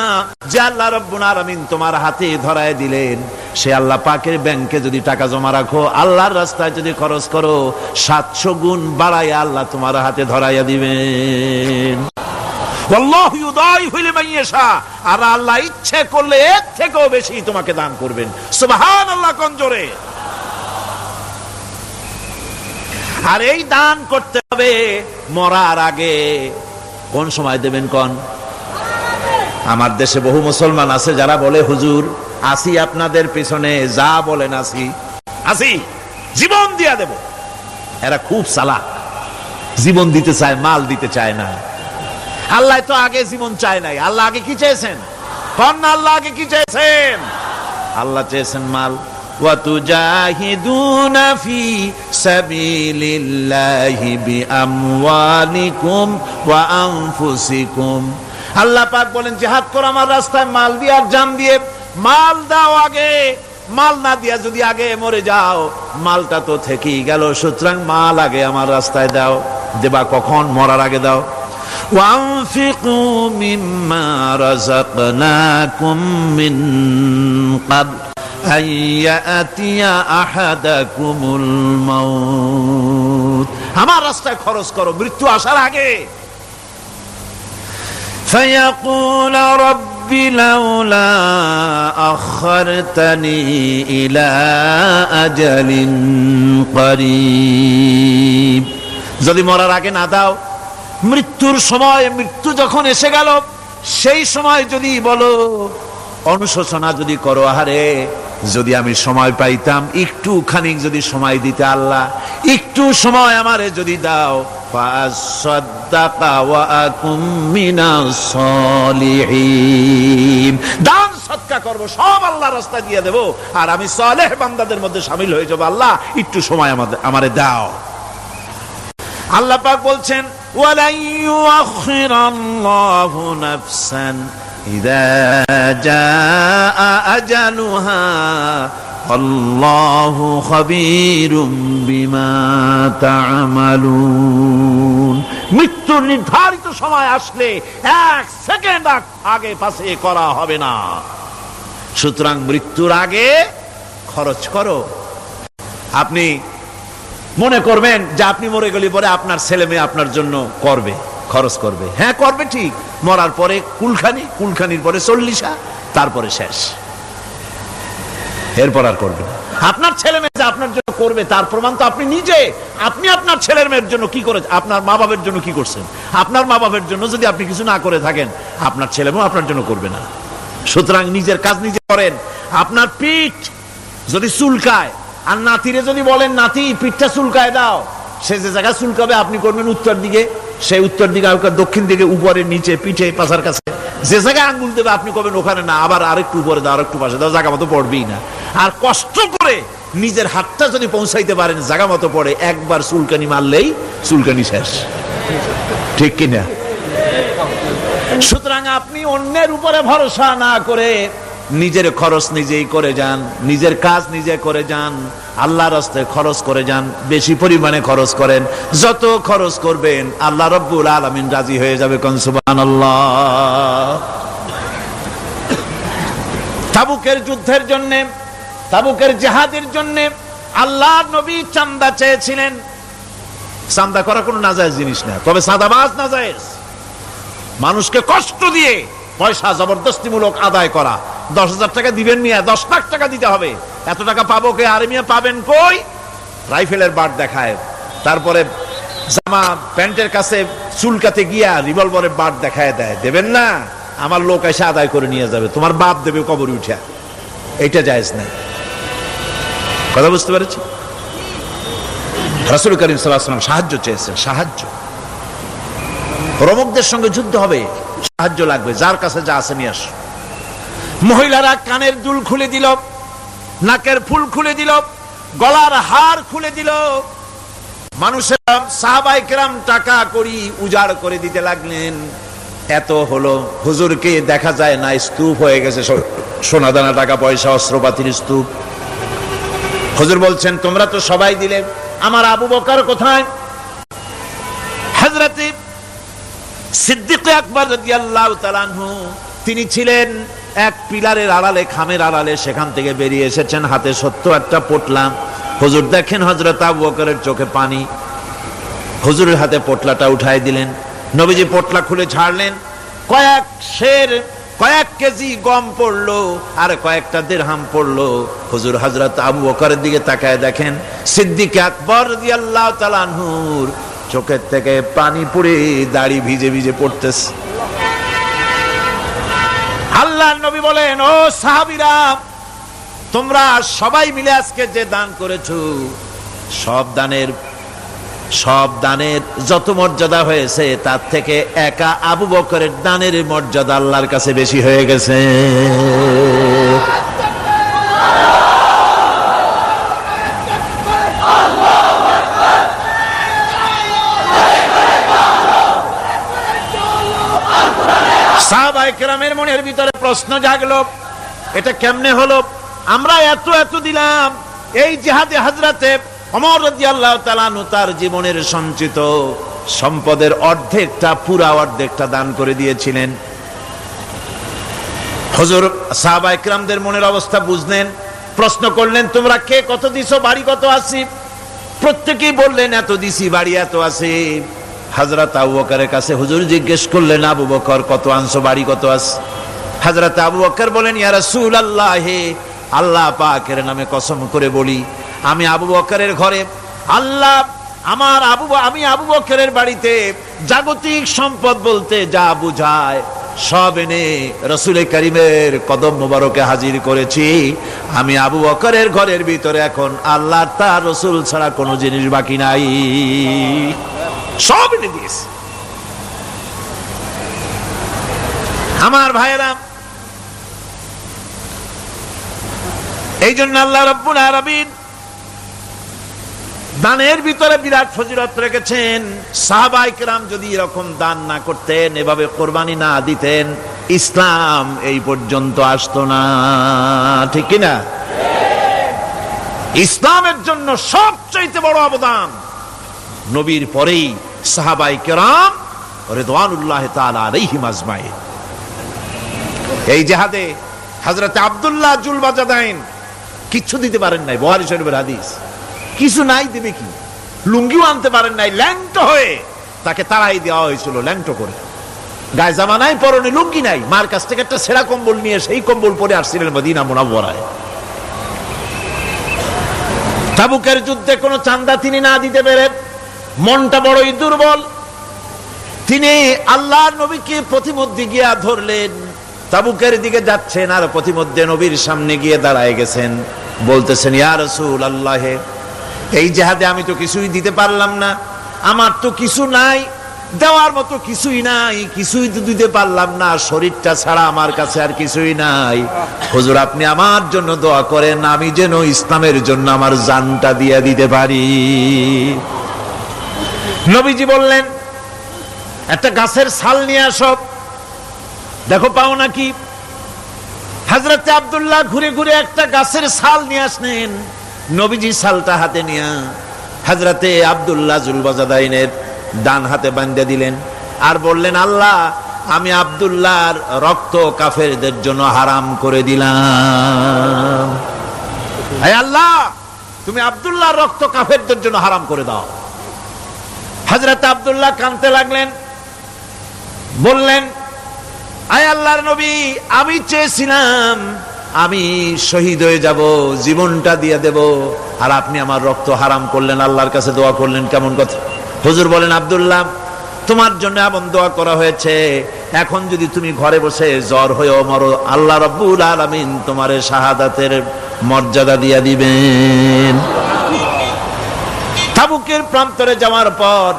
যে আল্লাহ রাব্বুল আলামিন তোমার হাতে ধরায় দিলেন, সে আল্লাহ পাকের ব্যাংকে যদি টাকা জমা রাখো, আল্লাহর রাস্তায় যদি খরচ করো, 700 গুণ বাড়াইয়া আল্লাহ তোমার হাতে ধরাইয়া দিবেন। আল্লাহু ইউদাইফু লিমান ইয়াশা, আর আল্লাহ ইচ্ছে করলে এর থেকেও বেশি তোমাকে দান করবেন। সুবহানাল্লাহ কোন জোরে। আর এই দান করতে হবে মরার আগে। কোন সময় দেবেন কোন? আমার দেশে বহু মুসলমান আছে যারা বলে হুজুর আসি আপনাদের পিছনে, যা বলেন আসি, জীবন দিয়া দেব। এরা খুব চালাক, জীবন দিতে চায়, মাল দিতে চায় না। আল্লাহ তো আগে জীবন চায় নাই, আল্লাহ আগে কি চেয়েছেন? কোন আল্লাহ আগে কি চেয়েছেন? আল্লাহ চেয়েছেন মাল। وَتُجَاهِدُونَ فِي سَبِيلِ اللَّهِ بِأَمْوَالِكُمْ وَأَنفُسِكُمْ। আল্লাহ পাক বলেন জিহাদ করো আমার রাস্তায় মাল দিয়ে আর জান দিয়ে। মাল দাও আগে, মাল না দিয়া যদি আগে মরে যাও মালটা তো থেকেই গেল। সুতরাং মাল আগে আমার রাস্তায় দাও। দেবা কখন? মরার আগে দাও। وَأَنفِقُوا مِمَّا رَزَقْنَاكُم مِّن قَبْلِ أَن يَأْتِيَ أَحَدَكُمُ الْمَوْتُ। আমার রাস্তায় খরচ করো মৃত্যু আসার আগে। فَيَقُولَ رَبِّ لَوْلَا أَخَّرْتَنِي إِلَى أَجَلٍ قَرِيبٍ। যদি মরার আগে না দাও, মৃত্যুর সময়, মৃত্যু যখন এসে গেল সেই সময় যদি বলো, অনুশোচনা যদি করো, আহারে যদি আমি সময় পাইতাম, একটু খানিক যদি সময় দিতে, আল্লাহ একটু সময় আমারে যদি দাও, ফাসাদ্দাকা ওয়া আকুম মিনাস সালিহিন। দান সদকা করব, সব আল্লাহর রাস্তায় দিয়ে দেব, আর আমি সালেহ বান্দাদের মধ্যে শামিল হয়ে যাব। আল্লাহ একটু সময় আমারে দাও। আল্লাহ পাক বলছেন ওয়ালা ইউআখিরাল্লাহু নাফসান ইযা জাআ আজালুহা আল্লাহু খাবীরুম বিমা তা'মালুন। মৃত্যুর নির্ধারিত সময় আসলে 1 সেকেন্ড আগে পাশে করা হবে না। সুতরাং মৃত্যুর আগে খরচ করো। আপনি মনে করবেন যে আপনি মরে গেলে পরে আপনার ছেলে মেয়ে আপনার জন্য করবে, খরচ করবে। হ্যাঁ করবে ঠিক, মরার পরে কুলখানির পরে 40, তারপরে শেষ, এরপর আর করবে না। আপনার ছেলে মেয়ে যে আপনার জন্য করবে তার প্রমাণ তো আপনি নিজে। আপনি আপনার ছেলের মেয়ের জন্য কি করে, আপনার মা বাবার জন্য কি করছেন? আপনার মা বাবার জন্য যদি আপনি কিছু না করে থাকেন, আপনার ছেলে মেয়ে আপনার জন্য করবে না। সুতরাং নিজের কাজ নিজে করেন। আপনার পিঠ যদি চুলকায় আর নাতিরে যদি বলেন নাতি পিঠটা চুলকায় দাও, সে যে জায়গায় চুলকাবে আপনি করবেন উত্তর দিকে, সেই উত্তর দিকে, দক্ষিণ দিকে, উপরে, নিচে, পিঠে, পাশার কাছে যে জায়গায় আঙ্গুল দেবে আপনি করবেন ওখানে না, আবার আরেকটু উপরে দাও, আরেকটু পাশে দাও, জায়গা মতো পড়বেই না। আর কষ্ট করে নিজের হাতটা যদি পৌঁছাইতে পারেন জায়গা মতো পড়ে, একবার চুলকানি মারলেই চুলকানি শেষ, ঠিক কিনা? সুতরাং আপনি অন্যের উপরে ভরসা না করে নিজের খরচ নিজেই করে যান, নিজের কাজ নিজে করে যান, আল্লাহর রাস্তায় খরচ করে যান, বেশি পরিমাণে খরচ করেন। যত খরচ করবেন আল্লাহ রাব্বুল আলামিন রাজি হয়ে যাবে। কোন সুবহানাল্লাহ। তাবুকের যুদ্ধের জন্য, তাবুকের জিহাদের জন্য আল্লাহর নবী চাঁদা চেয়েছিলেন। চাঁদা করা কোনো নাজায়েজ জিনিস না, তবে সাদাবাজ নাজায়েজ। মানুষকে কষ্ট দিয়ে পয়সা জবরদস্তিমূলক আদায় করা। 10,000 টাকা দিবেন মিয়া, 10 লাখ টাকা দিতে হবে, এত টাকা পাবো কে? আরে মিয়া পাবেন কই? রাইফেলের বাট দেখায়, তারপরে জামা প্যান্টের কাছে চুলকাতে গিয়া রিভলভারের বাট দেখায় দেয়। দেবেন না, আমার লোক এসে আদায় করে নিয়ে যাবে, তোমার বাপ দেবে কবরে উঠা। এইটা জায়েজ নাই। কথা বুঝতে পেরেছি? রাসূল করিম সাল্লাল্লাহু আলাইহি ওয়াসাল্লাম সাহায্য চেয়েছেন, সাহায্য। রোমকদের সঙ্গে যুদ্ধ হবে, সাহায্য লাগবে, যার কাছে যা আছে নিয়ে আস। মহিলারা কানের দুল খুলে দিল, নাকের ফুল খুলে দিল, গলার হার খুলে দিল। মানুষেরা সাহাবায়ে কেরাম টাকা করি উজাড় করে দিতে লাগলেন। এত হলো, হুজুরকে দেখা যায় না, স্তূপ হয়ে গেছে, সোনাদানা টাকা পয়সা অস্ত্রপাতির স্তূপ। হুজুর বলছেন তোমরা তো সবাই দিলে, আমার আবু বকর কোথায়? হযরতে সিদ্দিক আকবর রাদিয়াল্লাহু তাআলা আনহু তিনি ছিলেন এক পিলারের আড়ালে, খামের আড়ালে, সেখান থেকে বেরিয়ে এসেছেন, হাতে 70টা পোটলা। হুজুর দেখেন হযরত আবু বকরের চোখে পানি, হুজুরের হাতে পোটলাটা উঠাই দিলেন। নবীজি পোটলা খুলে ছাড়লেন, কয়েক সের, কয়েক কেজি গম পড়লো, আর কয়েকটা দিরহাম পড়লো। হুজুর হযরত আবু বকরের দিকে তাকায় দেখেন সিদ্দিক আকবর রাদিয়াল্লাহু তাআলা আনহুর চোখের থেকে পানি পড়ে দাড়ি ভিজে ভিজে পড়তেছে। আল্লাহর নবী বলেন, ও সাহাবীরা, তোমরা সবাই মিলে আজকে যে দান করেছো, সব দানের যত মর্যাদা হয়েছে তার থেকে একা আবু বকরের দানের মর্যাদা আল্লাহর কাছে বেশি হয়ে গেছে। সাহাবায়ে কেরামের মনের ভিতরে প্রশ্ন জাগলো, এটা কেমনে হলো? আমরা এত এত দিলাম। এই জিহাদে হযরতে ওমর রাদিয়াল্লাহু তাআলা আনহু তার জীবনের সঞ্চিত সম্পদের অর্ধেকটা, পুরা অর্ধেকটা দান করে দিয়েছিলেন। হুজুর সাহাবায়ে কেরামদের মনের অবস্থা বুঝলেন, প্রশ্ন করলেন তোমরা কে কত দিছো, বাড়ি কত আছে? প্রত্যেকেই বললেন এত দিছি, বাড়ি এত আছে। হযরত আবু বকরের কাছে হুজুর জিজ্ঞেস করলেন, আবু বকর কত আনছো, বাড়ি কত আছে? হযরত আবু বকর বলেন, ইয়া রাসূলুল্লাহ, আল্লাহ পাকের নামে কসম করে বলি, আমি আবু বকরের ঘরে আল্লাহ আমি আবু বকরের বাড়িতে জাগতিক সম্পদ বলতে যা বুঝায় সব এনে রাসূল কারীমের কদম মোবারকে হাজির করেছি। আমি আবু বকরের ঘরের ভিতরে এখন আল্লাহ তার রাসূল ছাড়া কোনো জিনিস বাকি নাই, সব এনে দিয়েছি। আমার ভাইয়েরা, এই জন্য আল্লাহ রাব্বুল আলামিন দানের ভিতরে বিরাট ফজিলত রেখেছেন। সাহাবায়ে কেরাম যদি এরকম দান না করতেন, এভাবে কোরবানি না দিতেন, ইসলাম এই পর্যন্ত আসতো না। ঠিক কি না? ইসলামের জন্য সবচাইতে বড় অবদান নবীর পরেই সাহাবায়ে কেরাম রিদওয়ানুল্লাহি তাআলা আলাইহিম আজমাইন। এই জিহাদে হযরত আব্দুল্লাহ জুলবাজাদাইন কিচ্ছু দিতে পারেন নাই, বুখারী শরীফের হাদিস। কিছু নাই, দেবে কি? লুঙ্গিও আনতে পারেন নাই, ল্যাংটো হয়ে তাকে তাড়াই দেওয়া হয়েছিল, ল্যাংটো করে। গায়ে জামা নাই, পরনে লুঙ্গি নাই, মার কাছ থেকে একটা ছেঁড়া কম্বল নিয়ে সেই কম্বল পরে আসছিলেন মদিনা মুনাওয়ারায়। তাবুকের যুদ্ধে কোনো চাঁদা তিনি না দিতে পেরে মনটা বড়ই দুর্বল। তিনি আল্লাহর নবীকে প্রতিমধ্যে গিয়া ধরলেন, তাবুকের দিকে যাচ্ছেন, আর প্রতিমধ্যে নবীর সামনে গিয়ে দাঁড়ায় গেছেন, বলতেছেন, ইয়া রাসূলুল্লাহ, এই জিহাদে আমি তো কিছুই দিতে পারলাম না, আমার তো কিছু নাই, দেওয়ার মতো কিছুই নাই, কিছুই তো দিতে পারলাম না, শরীরটা ছাড়া আমার কাছে আর কিছুই নাই। হুজুর আপনি আমার জন্য দোয়া করেন, আমি যেন ইসলামের জন্য আমার জানটা দিয়ে দিতে পারি। নবীজি বললেন, একটা গাছের ছাল নিয়ে আসো, দেখো পাও নাকি। হযরত আব্দুল্লাহ ঘুরে ঘুরে একটা গাছের ছাল নিয়ে আসলেন। নবীজি ছালটা হাতে নিয়ে হযরতে আব্দুল্লাহ জুলবাজাদাইনের ডান হাতে বাঁধে দিলেন, আর বললেন, আল্লাহ আমি আব্দুল্লাহর রক্ত কাফেরদের জন্য হারাম করে দিলাম। হে আল্লাহ, তুমি আব্দুল্লাহর রক্ত কাফেরদের জন্য হারাম করে দাও। হযরত আব্দুল্লাহ কাঁদতে লাগলেন, বললেন, আয় আল্লাহর নবী, আমি চেয়েছিলাম আমি শহীদ হয়ে যাব, জীবনটা দিয়ে দেব, আর আপনি আমার রক্ত হারাম করলেন, আল্লাহর কাছে দোয়া করলেন, কেমন কথা। হুজুর বলেন, আব্দুল্লাহ, তোমার জন্য এমন দোয়া করা হয়েছে, এখন যদি তুমি ঘরে বসে জ্বর হয়ে মরো, আল্লাহ রাব্বুল আলামিন তোমারে শাহাদাতের মর্যাদা দিয়ে দিবেন। তাবুকের প্রান্তরে যাওয়ার পর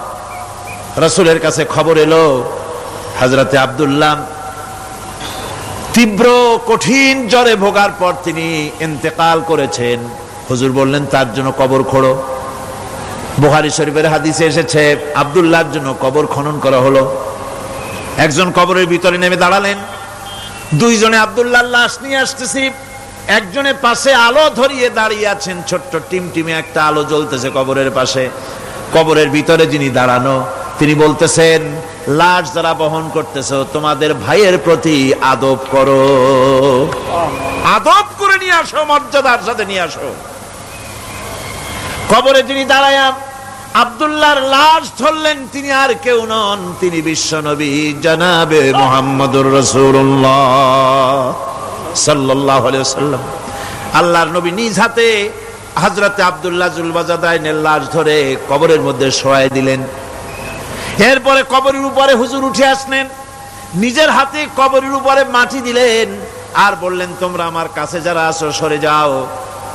রাসূলের কাছে খবর এলো, হযরতে আব্দুল্লাহ তীব্র কঠিন জ্বরে ভোগার পর তিনি ইন্তেকাল করেছেন। হুজুর বললেন, তার জন্য কবর খোঁড়ো। বুখারী শরীফের হাদিসে এসেছে, আব্দুল্লাহর জন্য কবর খনন করা হলো। একজন কবরের ভিতরে নেমে দাঁড়ালেন, দুইজনে আব্দুল্লাহর লাশ নিয়ে আসতেছি, একজনের পাশে আলো ধরিয়ে দাঁড়িয়ে আছেন, ছোট্ট টিমটিমে একটা আলো জ্বলতেছে কবরের পাশে। কবরের ভিতরে যিনি দাঁড়ানো, তিনি বলতেছেন, লাশ যারা বহন করতেছো, তোমাদের ভাইয়ের প্রতি আদব করো, আদব করে নিয়ে আসো, মর্যাদার সাথে নিয়ে আসো। কবরে যিনি দাঁড়ায়া আব্দুল্লাহর লাশ ধরলেন, তিনি আর কেউ নন, তিনি বিশ্বনবী জনাবে মুহাম্মদুর রাসূলুল্লাহ সাল্লাল্লাহু আলাইহি ওয়াসাল্লাম। আল্লাহর নবী নিজ হাতে হযরতে আব্দুল্লাহ জুলবাজাদাইনের লাশ ধরে কবরের মধ্যে শোয়াই দিলেন। এরপরে কবরের উপরে হুজুর উঠে আসলেন, নিজের হাতে কবরের উপরে মাটি দিলেন, আর বললেন, তোমরা আমার কাছে যারা আছো সরে যাও।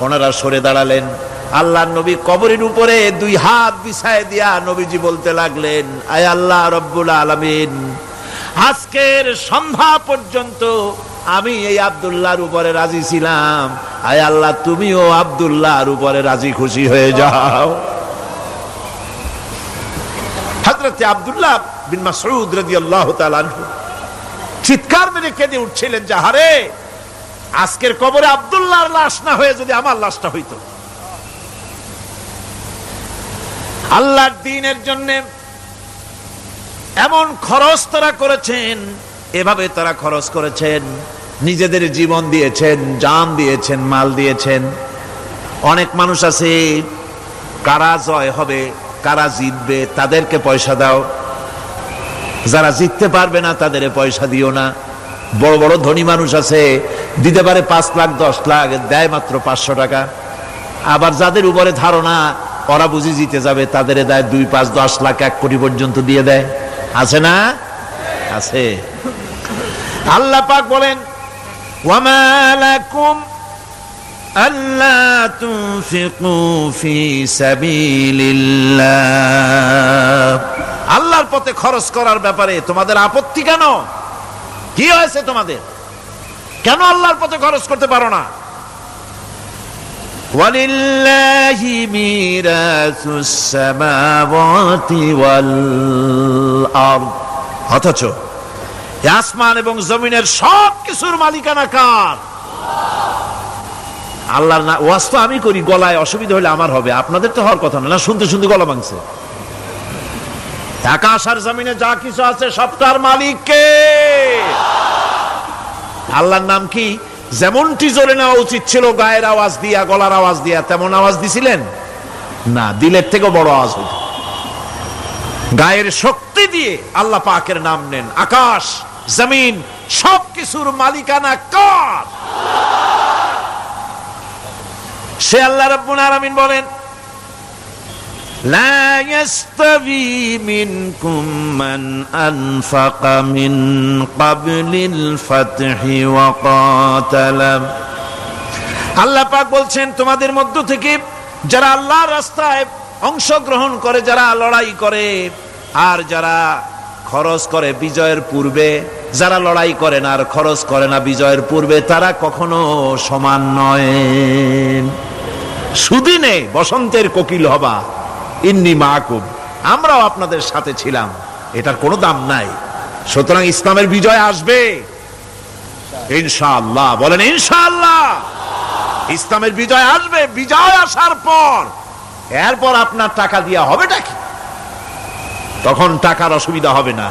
ওনারা সরে দাঁড়ালেন। আল্লাহর নবী কবরের উপরে দুই হাত বিছায় দিয়া নবীজি বলতে লাগলেন, আয় আল্লাহ রব্বুল আলামিন, আজকের সন্ধ্যা পর্যন্ত আমি এই আব্দুল্লাহর উপরে রাজি ছিলাম, আয় আল্লাহ তুমিও আব্দুল্লাহর উপরে রাজি খুশি হয়ে যাও। হযরত আব্দুল্লাহ বিন মাসউদ রাদিয়াল্লাহু তাআলা আনহু চিৎকার মেরে কেঁদে উঠছিলেন, যে হারে, আজকের কবরে আব্দুল্লাহর লাশ না হয়ে যদি আমার লাশটা হইতো। আল্লাহর দ্বীনের জন্য এমন খরচ তারা করেছেন, এভাবে তারা খরচ করেছেন, নিজেদের জীবন দিয়েছেন, জান দিয়েছেন, মাল দিয়েছেন। অনেক মানুষ আছে, কারা জয় হবে, কারা জিতবে, তাদেরকে পয়সা দাও, যারা জিততে পারবে না তাদের পয়সা দিও না। বড় বড় ধনী মানুষ আছে, দিতে পারে 5 লাখ 10 লাখ, দেয় মাত্র 500 টাকা। আবার যাদের উপরে ধারণা ওরা বুঝি জিতে যাবে, তাদের দেয় 2, 5, 10 লাখ, 1 কোটি পর্যন্ত দিয়ে দেয়। আছে না? আছে। আল্লাহ পাক বলেন, ওয়ামা লাকুম আল্লা তুনফিকু ফি সাবিলিল্লাহ, আল্লাহর পথে খরচ করার ব্যাপারে তোমাদের আপত্তি কেন? কি হয়েছে তোমাদের? কেন আল্লাহর পথে খরচ করতে পারো না? ওয়ালিল্লাহি মিরাসুস সামাওয়াতি ওয়াল আরদ, অথচ আসমান এবং জমিনের সব কিছুর মালিকানা কার? আল্লাহর না। ওয়াজ তো আমি করি, গলায় অসুবিধা হলে আমার হবে, আপনাদের তো হওয়ার কথা না। শুনতে শুনতে গলা ভাঙছে। আকাশ আর জমিনে যা কিছু আছে সবটার মালিক কে? আল্লাহর নাম কি? যেমনটি জোরে নেওয়া উচিত ছিল গায়ের আওয়াজ দিয়া, গলার আওয়াজ দিয়া, তেমন আওয়াজ দিছিলেন না, দিলের থেকে বড় আওয়াজ হইত। গায়ের শক্তি দিয়ে আল্লাহ পাকের নাম নেন। আকাশ জমিন সবকিছুর মালিকানা কার? সে আল্লাহ রাব্বুল আলামিন বলেন, লা ইয়াস্তাবি মিনকুম মান আনফাকা মিন ক্বাবলিল ফাতহি ওয়া ক্বাতালা। আল্লাহ পাক বলছেন, তোমাদের মধ্য থেকে যারা আল্লাহর রাস্তায় অংশগ্রহণ করে, যারা লড়াই করে, আর যারা খরচ করে বিজয়ের পূর্বে, যারা লড়াই করে না আর খরচ করে না বিজয়ের পূর্বে, তারা কখনো সমান নয়। সুদিনে বসন্তের কোকিল হবা, ইন্নী মাকুম, আমরাও আপনাদের সাথে ছিলাম, এটার কোনো দাম নাই। সুতরাং ইসলামের বিজয় আসবে ইনশাআল্লাহ। বলেন ইনশাআল্লাহ। ইসলামের বিজয় আসবে। বিজয় আসার পর এরপর আপনার টাকা দিয়া হবেটা কি? তখন টাকার অসুবিধা হবে না।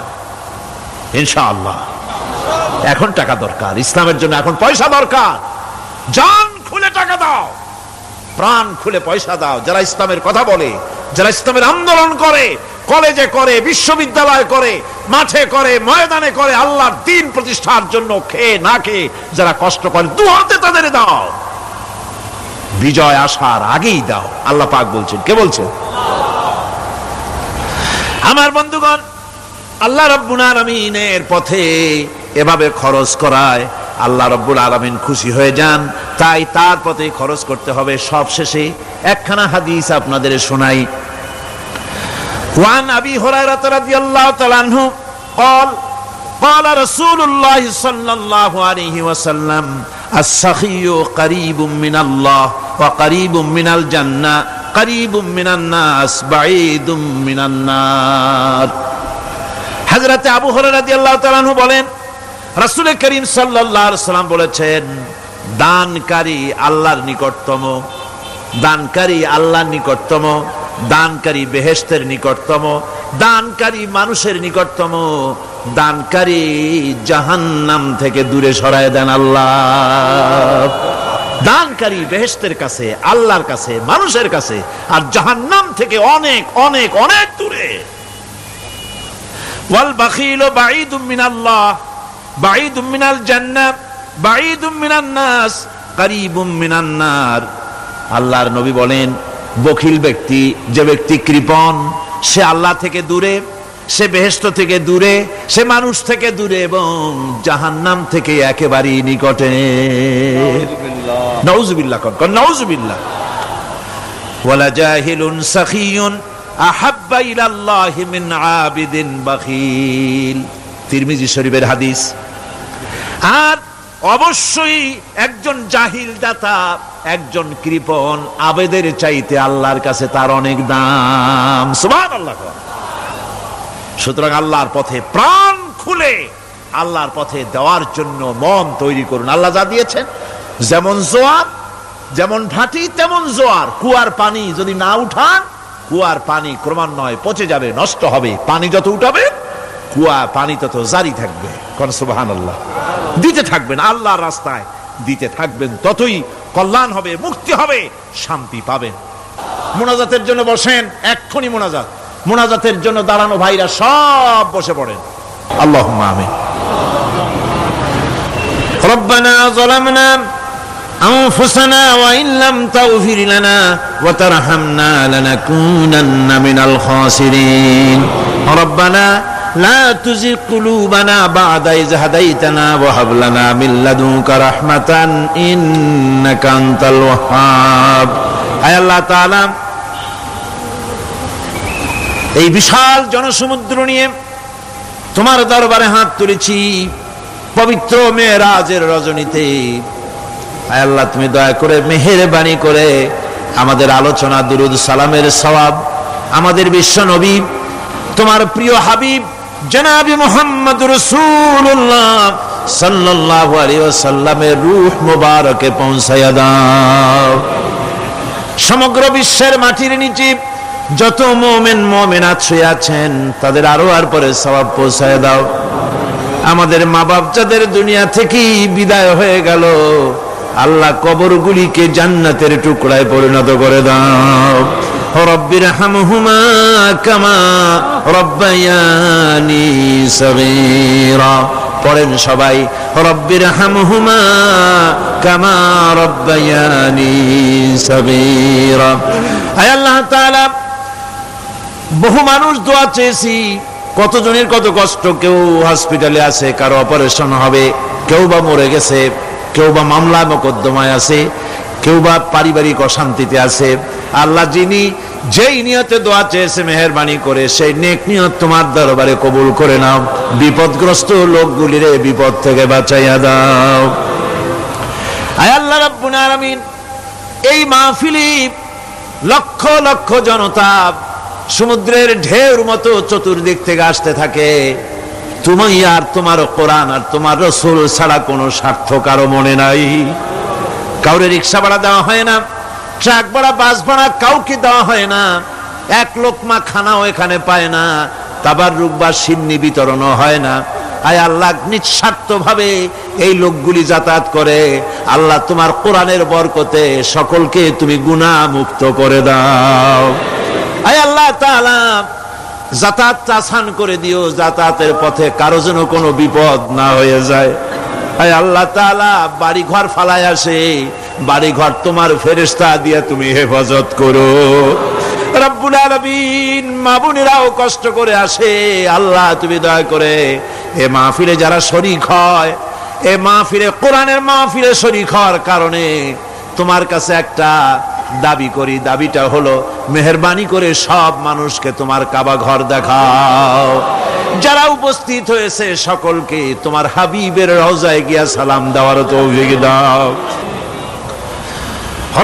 ইনশাআল্লাহ। এখন টাকা দরকার, ইসলামের জন্য এখন পয়সা দরকার। জান খুলে টাকা দাও, প্রাণ খুলে পয়সা দাও। যারা ইসলামের কথা বলে, যারা ইসলামের আন্দোলন করে, কলেজে করে, বিশ্ববিদ্যালয় করে, মাঠে করে, ময়দানে করে, আল্লাহর দ্বীন প্রতিষ্ঠার জন্য খেয়ে না খেয়ে যারা কষ্ট করে, দু হাতে তাদের দাও। বিজয় আসার আগেই দাও। আল্লাহ পাক বলছেন। কে বলছেন? আমার বন্ধুগণ, আল্লাহ রাব্বুল আলামিনের পথে এভাবে খরচ করায় আল্লাহ রাব্বুল আলামিন খুশি হয়ে যান, তাই তার পথে খরচ করতে হবে। সব শেষে একখানা হাদিস আপনাদের শোনাই। ওয়ান আবি হুরায়রা রাদিয়াল্লাহু তাআলা আনহু قال قال رسول الله صلى الله عليه وسلم السخي قريب من الله وقريب من الجنة قريب من الناس بعيد من النار। হযরত আবু হুরায়রা রাদিয়াল্লাহু তাআলা আনহু বলেন, রাসূল করিম সাল্লাল্লাহু আলাইহি ওয়াসাল্লাম বলেছেন, দানকারী আল্লাহর নিকটতম, দানকারী আল্লাহর নিকটতম, দানকারী বেহেশতের নিকটতম, দানকারী মানুষের নিকটতম, দানকারী জাহান্নাম থেকে দূরে সরায় দেন আল্লাহ। দানকারী বেহেশতের কাছে, আল্লাহর কাছে, মানুষের কাছে, আর জাহান্নাম থেকে অনেক অনেক অনেক দূরে। ওয়াল বাখিলু বাঈদুম মিনাল্লাহ বাঈদুম মিনাল জান্নাহ বাঈদুম মিনান নাস কারীবুম মিনান নার। আল্লাহর নবী বলেন, বখিল ব্যক্তি, যে ব্যক্তি কৃপণ, সে আল্লাহ থেকে দূরে, সে বেহেশত থেকে দূরে, সে মানুষ থেকে দূরে এবং জাহান্নাম থেকে একেবারেই নিকটে। নাউযুবিল্লাহ, কোন নাউযুবিল্লাহ। ওয়ালা জাহিলুন সাখিয়ুন আহাব্বা ইলাল্লাহি মিন আবিদিন বাখিল। তিরমিজি শরীফের হাদিস। আর অবশ্যই একজন জাহিল দাতা, একজন কৃপণ আবেদের চাইতে আল্লাহর কাছে তার অনেক দাম। সুবহানাল্লাহ। সুতরাং আল্লাহর পথে প্রাণ খুলে আল্লাহর পথে দেওয়ার জন্য মন তৈরি করুন। আল্লাহ যা দিয়েছেন, যেমন জোয়ার, যেমন ভাটি তেমন জোয়ার। কুয়ার পানি যদি না উঠান, কুয়ার পানি ক্রমান্বয়ে পচে যাবে, নষ্ট হবে। পানি যত উঠাবে, কুয়া পানি তত জারি থাকবে। কোন সুবহানাল্লাহ। দিতে থাকবেন আল্লাহর রাস্তায়, দিতে থাকবেন, ততই কল্যাণ হবে, মুক্তি হবে, শান্তি পাবেন। মোনাজাতের জন্য বসেন, এক্ষুনি মোনাজাত। মোনাজাতের জন্য দাঁড়ানো ভাইরা সব বসে পড়েন। আল্লাহুম্মা আমিন। রব্বানা যালামনা আনফুসানা ওয়া ইন লাম তাগফির লানা ওয়া তারহামনা লানাকুনান্না মিনাল খাসিরিন। রব্বানা لا تزغ قلوبنا بعد إذ هديتنا وهب لنا من لدنك رحمة إنك أنت الوهاب। আয় আল্লাহ তাআলা, এই বিশাল জনসমুদ্র নিয়ে তোমার দরবারে হাত তুলেছি পবিত্র মেরাজের রজনীতে। আয় আল্লাহ, তুমি দয়া করে মেহেরবানি করে আমাদের আলোচনা, দুরুদ সালামের সওয়াব আমাদের বিশ্ব নবী, তোমার প্রিয় হাবিব জনাবে মুহাম্মদ রাসূলুল্লাহ সাল্লাল্লাহু আলাইহি ওয়াসাল্লামের রূহ মুবারকে পৌঁছায়া দাও। সমগ্র বিশ্বের মাটির নিচে যত মুমিন মুমিনাত শুয়ে আছেন, তাদের আরো আর পরে সওয়াব পৌঁছায়া দাও। আমাদের মা বাপ যাদের দুনিয়া থেকে বিদায় হয়ে গেল, আল্লাহ কবরগুলিকে জান্নাতের টুকরায় পরিণত করে দাও। রব্বিরহামহুমা কামা রব্বায়ানি সগীরা। পড়েন সবাই, রব্বিরহামহুমা কামা রব্বায়ানি সগীরা। আয় আল্লাহ তাআলা, বহু মানুষ দোয়া চেয়েছি, কতজনের কত কষ্ট। কেউ হসপিটালে আছে, কারো অপারেশন হবে, কেউ বা মরে গেছে, কেউ বা মামলা মোকদ্দমায় আছে, কেউ বা পারিবারিক অশান্তিতে আছে। আল্লাহ, যিনি যেই নিয়তে দোয়া চেয়েছে, মেহেরবানি করে সেই নেক নিয়ত তোমার দরবারে কবুল করে নাও। বিপদগ্রস্ত লোকগুলির বিপদ থেকে বাঁচাইয়া দাও। আয় আল্লাহ রাব্বুল আলামিন, এই মাহফিলে লক্ষ লক্ষ জনতা সমুদ্রের ঢেউর মতো চতুর্দিক থেকে আসতে থাকে। তুমি আর তোমার কোরআন আর তোমার রাসূল ছাড়া কোনো স্বার্থ কারো মনে নাই। কাউরে রিক্সা ভাড়া দেওয়া হয় না, ট্রাক ভাড়া, বাস ভাড়া কাউকে দেওয়া হয় না। এক লোকমা খানাও এখানে পায় না, তাবাররুক বা সিন্নি বিতরণও হয় না। আয় আল্লাহ, নিঃস্বার্থভাবে এই লোকগুলি যাতায়াত করে। আল্লাহ, তোমার কোরআনের বরকতে সকলকে তুমি গুনাহ মুক্ত করে দাও। আয় আল্লাহ তাআলা, যাতায়াত আসান করে দিও, যাতায়াতের পথে কারো যেন কোনো বিপদ না হয়ে যায়। আয় আল্লাহ তাআলা, বাড়ি ঘর ফালায় আসে, বাড়ি ঘর তোমার ফেরেশতা দিয়ে তুমি হেফাজত করো। রব্বুল আলামিন, মা বোনেরাও কষ্ট করে আসে, আল্লাহ তুমি দয়া করে এ মাহফিলে যারা শরীক হয়, এ মাহফিলে, কোরআনের মাহফিলে শরীক হওয়ার কারণে তোমার কাছে একটা দাবি করি। দাবিটা হলো, মেহেরবানি করে সব মানুষকে তোমার কাবা ঘর দেখাও। যারা উপস্থিত হয়েছে সকলকে তোমার হাবিবের রওজায় গিয়া সালাম দেওয়ার তৌফিক দাও।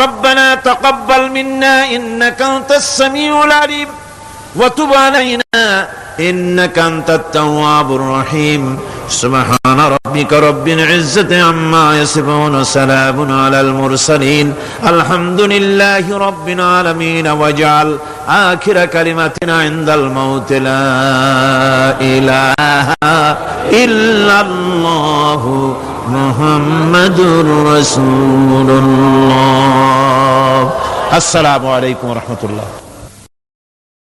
ربنا تقبل منا إنك أنت السميع العليم وتب علينا إنك أنت التواب الرحيم سبحان ربك رب العزة عما يصفون وسلام على المرسلين الحمد لله رب العالمين واجعل آخر كلمتنا عند الموت لا إله إلا الله محمد رسول الله। السلام عليكم ورحمة الله।